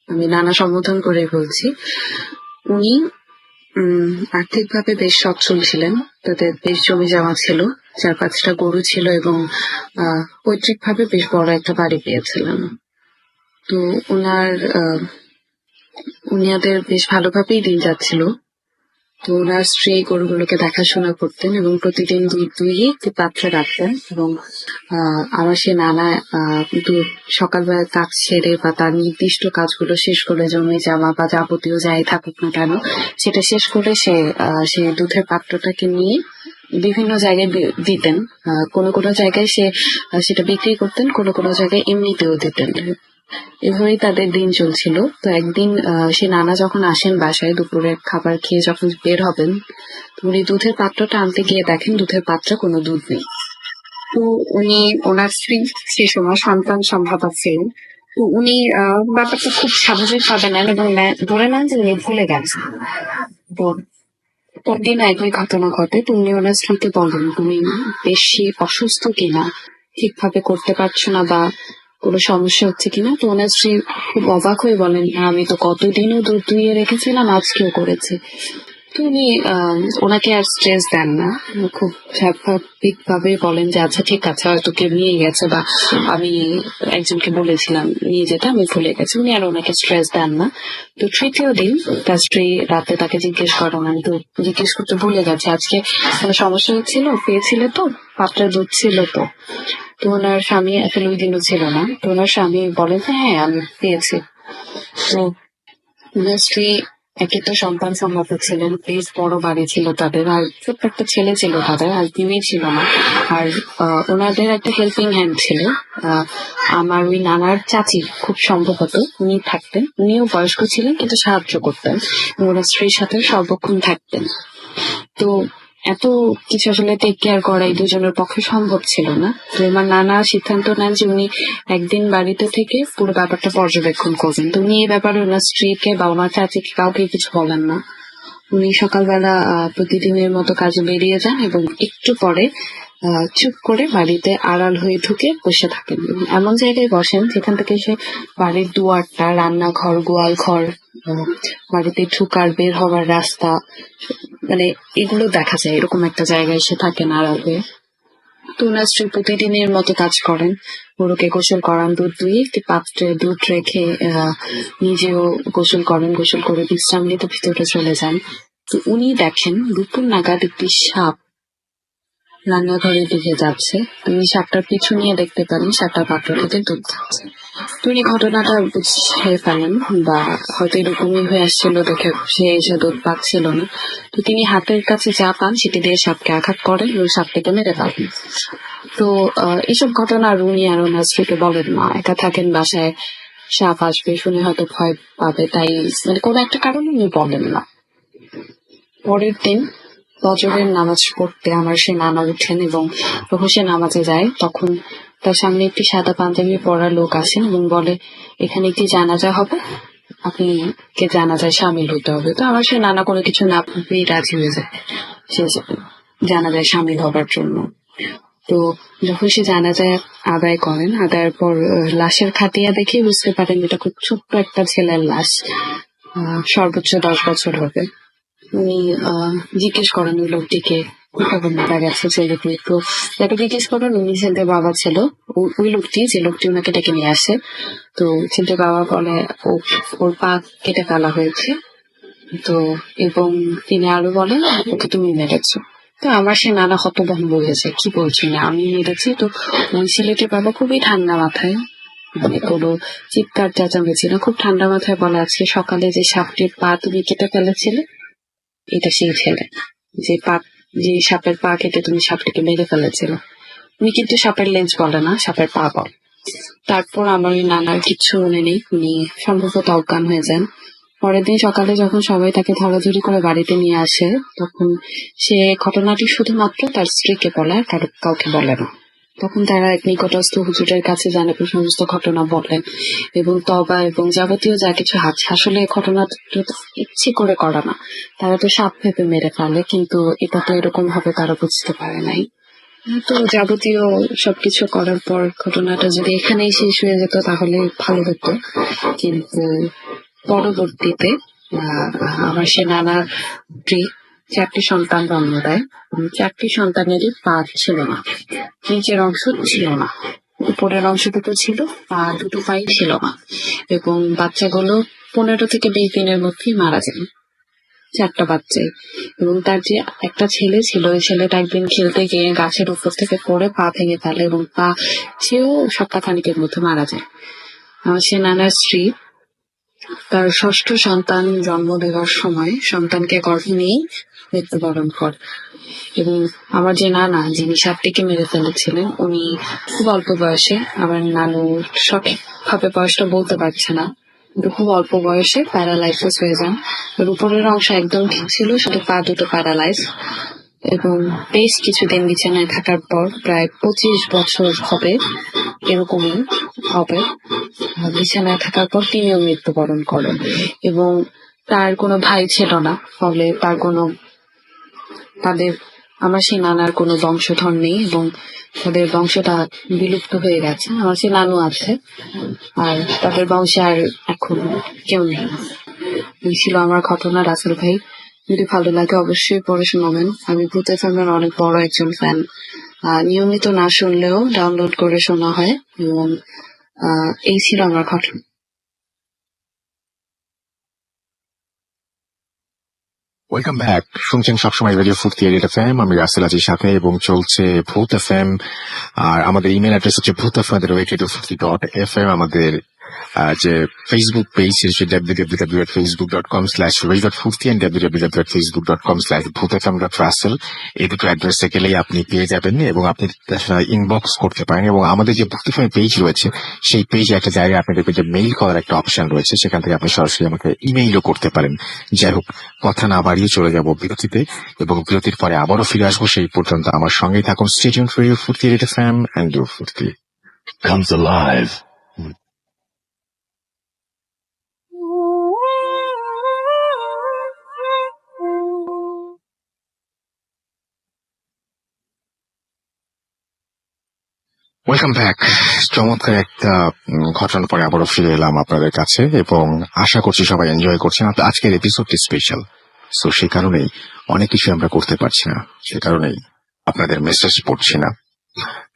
আমি নানা সম্বোধন করে বলছি। উনি আর্থিকভাবে বেশ সচ্ছল ছিলেন, তাদের বেশ জমি জমা ছিল, 4-5টা গরু ছিল এবং পৈতৃক ভাবে বেশ বড় একটা বাড়ি পেয়েছিলেন। তো উনাদের বেশ ভালোভাবেই দিন যাচ্ছিল। তো ওনার স্ত্রী গরুগুলোকে দেখাশোনা করতেন এবং প্রতিদিন দুধ দুইয়ে একটি পাত্রে রাখতেন এবং আমার সে নানা কিন্তু সকালবেলা কাজ সেরে বা তার নির্দিষ্ট কাজগুলো শেষ করে জমি জামা বা যাবতীয় যাই থাকুক না কেন সেটা শেষ করে সে দুধের পাত্রটাকে নিয়ে বিভিন্ন জায়গায় দিতেন। কোনো কোনো জায়গায় সেটা বিক্রি করতেন, কোনো কোনো জায়গায় এমনিতেও দিতেন। এভাবেই তাদের দিন চলছিল। তো একদিন সে নানা যখন আসেন বাসায় দুপুরের খাবার খেয়ে যখন বের হবেন, উনি দুধের পাত্রটা আনতে গিয়ে দেখেন দুধের পাত্রে কোনো দুধ নেই। তো ওনার স্ত্রী সে সময় সন্তান সম্ভবা ছিলেন। তো উনি ব্যাপারটা খুব স্বাভাবিক ভাবে নেন এবং ধরে নেন যে উনি ভুলে গেছেন। তো পরদিন একই ঘটনা ঘটে। তো উনি ওনার স্ত্রীকে বলেন, তুমি বেশি অসুস্থ কিনা, ঠিকভাবে করতে পারছো না বা কোনো সমস্যা হচ্ছে কিনা। তো ওনার স্ত্রী খুব অবাক হয়ে বলেন, আমি তো কতদিনও দুধ দুইয়ে রেখেছিলাম, আজকেও করেছি। তো উনি ওনাকে আর স্ট্রেস দেন না, খুব স্বাভাবিক ভাবে বলেন যে আচ্ছা ঠিক আছে, হয়তো কেউ নিয়ে গেছে বা আমি একজনকে বলেছিলাম নিয়ে যেতে, আমি ভুলে গেছি। উনি আর ওনাকে স্ট্রেস দেন না। তো তৃতীয় দিন তার স্ত্রী রাতে তাকে জিজ্ঞেস করেন, আমি তো জিজ্ঞেস করতে ভুলে গেছি, আজকে কোনো সমস্যা হচ্ছিল, পেয়েছিলে তো, পাত্রে দুধ ছিল তো। তো ওনার স্বামী আসলে ওই দিনও ছিল না। তো ওনার স্বামী বলেন হ্যাঁ আমি পেয়েছি। তো ওনার স্ত্রী একে তো সন্তান সম্ভব ছিলেন, বেশ বড় বাড়ি ছিল তাদের, আর ছোট্ট একটা ছেলে ছিল তাদের, আর তিনি ছিল না। আর ওনাদের একটা হেল্পিং হ্যান্ড ছিল, আমার ওই নানার চাচি খুব সম্ভবত উনি থাকতেন। উনিও বয়স্ক ছিলেন কিন্তু সাহায্য করতেন, ওনার স্ত্রীর সাথে সর্বক্ষণ থাকতেন। তো এত কিছু আসলে টেক কেয়ার করা এই দুজনের পক্ষে সম্ভব ছিল না। তো আমার নানা সিদ্ধান্ত নেন যে উনি একদিন বাড়িতে থেকে পুরো ব্যাপারটা পর্যবেক্ষণ করবেন। তো উনি এই ব্যাপারে ওনার স্ত্রীকে বা ওনার চাচিকে কাউকে কিছু বলেন না। উনি সকালবেলা প্রতিদিনের মতো কাজে বেরিয়ে যান এবং একটু পরে চুপ করে বাড়িতে আড়াল হয়ে ঢুকে বসে থাকেন। এমন জায়গায় বসেন যেখান থেকে সে বাড়ির দুয়ারটা, রান্নাঘর, গোয়াল ঘর, বাড়িতে ঢুকার বের হওয়ার রাস্তা, মানে এগুলো দেখা যায়। এরকম একটা জায়গায় সে থাকেন আড়াল হয়ে। তো ওনার স্ত্রী প্রতিদিনের মতো কাজ করেন, গরুকে গোসল করান, দুধ দুইয়ে একটি পাত্রে দুধ রেখে নিজেও গোসল করেন, গোসল করে বিশ্রাম নিতে ভিতরে চলে যান। তো উনি দেখেন দুপুর নাগাদ একটি সাপ রান্নাঘরের দিকে যাচ্ছে। উনি সাপটার পিছু নিয়ে দেখতে পারেন সাপটার পাত্র থেকে দুধ খাচ্ছে। তো উনি ঘটনাটা বুঝে ফেলেন বা হয়তো এরকমই হয়ে আসছিল দেখে সে এসে দুধ পাচ্ছিল না। তো তিনি হাতের কাছে যা পান সেটি দিয়ে সাপকে আঘাত করেন এবং সাপটাকে মেরে ফেলেন। তো এইসব ঘটনা আর উনি আর ওনার স্ত্রীকে বলেন না, একা থাকেন বাসায়, সাপ আসবে শুনে হয়তো ভয় পাবে, তাই মানে কোনো একটা কারণে উনি বলেন না। পরের দিন ফজরের নামাজ পড়তে আমার সে নানা উঠেন এবং যখন সে নামাজে যায় তখন তার সামনে একটি সাদা পাঞ্জাবি পরা লোক আসেন এবং বলে, এখানে একটি জানাজা হবে, আপনি কে জানাজায় সামিল হতে হবে। তো আমার সে নানা কোনো কিছু না ভেবেই রাজি হয়ে যায় সে জানাজায় সামিল হবার জন্য। তো যখন সে জানাজায় আদায় করেন, আদায়ের পর লাশের খাটিয়া দেখে বুঝতে পারেন এটা খুব ছোট্ট একটা ছেলের লাশ, সর্বোচ্চ 10 বছর হবে। উনি জিজ্ঞেস করেন ওই লোকটিকে কোথায় মারা গেছে ছেলেটি। তো যাকে জিজ্ঞেস করেন উনি ছেলের বাবা ছিল, ওই লোকটি যে লোকটি ওনাকে ডেকে নিয়ে আসে। তো ছেলের বাবা বলে ওর পা কেটে ফেলা হয়েছে। তো এবং তিনি আরো বলেন ওকে তুমি মেরেছো। তো আমার সে নানা হতভম্ব হয়েছে, কি বলছি না আমি মেরেছি। তো ওই ছেলেটির বাবা খুবই ঠান্ডা মাথায়, মানে কোনো চিৎকার চেঁচামেচি না, খুব ঠান্ডা মাথায় বলে, আজকে সকালে যে সাপটির পা তুমি কেটে ফেলেছিলে এটা সেই ছেলে, যে সাপের পা কেটে তুমি সাপটিকে মেরে ফেলেছিল। উনি কিন্তু সাপের লেজ বলে না, সাপের পা বলে। তারপর আমার ওই নানার কিচ্ছু মনে নেই, উনি সম্ভবত অজ্ঞান হয়ে যান। পরের দিন সকালে যখন সবাই তাকে ধরাধরি করে বাড়িতে নিয়ে আসে, তখন সে ঘটনাটি শুধুমাত্র তার স্ত্রীকে বলে, আর কাউকে বলে না। তখন তারা এক নিকটস্থ হুজুরের কাছে জানাবে, সমস্ত ঘটনা বলেন এবং তওবা এবং যাবতীয় যা কিছু আছে। আসলে এই ঘটনাটা তো ইচ্ছে করে করা না, তারা তো সাপ ভেবে মেরে ফেলে, কিন্তু এটা তো এরকম ভাবে তারা বুঝতে পারে নাই। তো যাবতীয় সবকিছু করার পর ঘটনাটা যদি এখানেই শেষ হয়ে যেত তাহলে ভালো হতো, কিন্তু পরবর্তীতে আমার সে নানার স্ত্রী 4টি সন্তান জন্ম দেয়। 4টি সন্তানেরই পা ছিল না, নিচের অংশ ছিল না, উপরের অংশটুকু ছিল, পা দুটো পাই ছিল না, এবং বাচ্চাগুলো 15 থেকে 20 দিনের মধ্যেই মারা যায়, 4টা বাচ্চাই। এবং তার যে একটা ছেলে ছিল, ওই ছেলেটা একদিন খেলতে গিয়ে গাছের উপর থেকে পড়ে পা ভেঙে ফেলে এবং পা সেও সপ্তাহখানিকের মধ্যে মারা যায়। আমার সে নানার স্ত্রী তার 6ষ্ঠ সন্তান জন্ম দেওয়ার সময় সন্তানকে গর্ভে নিয়েই মৃত্যুবরণ করে। এবং আমার যে নানা, যিনি সাপটিকে মেরে ফেলেছিলেন, উনি খুব অল্প বয়সে, আমার নানু সঠিকভাবে বয়সটা বলতে পারছে না, কিন্তু খুব অল্প বয়সে প্যারালাইসিস হয়ে যান। ওর উপরের অংশ একদম ঠিক ছিল, শুধু পা দুটো প্যারালাইজ। এবং বেশ কিছুদিন বিছানায় থাকার পর, প্রায় 25 বছর হবে এরকমই হবে, বিছানায় থাকার পর তিনিও মৃত্যুবরণ করেন। এবং তার কোনো ভাই ছিল না, ফলে তাদের আমার সেই নানার কোনো বংশধর নেই এবং তাদের বংশটা বিলুপ্ত হয়ে গেছে। আমার সেই নানু আছে, আর তাদের বংশে আর এখন কেউ নেই। এই ছিল আমার ঘটনা রাসেল ভাই। যদি ভালো লাগে অবশ্যই পড়ে শোনাবেন। আমি ভূত এফএমের অনেক বড় একজন ফ্যান। নিয়মিত না শুনলেও ডাউনলোড করে শোনা হয়। এবং এই ছিল আমার ঘটনা। Welcome back. শুনছেন সবসময় রেডিও ফুর্তি এফএম, আমি রাসেল আজির সাথে, এবং চলছে ভূত এফএম। আর আমাদের ইমেল অ্যাড্রেস হচ্ছে ভূত@radiofurti.fm। আমাদের যে ফেসবুক পেজ হচ্ছে www.facebook.com/radio.furti and www.facebook.com/bhutfm.russell। এই দুটো অ্যাড্রেসে গেলেই আপনি পেয়ে যাবেন এবং আপনি ইনবক্স করতে পারেন। এবং আমাদের যে ভূত এফএম পেজ রয়েছে, সেই পেজে একটা জায়গায় আপনি দেখবেন যে মেইল করার একটা অপশন রয়েছে, সেখান থেকে আপনি সরাসরি আমাকে ইমেইলও করতে পারেন। যাই হোক, কথা না বাড়িয়ে চলে যাব বিরতিতে, এবং বিরতির পরে আবারও ফিরে আসবো। সেই পর্যন্ত আমার সঙ্গেই থাকুন। স্টে টিউনড ফর রেডিও ফুর্তি এফএম এন্ড রেডিও ফুর্তি Comes alive. Welcome back. চমৎকার একটা ঘটনার পরে আবারও ফিরে এলাম আপনাদের কাছে, এবং আশা করছি সবাই এনজয় করছেন। আজকের এপিসোডটি স্পেশাল, সো সেই কারণেই অনেক কিছু আমরা করতে পারছি না, সে কারণেই আপনাদের মেসেজ পড়ছি না।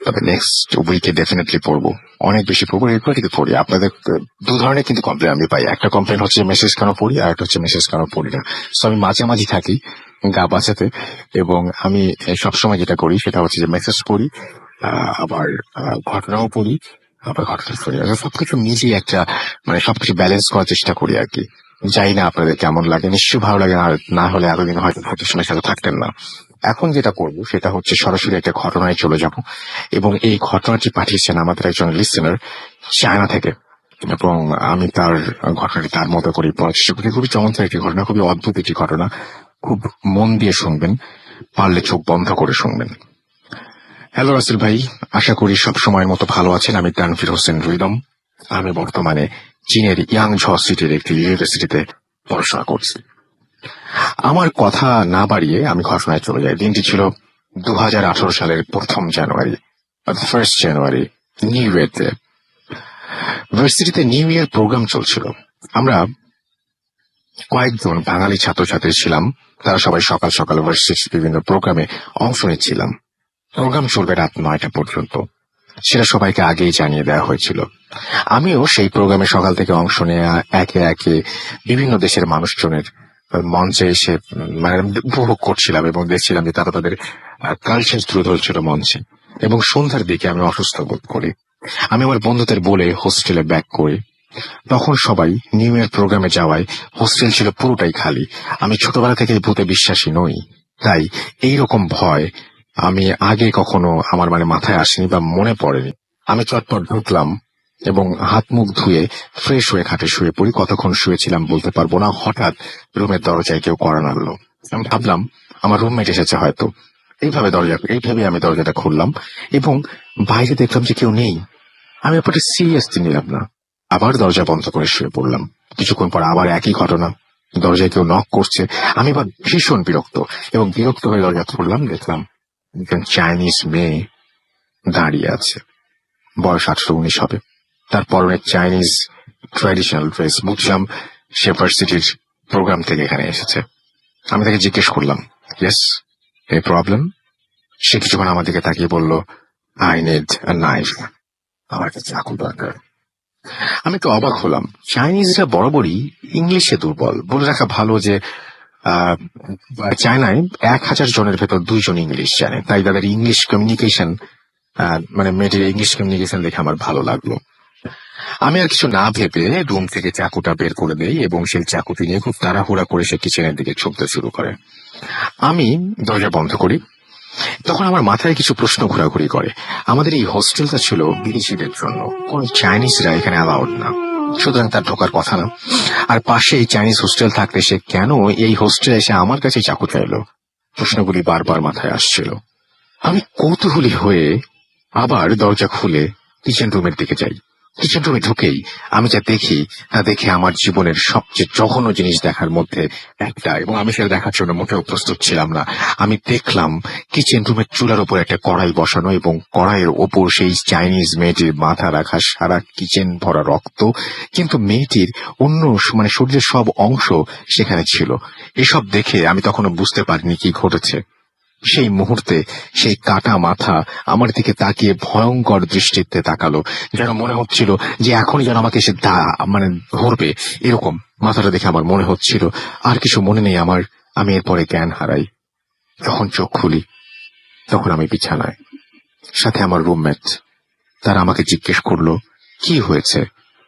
তবে নেক্সট উইকে ডেফিনেটলি পড়বো, অনেক বেশি পড়বো। এরপর কিন্তু পড়ি। আপনাদের 2 ধরনের কিন্তু কমপ্লেন আমি পাই। একটা কমপ্লেন হচ্ছে মেসেজ কেন পড়ি, আর একটা হচ্ছে মেসেজ কেন পড়ি না। সো আমি মাঝামাঝি থাকি গা বাঁচাতে, এবং আমি সবসময় যেটা করি সেটা হচ্ছে যে মেসেজ পড়ি, আবার ঘটনাও পড়ি, আবার ঘটনা পড়ি। সবকিছু নিজেই একটা সবকিছু ব্যালেন্স করার চেষ্টা করি আর কি। জানি না আপনাদের কেমন লাগে, নিশ্চয়ই ভালো লাগে। আর না হলে এতদিন হয়তো সময় সাথে থাকতেন না। এখন যেটা করবো সেটা হচ্ছে সরাসরি একটা ঘটনায় চলে যাব, এবং এই ঘটনাটি পাঠিয়েছেন আমাদের একজন লিসেনার চায়না থেকে, এবং আমি তার ঘটনাটি তার মতো করে পড়ার চেষ্টা করি। খুবই চমৎকার একটি ঘটনা, খুবই অদ্ভুত একটি ঘটনা। খুব মন দিয়ে শুনবেন, পারলে চোখ বন্ধ করে শুনবেন। হ্যালো রাসেল ভাই, আশা করি সব সময়ের মতো ভালো আছেন। আমি তানভীর হোসেন রিদম। আমি বর্তমানে চীনের ইয়াংঝ সিটির একটি ইউনিভার্সিটিতে পড়াশোনা করছি। আমার কথা না বাড়িয়ে আমি ঘটনায় চলে যাই। দিনটি ছিল 2018 সালের 1 জানুয়ারি, 1 জানুয়ারি, নিউ ইয়ারতে। ভার্সিটিতে নিউ ইয়ার প্রোগ্রাম চলছিল। আমরা কয়েকজন বাঙালি ছাত্রছাত্রী ছিলাম, তারা সবাই সকাল সকাল ভার্সিটির বিভিন্ন প্রোগ্রামে অংশ নিচ্ছিলাম। প্রোগ্রাম চলবে রাত 9টা পর্যন্ত, সেটা সবাইকে আগেই জানিয়ে দেওয়া হয়েছিল। আমিও সেই প্রোগ্রামে সকাল থেকে অংশ নেওয়া, একে একে বিভিন্ন দেশের মানুষজনের মঞ্চে এসে উপভোগ করছিলাম, এবং দেখছিলাম যে তারা তাদের কালচার তুলে ধরছিল মঞ্চে। এবং সন্ধ্যার দিকে আমি অসুস্থ বোধ করি। আমি আমার বন্ধুদের বলে হোস্টেলে ব্যাক করি। তখন সবাই নিউ ইয়ার প্রোগ্রামে যাওয়ায় হোস্টেল ছিল পুরোটাই খালি। আমি ছোটবেলা থেকে ভূতে বিশ্বাসী নই, তাই এইরকম ভয় আমি আগে কখনো আমার মাথায় আসেনি বা মনে পড়েনি। আমি চটপট ঢুকলাম এবং হাত মুখ ধুয়ে ফ্রেশ হয়ে খাটে শুয়ে পড়ি। কতক্ষণ শুয়েছিলাম বলতে পারবো না। হঠাৎ রুমের দরজায় কেউ কড়া নাড়লো। আমি ভাবলাম আমার রুমমেট এসেছে হয়তো। এইভাবে আমি দরজাটা খুললাম এবং বাইরে দেখলাম যে কেউ নেই। আমি ব্যাপারটা সিরিয়াসলি নিলাম না। আবার দরজা বন্ধ করে শুয়ে পড়লাম। কিছুক্ষণ পর আবার একই ঘটনা, দরজায় কেউ নক করছে। আমি এবার ভীষণ বিরক্ত এবং বিরক্ত হয়ে দরজা খুললাম। দেখলাম একজন চাইনিজ মেয়ে দাঁড়িয়ে আছে, বয়স 18-19 হবে। তার পরনে চাইনিজ ট্র্যাডিশনাল ড্রেস। বুঝলাম সে ভার্সিটির প্রোগ্রাম থেকে এখানে এসেছে। আমি তাকে জিজ্ঞেস করলাম, ইয়েস, এ প্রবলেম? সে কিছুক্ষণ আমার দিকে তাকিয়ে বলল, আই নিড আ নাইফ, আমার একটা চাকু দরকার। আমি তো অবাক হলাম। চাইনিজরা বরাবরই ইংলিশে দুর্বল। বলে রাখা ভালো যে চায়নায় 1000 জনের ভেতর 2 জন ইংলিশ জানে। তাই তাদের ইংলিশ কমিউনিকেশন মানে মেয়েটির ইংলিশ কমিউনিকেশন দেখে আমার ভালো লাগলো। আমি আর কিছু না ভেবে রুম থেকে চাকুটা বের করে দেই এবং সেই চাকুটি নিয়ে খুব তাড়াহুড়া করে সে কিচেনের দিকে ছুটতে শুরু করে। আমি দরজা বন্ধ করি। তখন আমার মাথায় কিছু প্রশ্ন ঘোরাঘুরি করে। আমাদের এই হোস্টেলটা ছিল বিদেশিদের জন্য, কোন চাইনিজরা এখানে অ্যালাউড না, সুতরাং তার ঢোকার কথা না। আর পাশে এই চাইনিজ হোস্টেল থাকতে সে কেন এই হোস্টেলে এসে আমার কাছে চাকু চাইলো? প্রশ্নগুলি বারবার মাথায় আসছিল। আমি কৌতূহলী হয়ে আবার দরজা খুলে কিচেন রুমের দিকে যাই। কিচেন রুমে ঢুকেই আমি যা দেখি তা দেখে আমার জীবনের সবচেয়ে জঘন্য জিনিস দেখার মধ্যে একটা, এবং আমি সেটা দেখার জন্য মোটেও প্রস্তুত ছিলাম না। আমি দেখলাম কিচেন রুমের চুলার উপর একটা কড়াই বসানো এবং কড়াইয়ের ওপর সেই চাইনিজ মেয়েটির মাথা রাখা, সারা কিচেন ভরা রক্ত, কিন্তু মেয়েটির অন্য মানে শরীরের সব অংশ সেখানে ছিল। এসব দেখে আমি তখনও বুঝতে পারিনি কি ঘটেছে। সেই মুহূর্তে সেই কাটা মাথা আমার দিকে তাকিয়ে ভয়ঙ্কর দৃষ্টিতে তাকালো, যেন মনে হচ্ছিল যে এখনই যেন আমাকে সে মানে ধরবে। এরকম মাথাটা দেখে আমার মনে হচ্ছিল। আর কিছু মনে নেই আমার। আমি এরপরে জ্ঞান হারাই। যখন চোখ খুলি তখন আমি বিছানায়, সাথে আমার রুমমেট। তারা আমাকে জিজ্ঞেস করলো, কি হয়েছে,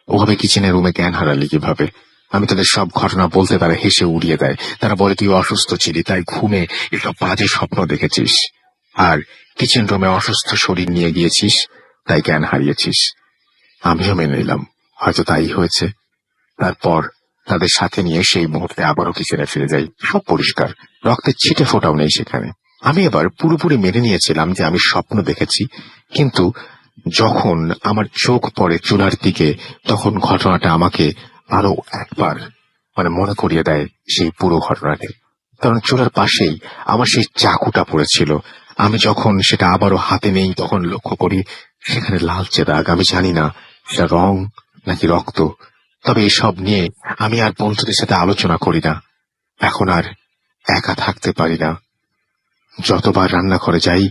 ওভাবে কিচেনের রুমে জ্ঞান হারালি কিভাবে? আমি তাদের সব ঘটনা বলতে তারা হেসে উড়িয়ে দেয়। তারা বলে, তুই অসুস্থ ছিলি, তাই ঘুমে এসব বাজে স্বপ্ন দেখেছিস, আর কিচেন রুমে অসুস্থ শরীর নিয়ে গিয়েছিস, তাই জ্ঞান হারিয়েছিস। আমিও মেনে নিলাম হয়তো তাই হয়েছে। তারপর তাদের সাথে নিয়ে সেই মুহূর্তে আবারও কিচেনে ফিরে যাই। সব পরিষ্কার, রক্তের ছিটে ফোটাও নেই সেখানে। আমি এবার পুরোপুরি মেনে নিয়েছিলাম যে আমি স্বপ্ন দেখেছি, কিন্তু যখন আমার চোখ পড়ে চুলার দিকে তখন ঘটনাটা আমাকে আরো একবার মানে মনে করিয়ে দেয় সেই পুরো ঘটনাটি। কারণ চুলার পাশেই আমার সেই চাকুটা পড়েছিল। আমি যখন সেটা আবারও হাতে নেই তখন লক্ষ্য করি সেখানে লালচে দাগ। আমি জানি না সেটা রং নাকি রক্ত, তবে এসব নিয়ে আমি আর বন্ধুদের সাথে আলোচনা করি না। এখন আর একা থাকতে পারি না। যতবার রান্নাঘরে যাই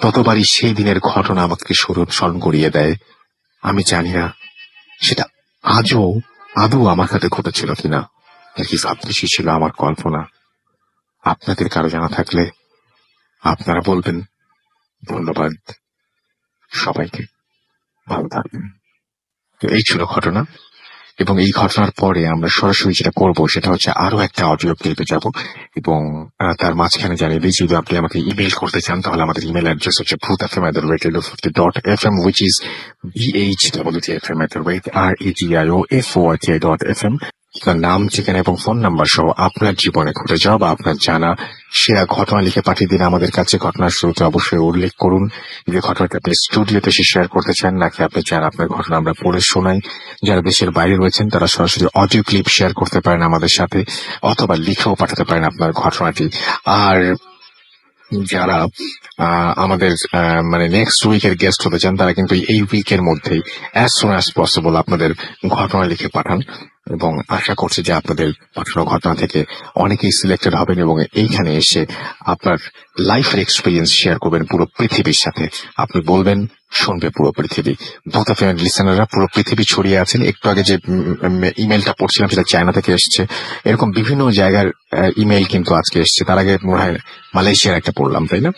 ততবারই সেই দিনের ঘটনা আমাকে স্মরণ করিয়ে দেয়। আমি জানি না সেটা আদৌ আমার সাথে ঘটেছিল কিনা, নাকি সবকিছু ছিল আমার কল্পনা। আপনাদের কারো জানা থাকলে আপনারা বলবেন। ধন্যবাদ সবাইকে, ভালো থাকবেন। তো এই ছিল ঘটনা, এবং এই ঘটনার পরে আমরা সরাসরি যেটা করবো সেটা হচ্ছে আরো একটা অডিও ক্লিপে যাব, এবং তার মাঝখানে জানিয়ে দিই যদি আপনি আমাকে ইমেল করতে চান তাহলে আমাদের ইমেল অ্যাড্রেস হচ্ছে bhutfm@radio50.fm, which is bhwtfm@radio4j.fm। আপনার নাম, ঠিকানা এবং ফোন নাম্বার সহ আপনার জীবনে ঘটে যাওয়া বা আপনার জানা সেরা ঘটনা লিখে পাঠিয়ে দিন আমাদের কাছে। ঘটনার শুরুতে অবশ্যই উল্লেখ করুন যে ঘটনাটা আপনি স্টুডিওতে শেয়ার করতে চান, নাকি আপনি চান আপনার ঘটনা আমরা পড়ে শোনাই। যারা দেশের বাইরে রয়েছেন তারা সরাসরি অডিও ক্লিপ শেয়ার করতে পারেন আমাদের সাথে, অথবা লিখেও পাঠাতে পারেন আপনার ঘটনাটি। আর যারা আমাদের মানে নেক্সট উইকের গেস্ট হতে চান তারা কিন্তু এই উইকের মধ্যেই অ্যাজ সুন অ্যাজ পসিবল আপনাদের ঘটনা লিখে পাঠান, এবং আশা করছি যে আপনাদের পাঠানো ঘটনা থেকে অনেকেই সিলেক্টেড হবেন এবং এইখানে এসে আপনার লাইফের এক্সপিরিয়েন্স শেয়ার করবেন পুরো পৃথিবীর সাথে। আপনি বলবেন, শুনবে পুরো পৃথিবী। ভূত এফএম লিসেনাররা পুরো পৃথিবী ছড়িয়ে আছেন। একটু আগে যে ইমেলটা পড়ছিলাম সেটা চায়না থেকে এসছে। এরকম বিভিন্ন জায়গার ইমেল কিন্তু আজকে এসছে। তার আগে মনে হয় মালয়েশিয়ার একটা পড়লাম, তাই না?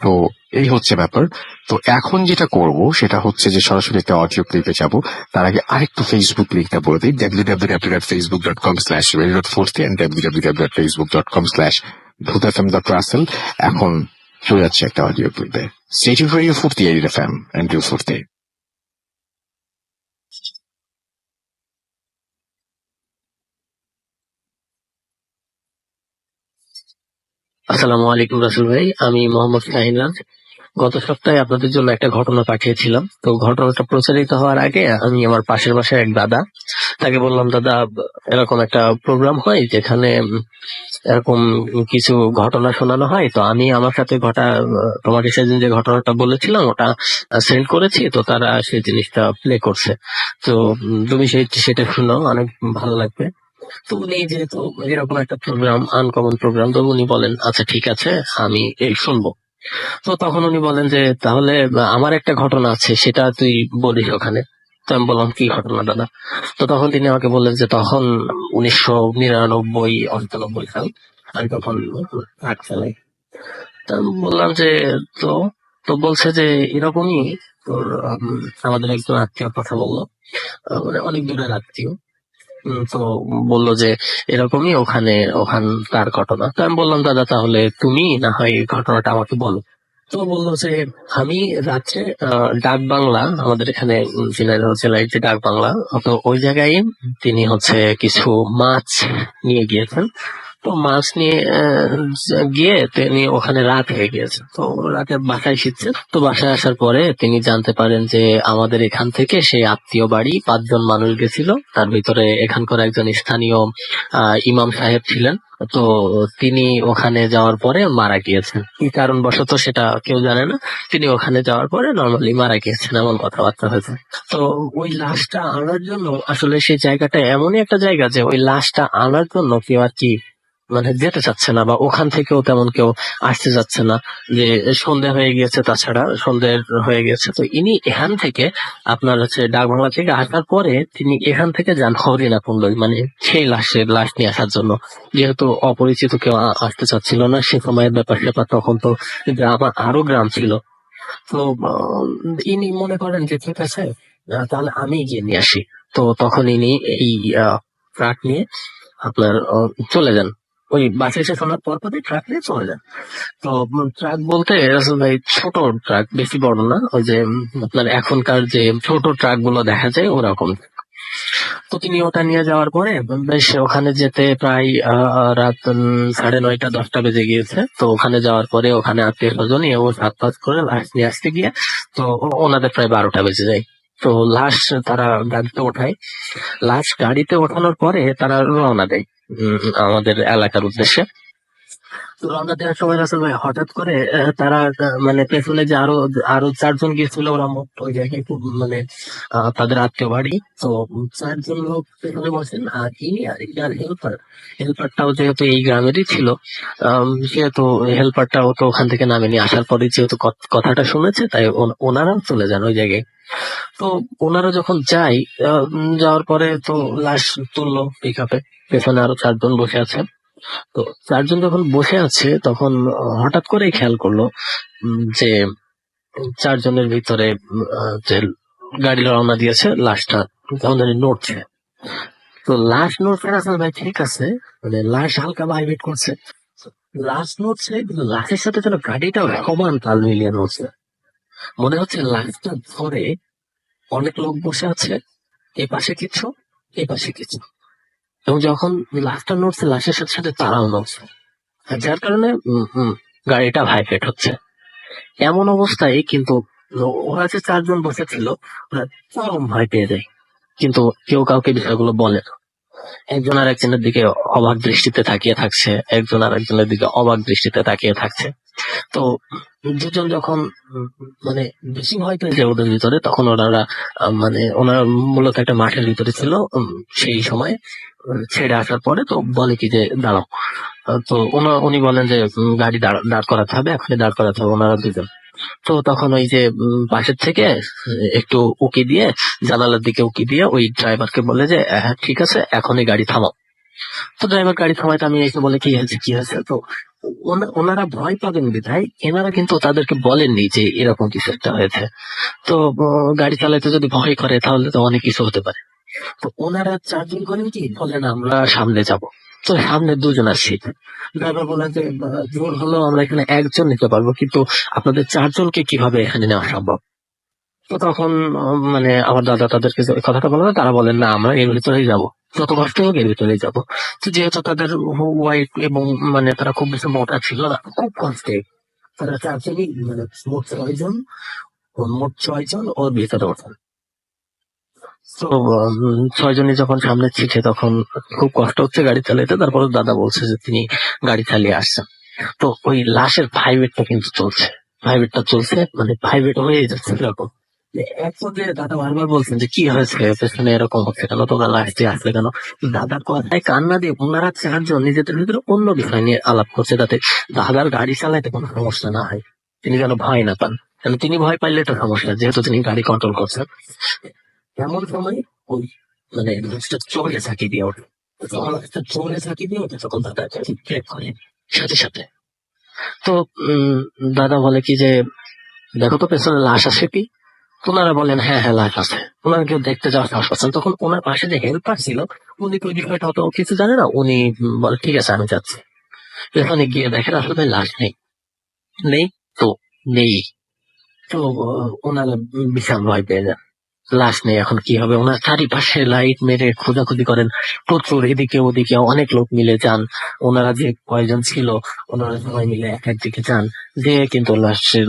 তো এই হচ্ছে ব্যাপার। তো এখন যেটা করব সেটা হচ্ছে যে সরাসরি একটা অডিও ক্লিপে যাব। তার আগে আরেকটু ফেসবুক লিঙ্কটা বলে দিই, www.facebook.com/radio.40 and www.facebook.com/bhutfm.russell। এখন চলে যাচ্ছে একটা audio ক্লিপে। Stay tuned for Radio 40 FM and Radio 40। আসসালামু আলাইকুম রাসেল ভাই, আমি মোহাম্মদ শাহিন রাজ। গত সপ্তাহে আপনাদের জন্য একটা ঘটনা পাঠিয়েছিলাম। তো ঘটনাটা প্রচারিত হওয়ার আগে আমি আমার পাশের বাসায় এক দাদা, তাকে বললাম, দাদা এরকম একটা প্রোগ্রাম হয় যেখানে এরকম কিছু ঘটনা শোনানো হয়। তো আমি আমার সাথে তোমাকে সেদিন যে ঘটনাটা বলেছিলাম ওটা সেন্ড করেছি, তো তারা সেই জিনিসটা প্লে করছে। তো তুমি সেটা শুনো, অনেক ভালো লাগবে। তো উনি যেহেতু এরকম একটা প্রোগ্রাম, আনকমন প্রোগ্রাম, তো উনি বলেন আচ্ছা ঠিক আছে, আমি এই শুনবো। তো তখন উনি বলেন যে তাহলে আমার একটা ঘটনা আছে, সেটা তুই বলিস ওখানে। তো আমি বললাম কি ঘটনা দাদা? তো তখন তিনি আমাকে বললেন যে তখন 1999-98 সাল, আমি তখন ট্রাক চালাই। তো আমি বললাম যে তো তো বলছে যে এরকমই তোর আমাদের একজন আত্মীয়র কথা বললো, মানে অনেক দূরের আত্মীয়। তো বললো যে এরকমই ওখান তার ঘটনা। তো আমি বললাম দাদা তাহলে তুমি না হয় এই ঘটনাটা আমাকে বলো। তো বললো যে আমি রাত্রে ডাক বাংলা, আমাদের এখানে ঝিনাইদহ জেলায় যে ডাক বাংলা, তো ওই জায়গায় তিনি হচ্ছে কিছু মাছ নিয়ে গিয়েছেন। তো মাছ নিয়ে গিয়ে তিনি ওখানে রাত হয়ে গিয়েছে। তো রাতে বাসায় ফিরছেন। তো বাসায় আসার পরে তিনি জানতে পারেন যে আমাদের এখান থেকে সেই আত্মীয় বাড়ি 5 জন মানুষ গেছিল, তার ভিতরে এখানকার একজন স্থানীয় ইমাম সাহেব ছিলেন। তো তিনি ওখানে যাওয়ার পরে মারা গিয়েছেন, কি কারণবশত সেটা কেউ জানে না। তিনি ওখানে যাওয়ার পরে নর্মালি মারা গিয়েছেন, এমন কথাবার্তা হয়েছে। তো ওই লাশটা আনার জন্য আসলে সেই জায়গাটা এমনই একটা জায়গা যে ওই লাশটা আনার জন্য কেউ আর কি মানে যেতে চাচ্ছে না, বা ওখান থেকেও তেমন কেউ আসতে যাচ্ছে না, যে সন্ধে হয়ে গিয়েছে, তাছাড়া সন্ধে হয়ে গেছে। তো ইনি এখান থেকে আপনার হচ্ছে ডাক বাংলা থেকে আসার পরে তিনি এখান থেকে যান হরিণাকুণ্ড, মানে সেই লাশ নিয়ে আসার জন্য। যেহেতু অপরিচিত কেউ আসতে চাচ্ছিল না সে সময়ের ব্যাপার, তখন তো আরো গ্রাম ছিল। তো ইনি মনে করেন যে ঠিক আছে, তাহলে আমি গিয়ে নিয়ে আসি। তো তখন ইনি এই ট্রাক নিয়ে আপনার চলে যান। ওই বাসে এসে শোনার পর পরই ট্রাক নিয়ে চলে যান। তো ট্রাক বলতে রাসেল ভাই ছোট ট্রাক, বেশি বড় না, ওই যে আপনার এখনকার যে ছোট ট্রাক গুলো দেখা যায় ওরকম। তো তিনি ওটা নিয়ে যাওয়ার পরে বেশ ওখানে যেতে প্রায় রাত 9:30-10টা বেজে গিয়েছে। তো ওখানে যাওয়ার পরে ওখানে আত্মীয় স্বজন ও সাত পাঁচ করে লাশ নিয়ে আসতে গিয়ে তো ওনাদের প্রায় 12টা বেজে যায়। তো লাশ তারা গাড়িতে ওঠায়। লাশ গাড়িতে ওঠানোর পরে তারা রওনা দেয় আমাদের এলাকার উদ্দেশ্যে। তো রওনা দেওয়ার সময় রাসেল ভাই হঠাৎ করে তারা মানে পেছনে যে আরো আরো 4 জন গিয়েছিল, ওরা মোট ওই জায়গায় খুব মানে তাদের আত্মীয় বাড়ি। তো 4 জন লোক পেছনে বসেন, আর ইনি আর যার হেল্পারটাও যেহেতু এই গ্রামেরই ছিল, সেহেতু হেল্পারটাও তো ওখান থেকে নামেনি। আসার পরে যেহেতু কথাটা শুনেছে, তাই ওনারাও চলে যান ওই জায়গায়। তো ওনারা যখন যাওয়ার পরে তো লাশ তুললো পিক আপে, পেছনে আরো 4 জন বসে আছে। তো 4 জন যখন বসে আছে তখন হঠাৎ করে খেয়াল করলো যে 4 জনের ভিতরে যে গাড়ি রওনা দিয়েছে, লাশটা কেমন জানি নড়ছে। তো লাশ নড়ছে রাসেল ভাই, ঠিক আছে, মানে লাশ হালকা ভাইব্রেট করছে। লাশ নড়ছে, কিন্তু লাশের সাথে যেন গাড়িটাও সমান তাল মিলিয়ে নড়ছে। মনে হচ্ছে লাশটা ধরে অনেক লোক বসে আছে, এ পাশে কিছু, এ পাশে কিছু, এবং যখন লাশটা নড়ছে লাশের সাথে সাথে তারাও নড়ছে, যার কারণে গাড়িটা ভাইব্রেট হচ্ছে। এমন অবস্থায় কিন্তু ওরা যে 4 জন বসেছিল ওরা চরম ভয় পেয়ে যায়, কিন্তু কেউ কাউকে বিষয়গুলো বলে না। একজন আর একজনের দিকে অবাক দৃষ্টিতে তাকিয়ে থাকছে, একজন আর একজনের দিকে অবাক দৃষ্টিতে তাকিয়ে থাকছে। তো 2 জন যখন মানে বেশি ভয় পেয়ে যায় ওদের ভিতরে, তখন মানে ওনারা মূলত একটা মাঠের ভিতরে ছিল সেই সময়। ছেড়ে আসার পরে তো বলে কি যে দাঁড়াও। তো উনি বলেন যে গাড়ি দাঁড় করাতে হবে, এখনই দাঁড় করাতে হবে, ওনারা 2 জন। তো তখন ওই যে পাশের থেকে একটু উকি দিয়ে, জানালার দিকে উকি দিয়ে ওই ড্রাইভারকে বলে যে হ্যাঁ ঠিক আছে, এখনই গাড়ি থামাও। তো ড্রাইভার গাড়ি থামাইতে আমি এসে বলে কি হয়েছে। তো ওনারা ভয় পাবেন বিধায় এনারা কিন্তু তাদেরকে বলেননি যে এরকম কিছু একটা হয়েছে। তো গাড়ি চালাইতে যদি ভয় করে তাহলে তো অনেক কিছু হতে পারে। তো ওনারা 4 জন করেন কি, বলেন আমরা সামনে যাব। তো সামনে 2 জন আসছি। ড্রাইভার বলেন যে জোর হলেও আমরা এখানে 1 জন নিতে পারবো, কিন্তু আপনাদের 4 জনকে কিভাবে এখানে নেওয়া সম্ভব? তো তখন মানে আমার দাদা তাদেরকে যে কথাটা বলে, তারা বলেন না আমরা এর ভিতরেই যাবো। যত কষ্ট হোক এর ভিতরে যাব। তো যেহেতু তাদের ওয়াইফ এবং মানে তারা খুব বেশি মোটা ছিল না, খুব কষ্টে তারা চারজনই মানে মোট ছয়জন ওর ভিতরে ওঠেন। তো 6 জনই যখন সামনে ছিটে তখন খুব কষ্ট হচ্ছে গাড়ি চালাইতে, তারপরে দাদা বলছে যে তিনি গাড়ি চালিয়ে আসছেন। তো ওই লাশের ভাইব্রেটটা কিন্তু চলছে, ভাইব্রেটটা চলছে, মানে ভাইব্রেট হয়ে যাচ্ছে এরকম। এক পর্যায়ে দাদা বারবার বলছেন যে কি হয়েছে, পেছনে এরকম হচ্ছে কেন, তোমরা লাশ দিয়ে আসলে কেন? দাদার কথায় কান্না দিয়ে ওনারা 4 জন নিজেদের ভিতরে অন্য বিষয় নিয়ে আলাপ করছে, যাতে দাদার গাড়ি চালাইতে কোনো সমস্যা না হয়, তিনি যেন ভয় না পান। কারণ তিনি ভয় পাইলে তো সমস্যা, যেহেতু তিনি গাড়ি কন্ট্রোল করছেন। এমন সময় ওই মানে লাশটা চলে ঝাঁকি দিয়ে ওঠে। যখন লাশটা চলে ঝাঁকি দিয়ে ওঠে তখন দাদা চিৎকার করে সাথে সাথে। তো দাদা বলে কি যে দেখো তো পেছনে লাশ আছে কি? ওনারা বলেন হ্যাঁ হ্যাঁ লাশ আছে। ওনারা কেউ দেখতে যাওয়ার সাহস পাচ্ছেন। তখন ওনার পাশে যে হেল্পার ছিল উনি তো ওই বিষয়টা অত কিছু জানে না, উনি বলে ঠিক আছে আমি যাচ্ছি। পেছনে গিয়ে দেখেন আসলে লাশ নেই। নেই তো নেই। তো ওনারা বিশাল ভয় পেয়ে যান, লাশ নেই, এখন কি হবে? ওনার চারিপাশে লাইট মেরে খোঁজাখুঁজি করেন, প্রচুর এদিকে ওদিকে অনেক লোক মিলে যান। ওনারা যে কয়জন ছিল ওনারা সবাই মিলে এক একদিকে যান, যে কিন্তু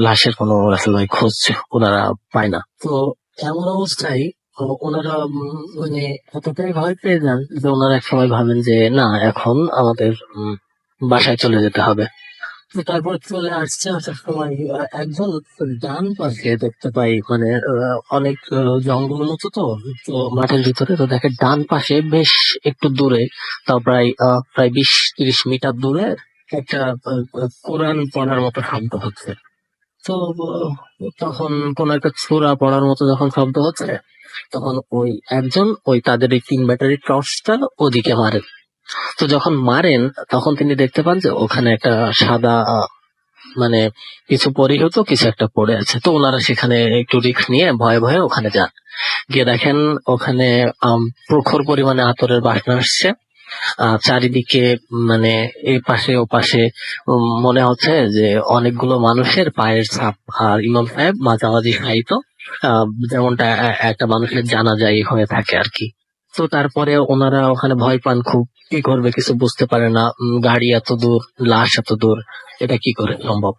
লাশের কোনো রাসেল ভাই খোঁজ ওনারা পায় না। তো এমন অবস্থায় ওনারা মানে এতটাই ভয় পেয়ে যান যে ওনারা এক সময় ভাবেন যে না এখন আমাদের বাসায় চলে যেতে হবে। তো তারপর চলে আসছে, আসার সময় একজন ডান পাশে দেখতে পাই মানে অনেক জঙ্গল মতো, তো তো মাঠের ভিতরে তো দেখে ডান পাশে বেশ একটু দূরে, তাও প্রায় 20-30 মিটার দূরে একটা কোরআন পড়ার মতো শব্দ হচ্ছে। তো তখন কোন একটা সূরা পড়ার মতো যখন শব্দ হচ্ছে তখন ওই একজন ওই তাদের এই 3 ব্যাটারি টর্চটা ওদিকে মারেন। তো যখন মারেন তখন তিনি দেখতে পান যে ওখানে একটা সাদা মানে কিছু পরিহিত কিছু একটা পড়ে আছে। তো ওনারা সেখানে একটু রিস্ক নিয়ে ভয়ে ভয়ে ওখানে যান। গিয়ে দেখেন ওখানে প্রখর পরিমাণে আতরের বাসনা আসছে। চারিদিকে মানে এই পাশে ও পাশে মনে হচ্ছে যে অনেকগুলো মানুষের পায়ের ছাপ, আর ইমাম সাহেব মাঝামাঝি শায়িত, যেমনটা একটা মানুষের জানাজাই হয়ে থাকে আর কি। তো তারপরে ওনারা ওখানে ভয় পান খুব, কি করবে কিছু বুঝতে পারে না। গাড়ি এত দূর, লাশ এত দূর, এটা কি করে সম্ভব?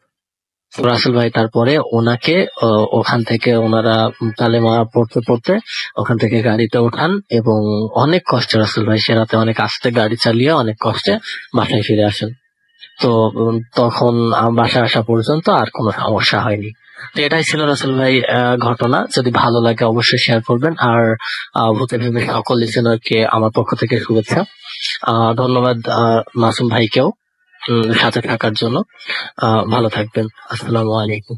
তো রাসেল ভাই তারপরে ওনাকে ওখান থেকে ওনারা কালেমা পড়তে পড়তে ওখান থেকে গাড়িতে ওঠান, এবং অনেক কষ্টে রাসেল ভাই সে রাতে অনেক আস্তে গাড়ি চালিয়ে অনেক কষ্টে বাসায় ফিরে আসেন। তো তখন বাসায় আসা পর্যন্ত আর কোনো সমস্যা হয়নি। তো এটাই ছিল রাসেল ভাই ঘটনা। যদি ভালো লাগে অবশ্যই শেয়ার করবেন, আর ভূতের ভেবে সকল লিসেনারকে আমার পক্ষ থেকে শুভেচ্ছা। ধন্যবাদ মাসুম ভাইকেও সাথে থাকার জন্য। ভালো থাকবেন। আসসালামু আলাইকুম।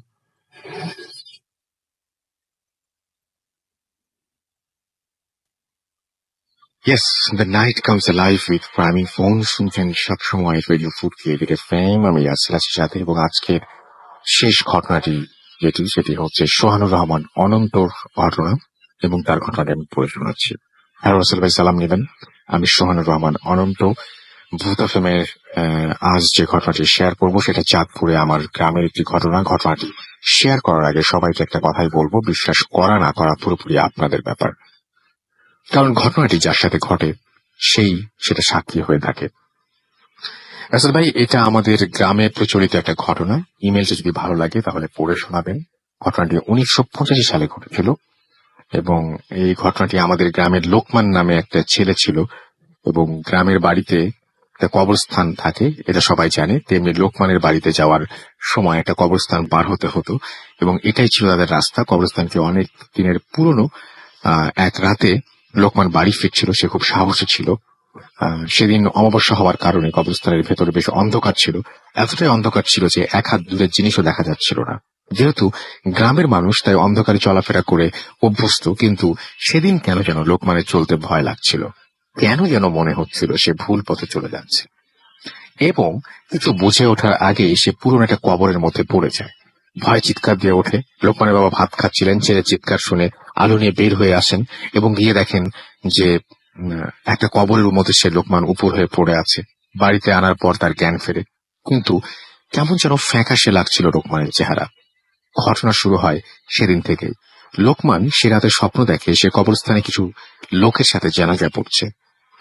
Yes, the night comes alive with priming phone শুনছেন সবসময় রেডিও ফুড ক্রিয়েটেড এফএম। আমি ইয়াসির আছির সাথে, এবং আজকে শেষ ঘটনাটি সেটি হচ্ছে সোহানুর রহমান অনন্তর ঘটনা, এবং তার ঘটনাটি আমি পড়ে শোনাচ্ছি। হ্যাঁ রাসেল ভাই সালাম নেবেন। আমি সোহানুর রহমান অনন্ত। ভূত এফএমের আজ যে ঘটনাটি শেয়ার করবো সেটা চাঁদপুরে আমার গ্রামের একটি ঘটনা। ঘটনাটি শেয়ার করার আগে সবাইকে একটা কথাই বলবো, বিশ্বাস করা না করা পুরোপুরি আপনাদের ব্যাপার, কারণ ঘটনাটি যার সাথে ঘটে সেটা সাক্ষী হয়ে থাকে। রাসেল ভাই, এটা আমাদের গ্রামে প্রচলিত একটা ঘটনা। ইমেলটা যদি ভালো লাগে তাহলে পড়ে শোনাবেন। ঘটনাটি 1985 সালে ঘটেছিল, এবং এই ঘটনাটি আমাদের গ্রামের লোকমান নামে একটা ছেলে ছিল, এবং গ্রামের বাড়িতে একটা কবরস্থান থাকে, এটা সবাই জানে। তেমনি লোকমানের বাড়িতে যাওয়ার সময় একটা কবরস্থান পার হতে হতো, এবং এটাই ছিল তাদের রাস্তা। কবরস্থানটি অনেক দিনের পুরনো। এক রাতে লোকমান বাড়ি ফিরছিল, সে খুব সাহসী ছিল। সেদিন অমাবস্যা হওয়ার কারণে কবরস্থানের ভেতরে বেশ অন্ধকার ছিল, এতটাই অন্ধকার ছিল যে 1 হাত দূরের জিনিসও দেখা যাচ্ছিল না। যেহেতু গ্রামের মানুষ তাই অন্ধকারে চলাফেরা করে অভ্যস্ত, কিন্তু সেদিন কেন যেন লোকমানের চলতে ভয় লাগছিল, কেন যেন মনে হচ্ছিল সে ভুল পথে চলে যাচ্ছে, এবং কিছু বুঝে ওঠার আগে সে পুরনো একটা কবরের মধ্যে পড়ে যায়। ভয় চিৎকার দিয়ে ওঠে। লোকমানের বাবা ভাত খাচ্ছিলেন, ছেলের চিৎকার শুনে আলো নিয়ে বের হয়ে আসেন, এবং গিয়ে দেখেন যে একটা কবরের মধ্যে সে লোকমান উপর হয়ে পড়ে আছে। বাড়িতে আনার পর তার জ্ঞান ফেরে, কিন্তু কেমন যেন ফ্যাকাশে লাগছিল লোকমানের চেহারা। ঘটনা শুরু হয় সেদিন থেকেই। লোকমান সে রাতে স্বপ্ন দেখে সে কবরস্থানে কিছু লোকের সাথে জানাজা পড়ছে,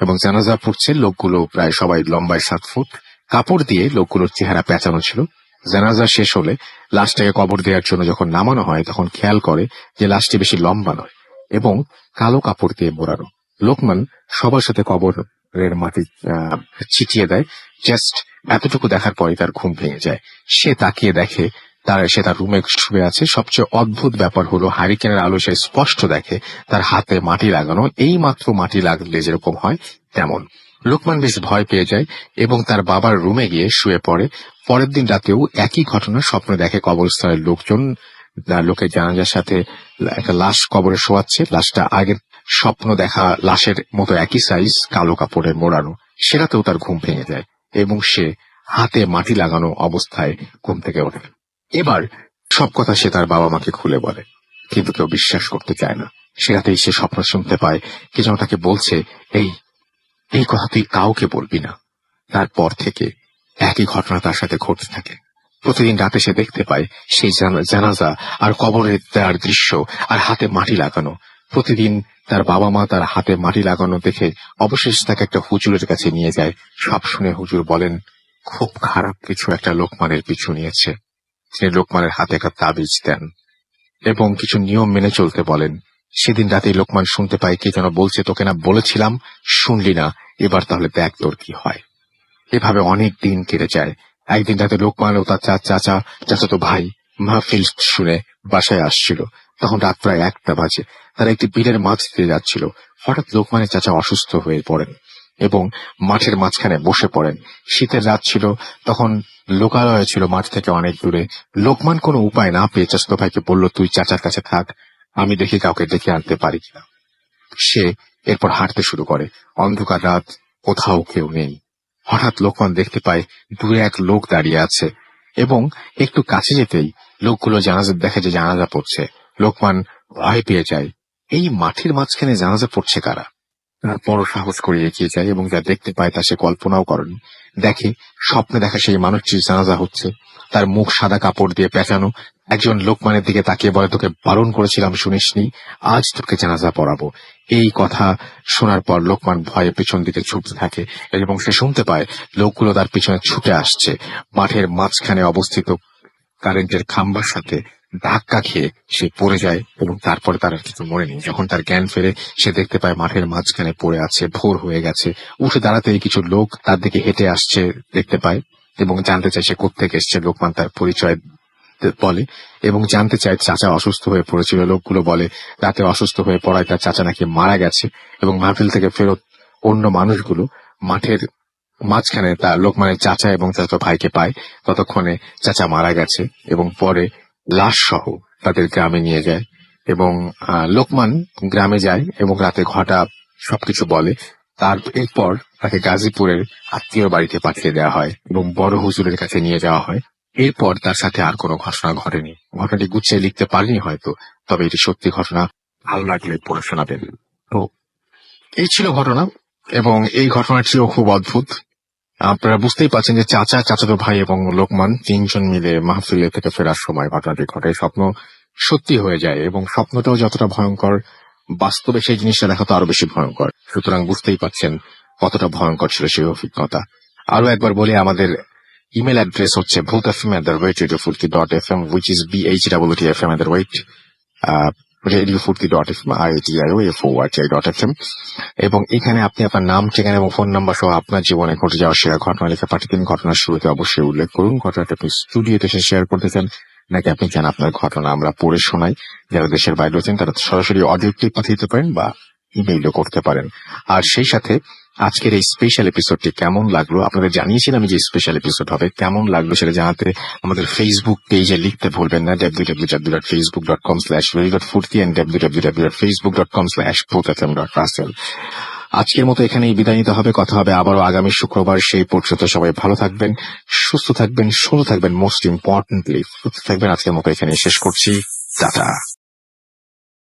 এবং জানাজা পড়ছে। লোকগুলো প্রায় সবাই লম্বায় 7 ফুট। কাপড় দিয়ে লোকগুলোর চেহারা পেঁচানো ছিল। জানাজা শেষ হলে লাশটাকে কবর দেওয়ার জন্য যখন নামানো হয় তখন খেয়াল করে যে লাশটি বেশি লম্বা নয় এবং কালো কাপড় দিয়ে মোড়ানো। লোকমান সবার সাথে কবরের মাটি ছিটিয়ে দেয়। জাস্ট এতটুকু দেখার পরে তার ঘুম ভেঙে যায়। সে তাকিয়ে দেখে সে তার রুমে শুয়ে আছে। সবচেয়ে অদ্ভুত ব্যাপার হলো হারিকেনের আলো সে স্পষ্ট দেখে তার হাতে মাটি লাগানো। এই মাত্র মাটি লাগলে যেরকম হয় তেমন। লোকমান বেশ ভয় পেয়ে যায় এবং তার বাবার রুমে গিয়ে শুয়ে পড়ে। পরের দিন রাতেও একই ঘটনা স্বপ্নে দেখে। কবরস্থানের লোকজন লোকের জানাজার সাথে একটা লাশ কবরে শোয়াচ্ছে। লাশটা আগের স্বপ্ন দেখা লাশের মতো একই সাইজ, কালো কাপড়ে মোড়ানো। সেটাতেও তার ঘুম ভেঙে যায় এবং সে হাতে মাটি লাগানো অবস্থায় ঘুম থেকে ওঠে। এবার সব কথা সে তার বাবা মাকে খুলে বলে, কিন্তু কেউ বিশ্বাস করতে চায় না। সেটাতেই সে স্বপ্ন শুনতে পায় কে যেন তাকে বলছে, এই কথা তুই কাউকে বলবি না। তারপর থেকে একই ঘটনা তার সাথে ঘটতে থাকে। প্রতিদিন রাতে সে দেখতে পায় সেই জানাজা আর কবরের দেওয়ার দৃশ্য আর হাতে মাটি লাগানো। প্রতিদিন তার বাবা মা তার হাতে মাটি লাগানো দেখে অবশেষে তাকে একটা হুজুরের কাছে নিয়ে যায়। সব শুনে হুজুর বলেন, খুব খারাপ কিছু একটা লোকমানের পিছু নিয়েছে। তিনি লোকমানের হাতে একটা তাবিজ দেন এবং কিছু নিয়ম মেনে চলতে বলেন। সেদিন রাতে লোকমান শুনতে পায় কে যেন বলছে, তোকে না বলেছিলাম, শুনলি না, এবার তাহলে দেখ তোর কি হয়। এভাবে অনেক দিন কেটে যায়। একদিন রাতে লোকমান ও তার চাচাতো ভাই মাহফিল শুনে বাসায় আসছিল। তখন রাত প্রায় 1টা বাজে। তারা একটি বিলের মাছ দিয়ে যাচ্ছিল। হঠাৎ লোকমানের চাচা অসুস্থ হয়ে পড়েন এবং মাঠের মাঝখানে বসে পড়েন। শীতের রাত ছিল, তখন লোকালয় ছিল মাঠ থেকে অনেক দূরে। লোকমান কোনো উপায় না পেয়ে চাচাতো ভাইকে বলল, তুই চাচার কাছে থাক, আমি দেখি কাউকে ডেকে আনতে পারি কিনা। সে এরপর হাঁটতে শুরু করে। অন্ধকার রাত, কোথাও কেউ নেই। হঠাৎ লোকমান দেখতে পায় দূরে এক লোক দাঁড়িয়ে আছে এবং একটু কাছে যেতেই লোকগুলো দেখে যে জানাজা পড়ছে। লোকমান ভয় পেয়ে যায়। এই মাঠের মাঝখানে জানাজা পড়ছে কারা? তারপরও সাহস করে এগিয়ে যায় এবং যা দেখতে পায় তা সে কল্পনাও করেনি। দেখে স্বপ্নে দেখা সেই মানুষটির জানাজা হচ্ছে। তার মুখ সাদা কাপড় দিয়ে পেঁচানো। একজন লোকমানের দিকে তাকিয়ে বলে, তোকে বারণ করেছিলাম, শুনিসনি, আজ তোকে জানাজা পড়াবো। এই কথা শোনার পর লোকমান ভয়ে পেছন দিকে ছুটতে থাকে এবং সে শুনতে পায় লোকগুলো তার পিছনে ছুটে আসছে। মাঠের মাঝখানে অবস্থিত কারেন্টের খাম্বার সাথে ধাক্কা খেয়ে সে পড়ে যায় এবং তারপরে তার আর কিছু মনে নেই। যখন তার জ্ঞান ফেরে সে দেখতে পায় মাঠের মাঝখানে পড়ে আছে। ভোর হয়ে গেছে। উঠে দাঁড়াতেই কিছু লোক তার দিকে হেঁটে আসছে দেখতে পায় এবং জানতে চায় সে কোত্থেকে এসছে। লোকমান তার পরিচয় বলে এবং জানতে চায় চাচা অসুস্থ হয়ে পড়েছিল। লোকগুলো বলে রাতে অসুস্থ হয়ে পড়ায় তার চাচা নাকি মারা গেছে এবং মাহফিল থেকে ফেরত অন্য মানুষগুলো মাঠের মাঝখানে তার লোকমানের চাচা এবং চাচা ভাইকে পায়। ততক্ষণে চাচা মারা গেছে এবং পরে লাশ সহ তাদের গ্রামে নিয়ে যায় এবং লোকমান গ্রামে যায় এবং রাতে ঘটা সবকিছু বলে। এরপর তাকে গাজীপুরের আত্মীয় বাড়িতে পাঠিয়ে দেওয়া হয় এবং বড় হুজুরের কাছে নিয়ে যাওয়া হয়। এরপর তার সাথে আর কোনো ঘটনা ঘটেনি। ঘটনাটি গুছিয়ে লিখতে পারিনি হয়তো, তবে এটি সত্যি ঘটনা। ভালো লাগলে পড়ে শোনাবেন। তো এই ছিল ঘটনা এবং এই ঘটনাটিও খুব অদ্ভুত। আপনারা বুঝতেই পারছেন যে চাচাতো ভাই এবং লোকমান 3জন মিলে মাহফিলে থেকে ফেরার সময় ঘটনাটি ঘটে। স্বপ্ন সত্যি হয়ে যায় এবং স্বপ্নটাও যতটা ভয়ঙ্কর, বাস্তবে সেই জিনিসটা দেখা তো আরো বেশি ভয়ঙ্কর। সুতরাং বুঝতেই পারছেন কতটা ভয়ঙ্কর ছিল সেই অভিজ্ঞতা। আরো একবার বলি, আমাদের ইমেল অ্যাড্রেস হচ্ছে bhutfm@radiofurti.fm, which is bhwtfm@radiofurti.fm এবং এখানে আপনি আপনার নাম, ঠিকানা এবং ফোন নাম্বার সহ আপনার জীবনে ঘটে যাওয়া সেরা ঘটনা লিখে পাঠিয়ে দিন। ঘটনার শুরুতে অবশ্যই উল্লেখ করুন ঘটনাটা আপনি স্টুডিওতে এসে শেয়ার করতে চান নাকি আপনি চান আপনার ঘটনা আমরা পড়ে শোনাই। যারা দেশের বাইরে আছেন তারা সরাসরি অডিও ক্লিপ পাঠিয়ে দিতে পারেন বা ইমেইলও করতে পারেন। আর সেই সাথে আজকের এই স্পেশাল এপিসোডটি কেমন লাগলো, আপনাদের জানিয়েছিলাম যে স্পেশাল এপিসোড হবে, কেমন লাগলো সেটা জানাতে আমাদের ফেসবুক পেজে লিখতে ভুলবেন না, www.facebook.com/very.furti and www.facebook.com/bhutfm.russell। আজকের মতো এখানেই বিদায় নিতে হবে। কথা হবে আবারও আগামী শুক্রবার। সেই পর্যন্ত সবাই ভালো থাকবেন, সুস্থ থাকবেন, সুন্দর থাকবেন, মোস্ট ইম্পর্টেন্টলি সুস্থ থাকবেন। আজকের মতো এখানে শেষ করছি। টাটা।